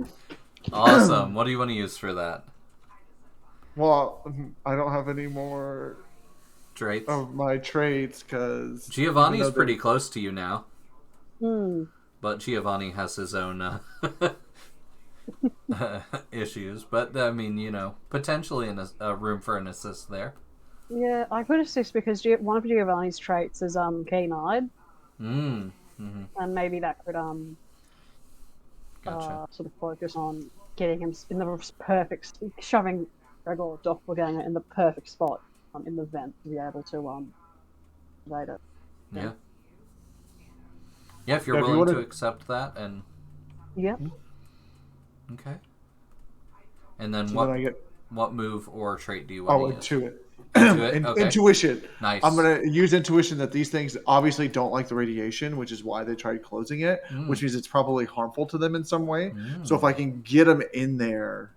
Awesome. What do you want to use for that? Well, I don't have any more Traits? of my traits because Giovanni's pretty close to you now. Hmm. But Giovanni has his own issues. But, I mean, you know, potentially a room for an assist there. Yeah, I could assist because one of Giovanni's traits is keen-eyed. Mm-hmm. And maybe that could Gotcha. sort of focus on getting him in the perfect, shoving Gregor Doppelganger in the perfect spot in the vent to be able to invade it. Yeah. Yeah, if you're willing to accept that, and Yeah. okay. And then so what move or trait do you want to use? Okay. Intuition. Nice. I'm going to use intuition that these things obviously don't like the radiation, which is why they tried closing it, which means it's probably harmful to them in some way. So if I can get them in there,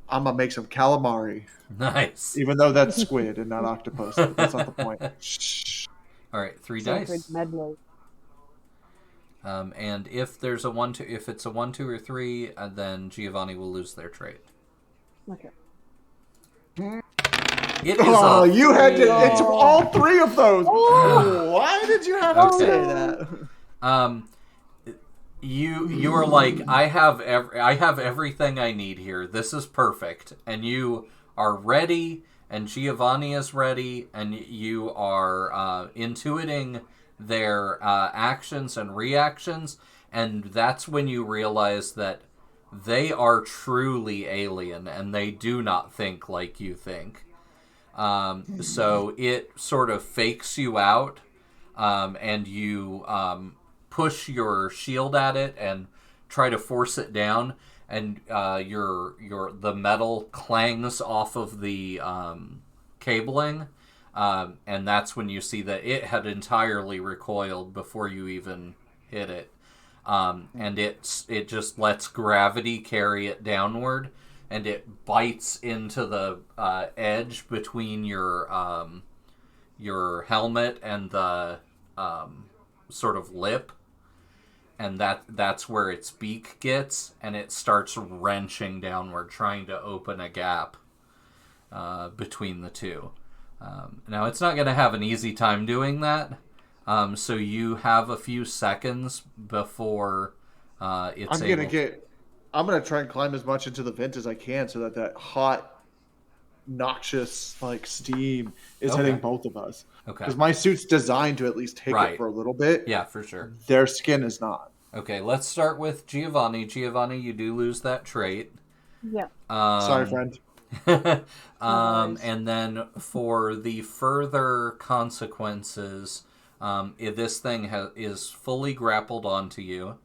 I'm going to make some calamari. Nice. Even though that's squid and not octopus. That's not the point. Shh. All right, 3 dice. Medley. And if there's if it's a 1, 2, or 3, then Giovanni will lose their trait. Okay. It is you had to. It's all 3 of those. Oh, why did you have to say that? you are like, I have everything I need here. This is perfect, and you are ready, and Giovanni is ready, and you are intuiting their actions and reactions, and that's when you realize that they are truly alien, and they do not think like you think. So it sort of fakes you out, and you push your shield at it and try to force it down, and the metal clangs off of the cabling, and that's when you see that it had entirely recoiled before you even hit it, and it just lets gravity carry it downward, and it bites into the edge between your helmet and the sort of lip, and that's where its beak gets, and it starts wrenching downward, trying to open a gap between the two. Now, it's not going to have an easy time doing that, so you have a few seconds before it's I'm gonna try and climb as much into the vent as I can, so that hot, noxious steam is hitting both of us. Okay. Because my suit's designed to at least take it for a little bit. Yeah, for sure. Their skin is not. Okay, let's start with Giovanni. Giovanni, you do lose that trait. Yeah. Sorry, friend. And then for the further consequences, this thing is fully grappled onto you.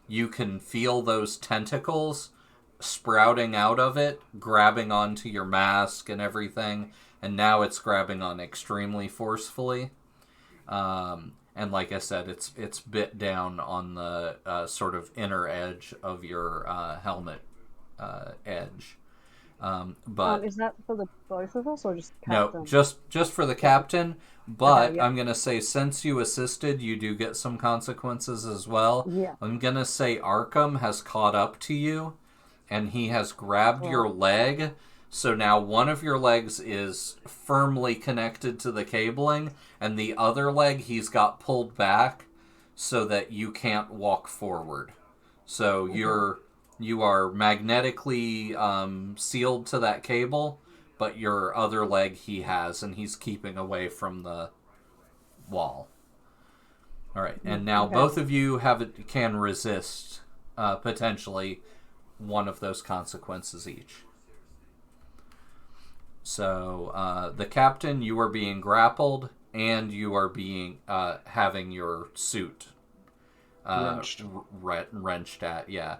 You can feel those tentacles sprouting out of it, grabbing onto your mask and everything, and now it's grabbing on extremely forcefully. And like I said, it's bit down on the sort of inner edge of your helmet edge. But is that for the both of us or just captain? No, just for the captain. But Okay, yeah. I'm gonna say, since you assisted, you do get some consequences as well. Yeah. I'm gonna say Arkham has caught up to you, and he has grabbed your leg. So now one of your legs is firmly connected to the cabling, and the other leg he's got pulled back so that you can't walk forward. So you are magnetically sealed to that cable, but your other leg he has, and he's keeping away from the wall. All right, and now both of you can resist potentially one of those consequences each. So the captain, you are being grappled, and you are being having your suit wrenched at. Yeah,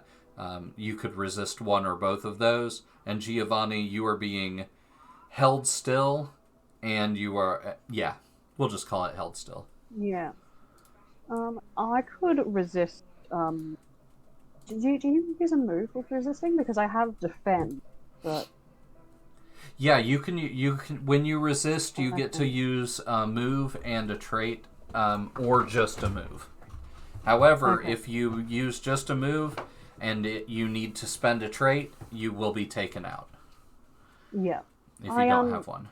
you could resist one or both of those. And Giovanni, you are being held still, and you are we'll just call it held still. Yeah. I could resist. Do you use a move with resisting? Because I have defend, but. Yeah, you can when you resist, you get to use a move and a trait, or just a move. However, if you use just a move and you need to spend a trait, you will be taken out. Yeah. If you don't have one.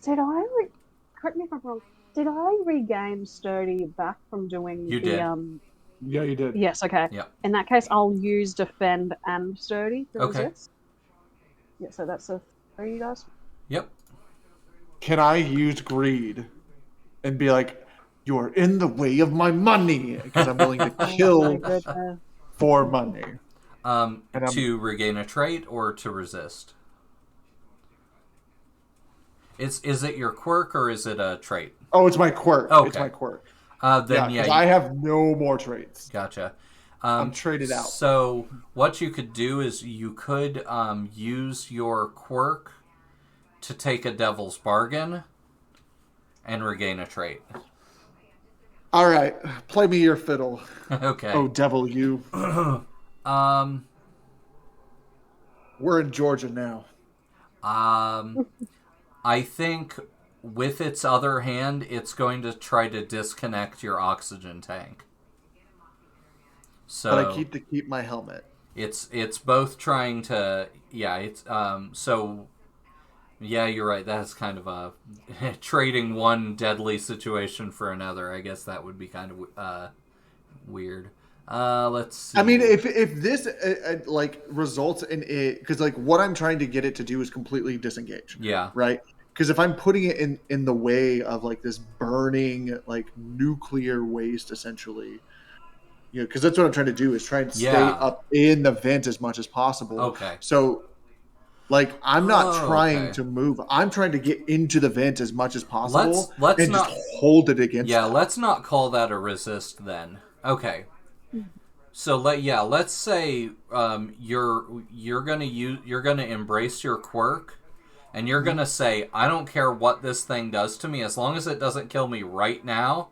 Correct me if I'm wrong. Did I regain sturdy back from doing You did. Yeah, you did. Yes, okay. Yep. In that case, I'll use defend and sturdy to resist. Yeah, so that's a 3 dice. Yep. Can I use greed and be like, "You are in the way of my money," because I'm willing to kill for money? To regain a trait or to resist? Is it your quirk or is it a trait? Oh, it's my quirk. Okay. It's my quirk. Then I have no more traits. Gotcha. I'm traded out. So what you could do is you could use your quirk to take a devil's bargain and regain a trait. All right, play me your fiddle. Okay. Oh, devil, you. We're in Georgia now. I think with its other hand, it's going to try to disconnect your oxygen tank. So, but I keep my helmet. It's both trying to you're right. That's kind of a trading one deadly situation for another. I guess that would be kind of weird. Let's see. I mean, if this like results in it, because like what I'm trying to get it to do is completely disengage. Yeah. Right. Because if I'm putting it in the way of like this burning like nuclear waste, essentially, because that's what I'm trying to do is try and stay Yeah. up in the vent as much as possible. Okay. So, like, I'm not trying Okay. to move. I'm trying to get into the vent as much as possible Let's and not. just hold it against. Yeah, them. let's not call that a resist then. Okay. So let's say you're gonna embrace your quirk, and you're gonna say, I don't care what this thing does to me, as long as it doesn't kill me right now,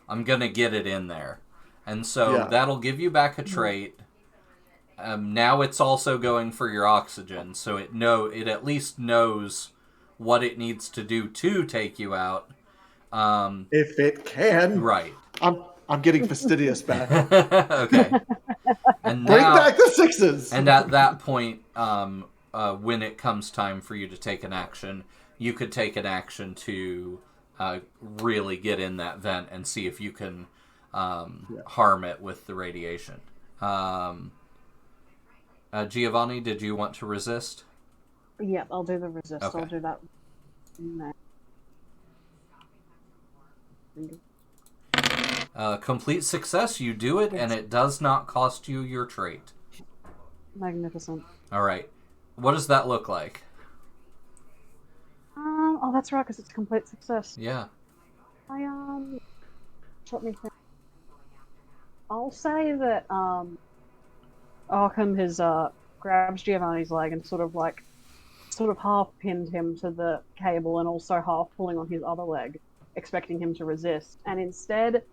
I'm gonna get it in there, and so Yeah. that'll give you back a trait. Now it's also going for your oxygen, so it at least knows what it needs to do to take you out. If it can. Right. I'm getting fastidious back. Okay. And Bring now, back the sixes. and at that point, when it comes time for you to take an action, you could take an action to really get in that vent and see if you can harm it with the radiation. Giovanni, did you want to resist? Yep, I'll do the resist. Okay. I'll do that next. Complete success, you do it, and it does not cost you your trait. Magnificent. All right. What does that look like? Oh, that's right, because it's a complete success. Yeah. Let me think. I'll say that Arkham has grabs Giovanni's leg and sort of half pinned him to the cable and also half pulling on his other leg, expecting him to resist. And instead,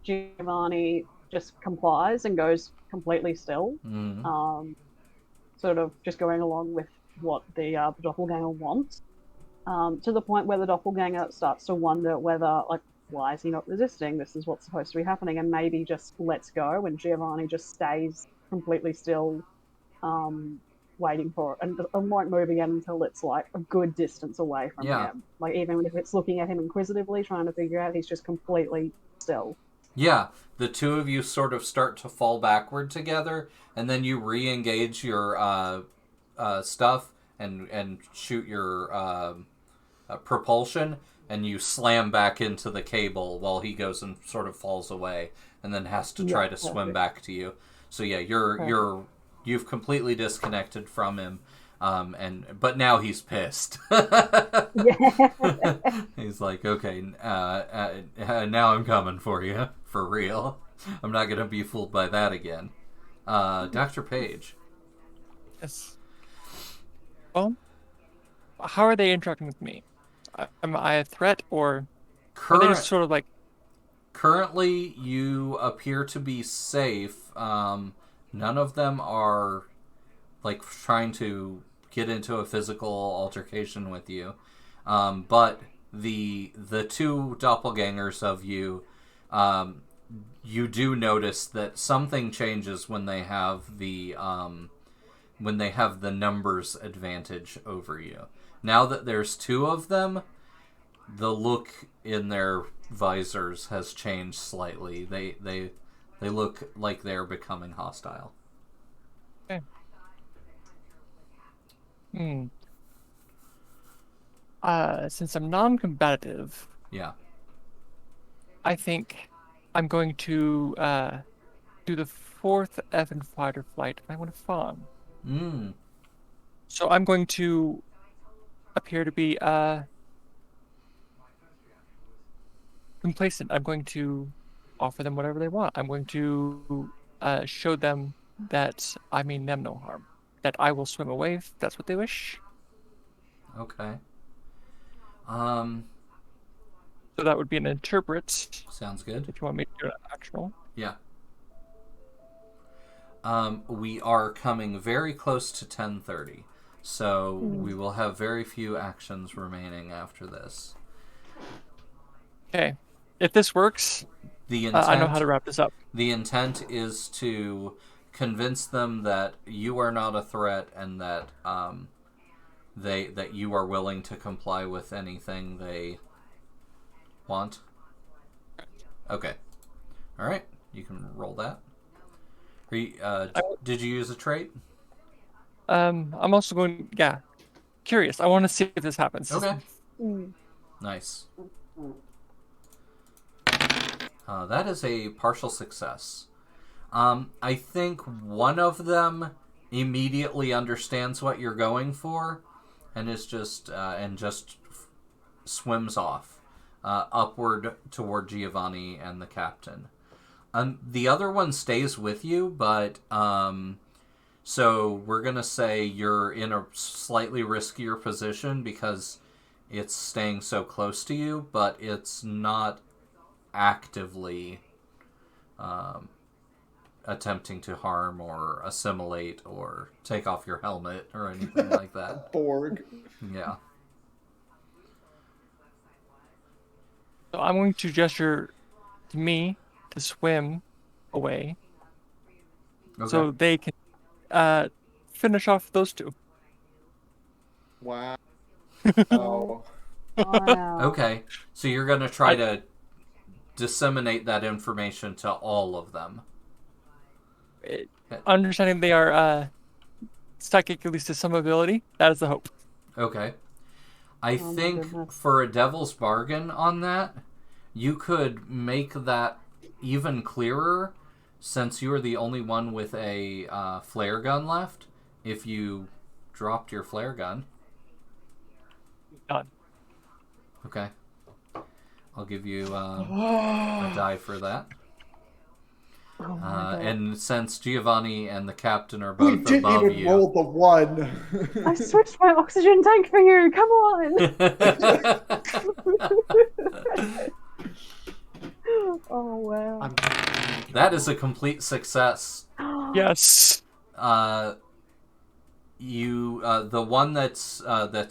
Giovanni just complies and goes completely still, sort of just going along with what the doppelganger wants, to the point where the doppelganger starts to wonder whether, like, why is he not resisting? This is what's supposed to be happening, and maybe just lets go, and Giovanni just stays completely still, waiting for it, and won't move again until it's like a good distance away from him. Like, even if it's looking at him inquisitively, trying to figure out, he's just completely still. Yeah, the two of you sort of start to fall backward together, and then you re-engage your stuff and shoot your propulsion, and you slam back into the cable while he goes and sort of falls away, and then has to try to swim back to you. So yeah, you've completely disconnected from him, but now he's pissed. He's like, okay, now I'm coming for you, for real. I'm not gonna be fooled by that again. Dr. Page. Yes. Well, how are they interacting with me? Am I a threat, or are they just sort of like... Currently, you appear to be safe. None of them are like trying to get into a physical altercation with you. But the two doppelgangers of you, you do notice that something changes when they have the numbers advantage over you. Now that there's two of them, the look in their visors has changed slightly. They look like they're becoming hostile. Okay. Since I'm non-combative, Yeah. I think I'm going to do the fourth Evan fighter flight. I want to fawn. So I'm going to appear to be complacent. I'm going to offer them whatever they want. I'm going to show them that I mean them no harm. That I will swim away if that's what they wish. Okay. So that would be an interpret. Sounds good. If you want me to do an actual. Yeah. We are coming very close to 10:30, so we will have very few actions remaining after this. Okay. If this works, The intent, I know how to wrap this up. The intent is to convince them that you are not a threat and that that you are willing to comply with anything they want. Okay. All right. You can roll that. Are you, did you use a trait? I'm also going. Yeah, curious. I want to see if this happens. Okay. Mm. Nice. That is a partial success. I think one of them immediately understands what you're going for, and is just swims off upward toward Giovanni and the captain. The other one stays with you, but so we're gonna say you're in a slightly riskier position because it's staying so close to you, but it's not actively attempting to harm or assimilate or take off your helmet or anything like that. Borg. Yeah. So I'm going to gesture to me to swim away, Okay. so they can finish off those two. Wow. Wow. Okay. So you're going to try to disseminate that information to all of them. Understanding they are psychic, at least to some ability, that is the hope. Okay. I Oh my think goodness. for a devil's bargain on that, you could make that even clearer since you are the only one with a flare gun left. If you dropped your flare gun. Done. Okay. I'll give you a die for that. Oh my God. And since Giovanni and the captain are We both didn't above even you, roll the one. I switched my oxygen tank for you. Come on. Oh wow. that is a complete success. Yes. You the one that's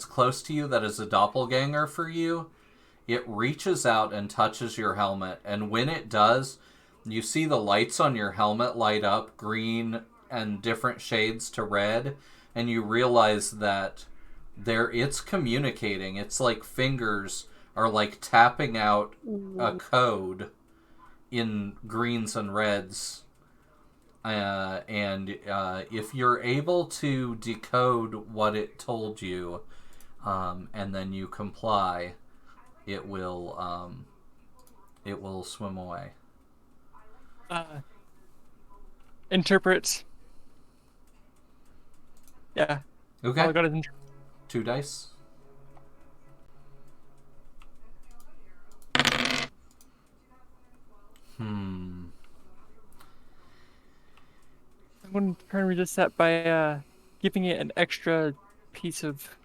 close to you, that is a doppelganger for you, it reaches out and touches your helmet, and when it does, you see the lights on your helmet light up green and different shades to red, and you realize that it's communicating. It's like fingers are like tapping out a code in greens and reds. And if you're able to decode what it told you, and then you comply, it will swim away. Interpret. Yeah. Okay. All I got is interpret. 2 dice. I'm going to try and resist that by giving it an extra piece of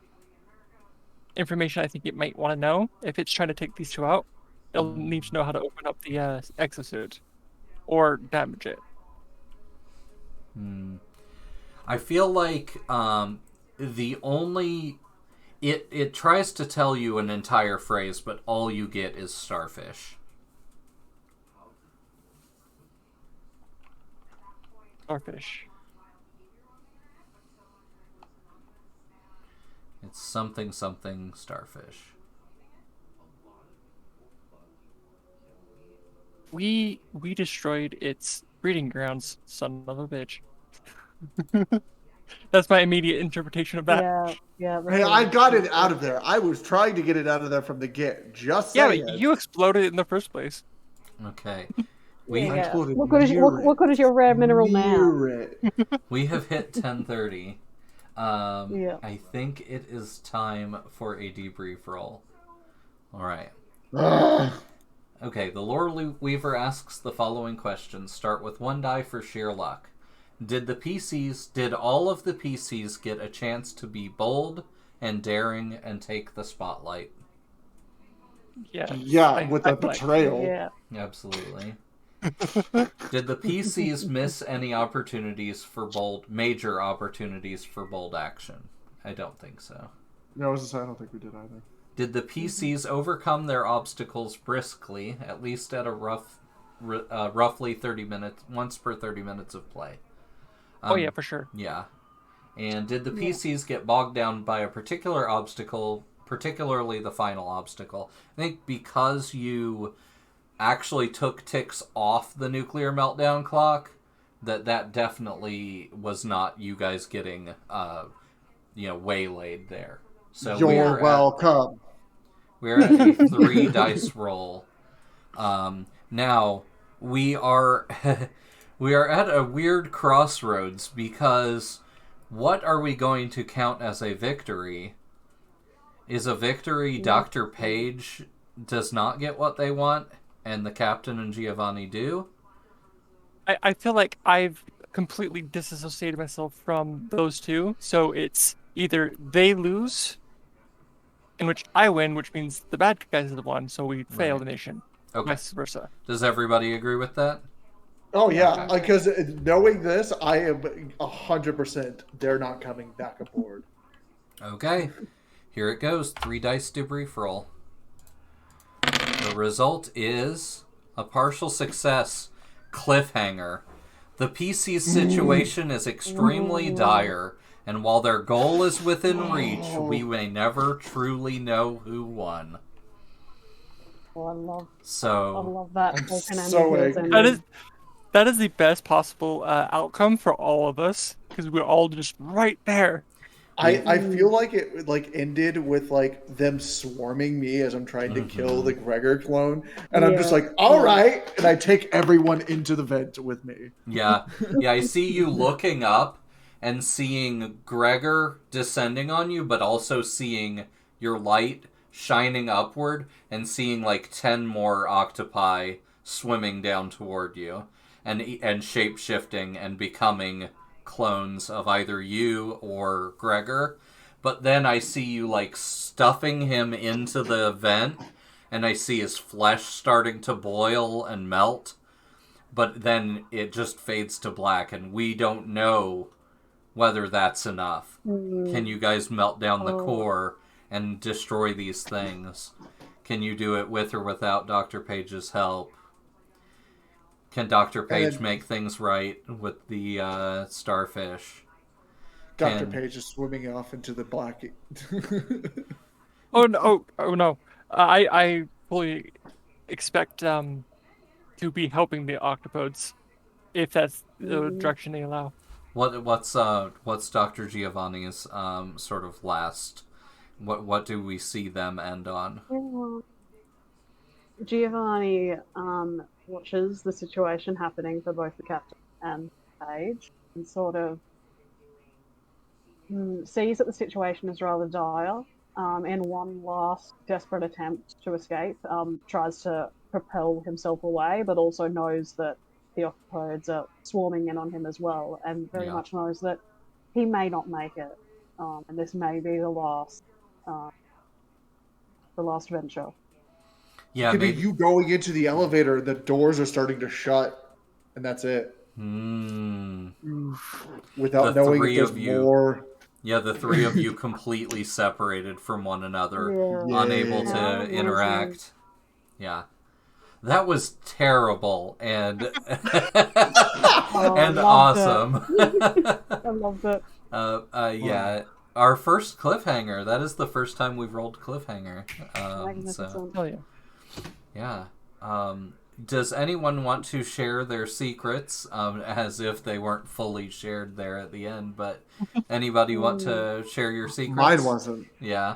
information I think it might want to know. If it's trying to take these two out, it'll need to know how to open up the exosuit or damage it. I feel like the only it tries to tell you an entire phrase, but all you get is starfish. Starfish. It's something starfish. We destroyed its breeding grounds, son of a bitch. That's my immediate interpretation of that. Yeah. Hey, I got it out of there. I was trying to get it out of there from the get. Just Yeah, saying. but you exploded it in the first place. Okay. Yeah. told it What good is your rare mineral now? We have hit 10:30. Yeah. I think it is time for a debrief roll. All right. Okay, the Lore Weaver asks the following questions. Start with 1 die for sheer luck. Did all of the PCs get a chance to be bold and daring and take the spotlight? Yeah. Yeah, with the betrayal. Yeah. Absolutely. Did the PCs miss any major opportunities for bold action? I don't think so. No, I was gonna say, I don't think we did either. Did the PCs overcome their obstacles briskly, at least at a roughly 30 minutes, once per 30 minutes of play? Oh yeah, for sure. Yeah. And did the PCs get bogged down by a particular obstacle, particularly the final obstacle? I think because you actually took ticks off the nuclear meltdown clock, that definitely was not you guys getting waylaid there. So You're welcome. we're at a 3 dice roll. Now we are we are at a weird crossroads, because what are we going to count as a victory? Is a victory Dr. Page does not get what they want, and the captain and Giovanni do? I feel like I've completely disassociated myself from those two. So it's either they lose, in which I win, which means the bad guys are the one, so we fail the mission. Okay. Vice versa. Does everybody agree with that? Oh yeah, because knowing this, I am 100%. They're not coming back aboard. Okay. Here it goes. 3 dice debrief roll. The result is a partial success. Cliffhanger. The PC's situation is extremely dire, and while their goal is within reach, we may never truly know who won. Well, I love So that. I'm open-ended so feels angry. ending. That is the best possible outcome for all of us, because we're all just right there. I feel like it ended with them swarming me as I'm trying to kill the Gregor clone, and I'm just like, all right, and I take everyone into the vent with me. Yeah, I see you looking up and seeing Gregor descending on you, but also seeing your light shining upward and seeing 10 more octopi swimming down toward you and shape-shifting and becoming clones of either you or Gregor. But then I see you stuffing him into the vent, and I see his flesh starting to boil and melt. But then it just fades to black, and we don't know whether that's enough. Can you guys melt down the core and destroy these things? Can you do it with or without Dr. Page's help? Can Dr. Page make things right with the starfish? Dr. Page is swimming off into the black. Oh no! Oh no! I fully expect to be helping the octopodes, if that's the direction they allow. What's Dr. Giovanni's sort of last? What do we see them end on? Giovanni watches the situation happening for both the captain and Page, and sort of sees that the situation is rather dire. In one last desperate attempt to escape, tries to propel himself away, but also knows that the octopodes are swarming in on him as well, and very much knows that he may not make it, and this may be the last venture. Yeah, Could be you going into the elevator, the doors are starting to shut, and that's it. Without knowing if there's more. Yeah, the 3 of you completely separated from one another, unable to interact. Yeah. That was terrible and and awesome. I loved it. Yeah, our first cliffhanger. That is the first time we've rolled cliffhanger. So, Hell yeah. yeah. Does anyone want to share their secrets, as if they weren't fully shared there at the end? But anybody want to share your secrets? Mine wasn't. Yeah.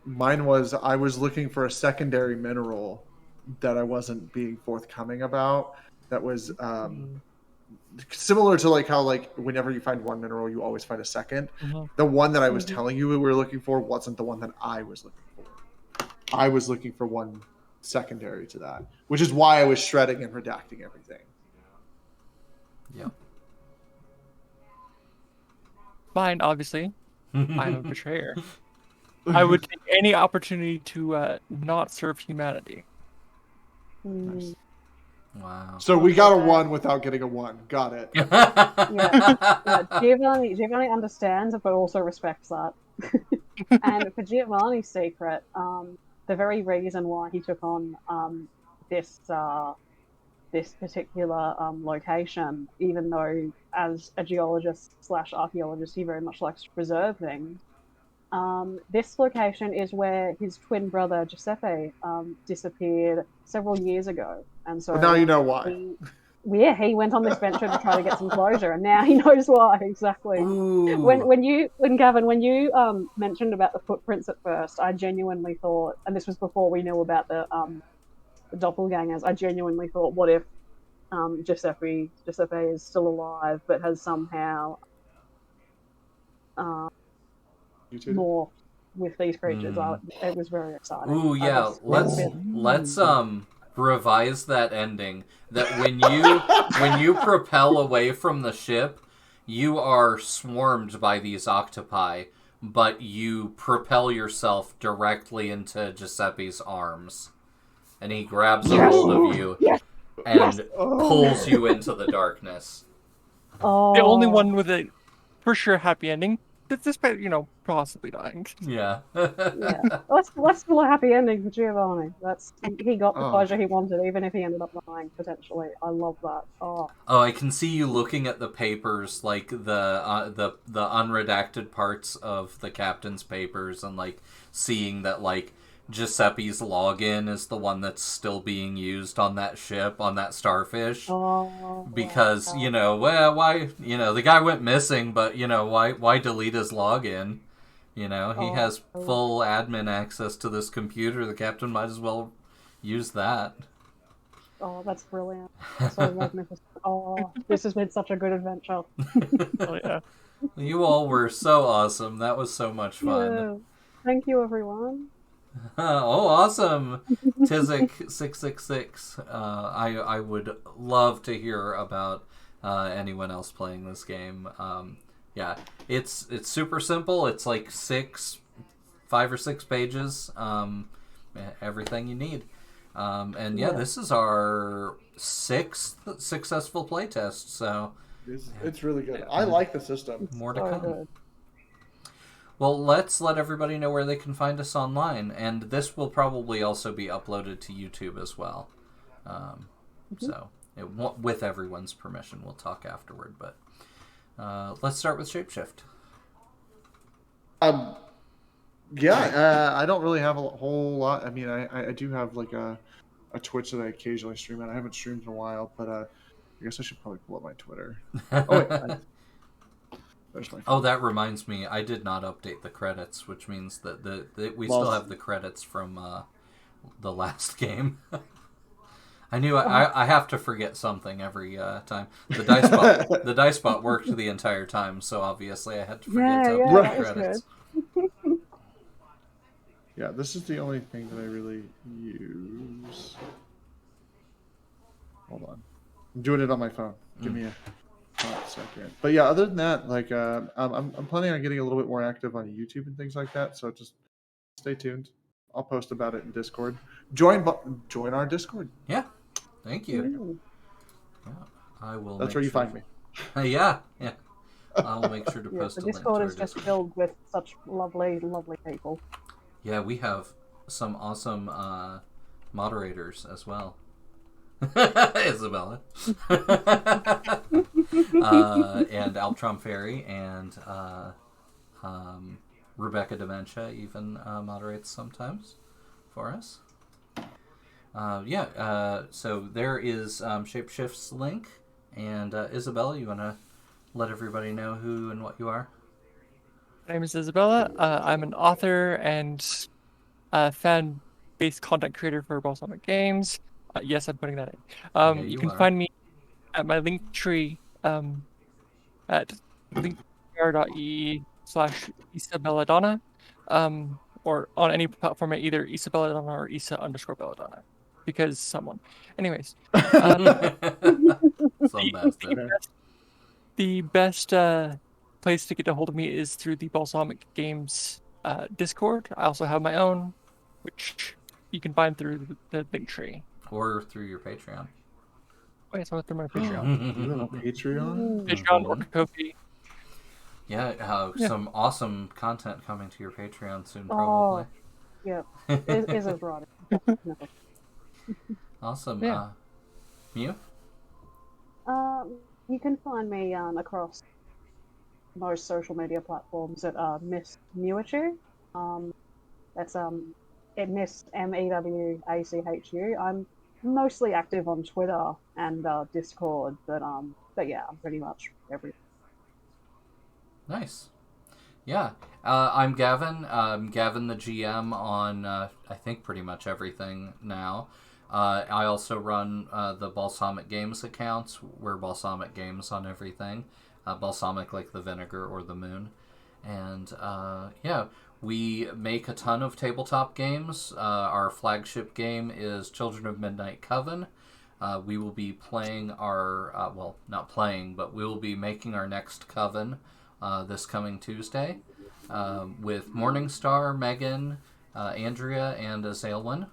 Mine was, I was looking for a secondary mineral that I wasn't being forthcoming about. That was similar to how whenever you find one mineral, you always find a second. The one that I was telling you we were looking for wasn't the one that I was looking for. I was looking for one secondary to that, which is why I was shredding and redacting everything. Yeah. Mine, obviously. I'm a betrayer. I would take any opportunity to not serve humanity. Nice. Wow. So we got a 1 without getting a 1. Got it. Yeah. Giovanni understands it, but also respects that. And for Giovanni's secret, the very reason why he took on this particular location, even though as a geologist / archaeologist he very much likes to preserve things, This location is where his twin brother Giuseppe disappeared several years ago, and But now so you know why. he, he went on this venture to try to get some closure, and now he knows why exactly. Ooh. When Gavin, when you mentioned about the footprints at first, I genuinely thought, and this was before we knew about the doppelgangers. I genuinely thought, what if Giuseppe is still alive but has somehow uh, Mutated? morphed with these creatures? It was very exciting. Ooh, I yeah. was a bit. Let's revise that ending. That when you propel away from the ship, you are swarmed by these octopi, but you propel yourself directly into Giuseppe's arms, and he grabs a hold of you and pulls you into the darkness. Oh, The only one with a for sure happy ending. Despite, possibly dying. Yeah. yeah. That's still a happy ending for Giovanni. He got the Oh. pleasure he wanted, even if he ended up dying potentially. I love that. Oh, Oh, I can see you looking at the papers, like the unredacted parts of the captain's papers, and like seeing that like Giuseppe's login is the one that's still being used on that ship, on that starfish. oh, Because well, why the guy went missing, but why delete his login? He has full admin access to this computer. The captain might as well use that. Oh, that's brilliant. So magnificent. Oh, this has been such a good adventure. Oh yeah. You all were so awesome. That was so much fun. Yeah. Thank you, everyone. Oh, awesome. Tizik666. I would love to hear about anyone else playing this game. Yeah, it's super simple. It's like 5 or 6 pages. Everything you need. And yeah, this is our 6th successful playtest. So It's really good. I like the system. more to So come. good. Well, let's let everybody know where they can find us online, and this will probably also be uploaded to YouTube as well. So, with everyone's permission, we'll talk afterward. But let's start with Shapeshift. Yeah, I don't really have a whole lot. I mean, I do have like a Twitch that I occasionally stream at. I haven't streamed in a while, but I guess I should probably pull up my Twitter. Oh wait, there's my phone. Oh, that reminds me, I did not update the credits, which means that we still have the credits from the last game. I knew I have to forget something every time. The dice bot worked the entire time, so obviously I had to forget to update the credits. Yeah, this is the only thing that I really use. Hold on, I'm doing it on my phone. Give me a second. But yeah, other than that, like I'm planning on getting a little bit more active on YouTube and things like that. So just stay tuned. I'll post about it in Discord. Join our Discord. Yeah, thank you. Yeah, I will. That's where you find me. Yeah. I'll make sure to post the a link to Discord our is just Discord. filled with such lovely, lovely people. Yeah, we have some awesome moderators as well. Isabella. And Altrom Ferry and Rebecca Dementia even moderates sometimes for us. So there is Shapeshift's link. And Isabella, you want to let everybody know who and what you are? My name is Isabella. I'm an author and fan-based content creator for Balsamic Games. Yes, I'm putting that in. You can find me at my link tree at linktree.ee/IsaBelladonna, or on any platform at either IsaBelladonna or Isa_Belladonna, because someone. Anyways, the best place to get a hold of me is through the Balsamic Games Discord. I also have my own, which you can find through the link tree. Or through your Patreon. Oh, yes, through my Patreon. You have a Patreon? Patreon or Ko-fi. Yeah, some awesome content coming to your Patreon soon, probably. Yeah, is a broad. Awesome. Yeah. Mew? You can find me across most social media platforms at Miss Mewachu. That's it Miss Mewachu. I'm mostly active on Twitter and Discord, but yeah, I'm pretty much everywhere. Nice. Yeah. I'm Gavin. Gavin the GM on, I think, pretty much everything now. I also run the Balsamic Games accounts. We're Balsamic Games on everything. Balsamic like the vinegar or the moon. And yeah, we make a ton of tabletop games. Our flagship game is Children of Midnight Coven. We will be playing our, well, not playing, but we will be making our next coven this coming Tuesday with Morningstar, Megan, Andrea, and Azalwyn.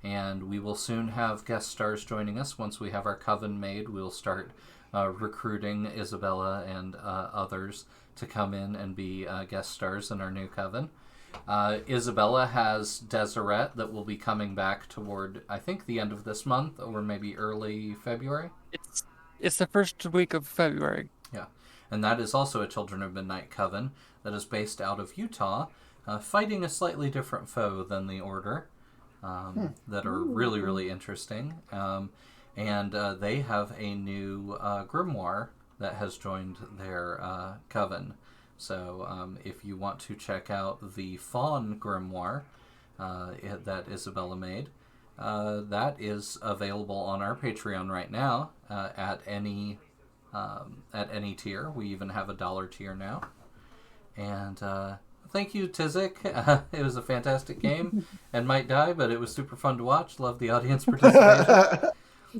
And we will soon have guest stars joining us. Once we have our coven made, we'll start recruiting Isabella and others to come in and be guest stars in our new coven. Isabella has Deseret that will be coming back toward, I think, the end of this month or maybe early February. It's the first week of February. Yeah, and that is also a Children of Midnight coven that is based out of Utah, fighting a slightly different foe than the Order, that are really, really interesting. And they have a new grimoire that has joined their coven. So if you want to check out the Fawn grimoire that Isabella made, that is available on our Patreon right now at any tier. We even have a $1 tier now. And thank you, Tizik. It was a fantastic game and might die, but it was super fun to watch. Love the audience participation.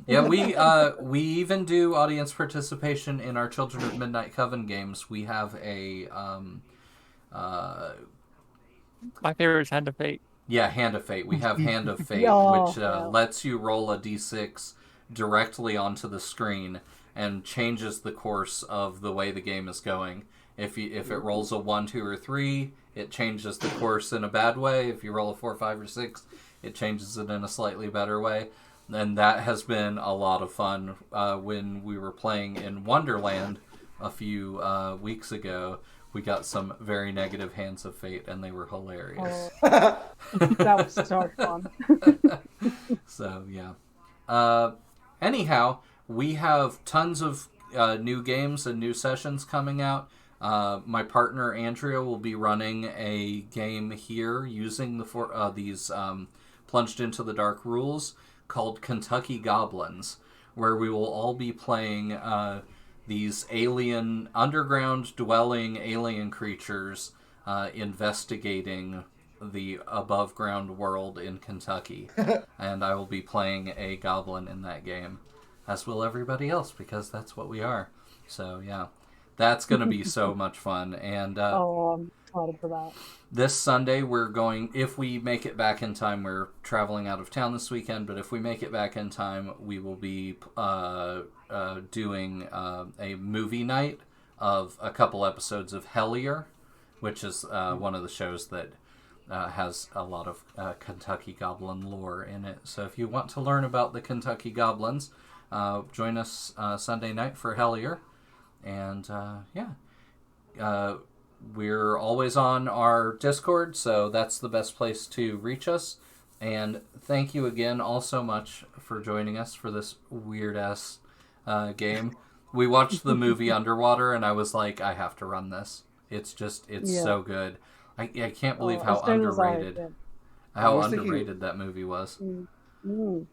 Yeah, we even do audience participation in our Children of Midnight Coven games. We have a My favorite is Hand of Fate. yeah, Hand of Fate. We have Hand of Fate, Yeah, which yeah. lets you roll a d6 directly onto the screen and changes the course of the way the game is going. If it rolls a 1, 2, or 3, it changes the course in a bad way. If you roll a 4, 5, or 6, it changes it in a slightly better way. And that has been a lot of fun. When we were playing in Wonderland a few weeks ago, we got some very negative Hands of Fate, and they were hilarious. That was so fun. So, yeah. Anyhow, we have tons of new games and new sessions coming out. My partner, Andrea, will be running a game here using these Plunged into the Dark rules called Kentucky Goblins, where we will all be playing these underground dwelling alien creatures investigating the above ground world in Kentucky. And I will be playing a goblin in that game, as will everybody else, because that's what we are. So yeah, that's going to be so much fun. And I'm excited for that. this Sunday we're going, if we make it back in time, we're traveling out of town this weekend, but if we make it back in time, we will be doing a movie night of a couple episodes of Hellier, which is one of the shows that has a lot of Kentucky Goblin lore in it. So if you want to learn about the Kentucky Goblins, join us Sunday night for Hellier. And yeah, we're always on our Discord, so that's the best place to reach us. And thank you again all so much for joining us for this weird-ass game. We watched the movie Underwater, and I was like, I have to run this. It's so good. I can't believe how underrated that movie was. Do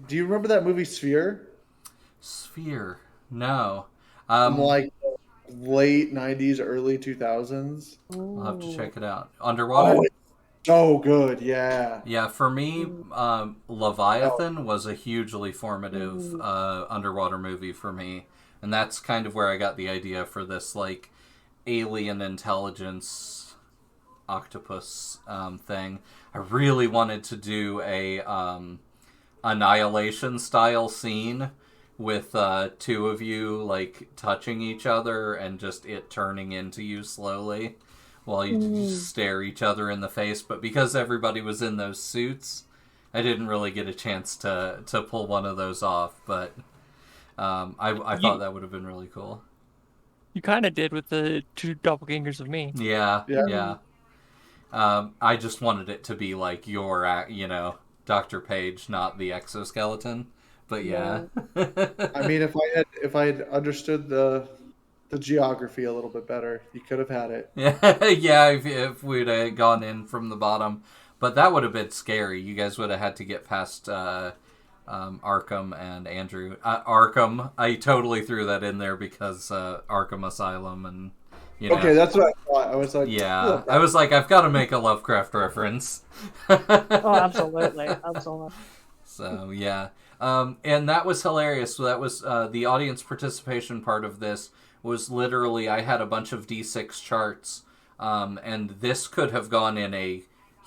you remember that movie Sphere? Sphere? No. From like late 90s, early 2000s. I'll have to check it out. Underwater? Oh, it's so good, yeah. Yeah, for me, Leviathan was a hugely formative underwater movie for me. And that's kind of where I got the idea for this, like, alien intelligence octopus thing. I really wanted to do a Annihilation style scene with two of you like touching each other and just it turning into you slowly while you just stare each other in the face. But because everybody was in those suits, I didn't really get a chance to pull one of those off. But I thought that would have been really cool. You kind of did with the two doppelgangers of me. Yeah, Yeah. yeah. I just wanted it to be like your, Dr. Page, not the exoskeleton. But yeah. I mean, if I had understood the geography a little bit better, you could have had it. Yeah, if we'd have gone in from the bottom. But that would have been scary. You guys would have had to get past Arkham and Andrew. Arkham, I totally threw that in there because Arkham Asylum and, Okay, that's what I thought. I was like, Yeah, I was like, I've got to make a Lovecraft reference. Oh, absolutely, absolutely. So, yeah. And that was hilarious. So that was the audience participation part of this was literally, I had a bunch of D6 charts, and this could have gone in a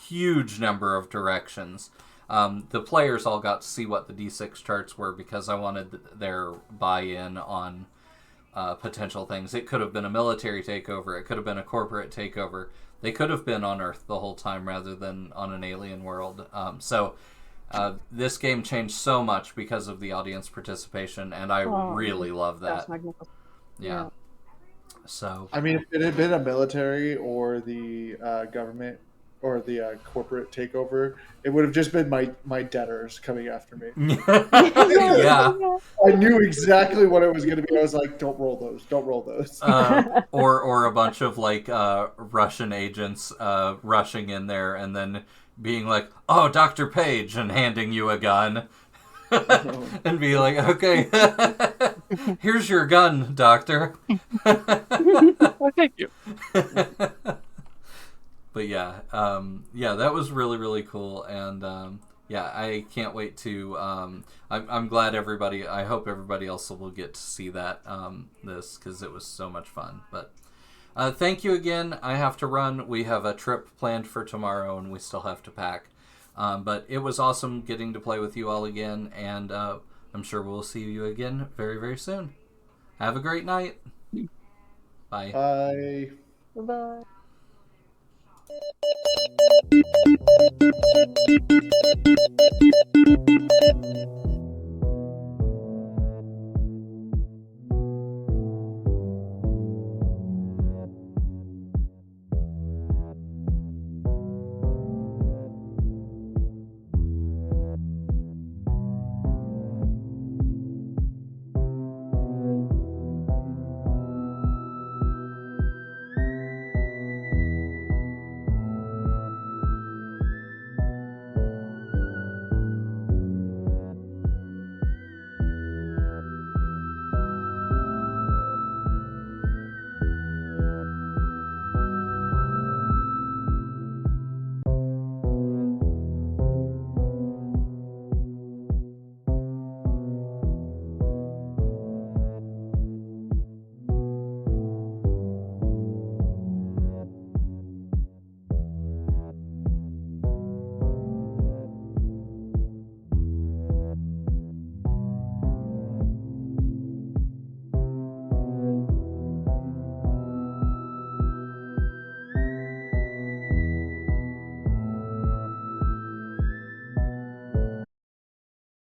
huge number of directions. The players all got to see what the D6 charts were because I wanted their buy-in on potential things. It could have been a military takeover. It could have been a corporate takeover. They could have been on Earth the whole time rather than on an alien world. So this game changed so much because of the audience participation, and I really love that. That's magnificent. Yeah. So I mean, if it had been a military or the government or the corporate takeover, it would have just been my debtors coming after me. yeah. I knew exactly what it was going to be. I was like, don't roll those. Don't roll those. Or a bunch of like Russian agents rushing in there and then being like, "Oh, Dr. Page," and handing you a gun. And be like, "Okay, here's your gun, Doctor." Well, thank you. But yeah, that was really, really cool, and I can't wait to. I'm glad everybody. I hope everybody else will get to see that this because it was so much fun. But thank you again. I have to run. We have a trip planned for tomorrow, and we still have to pack. But it was awesome getting to play with you all again, and I'm sure we'll see you again very, very soon. Have a great night. Bye. Bye. Bye.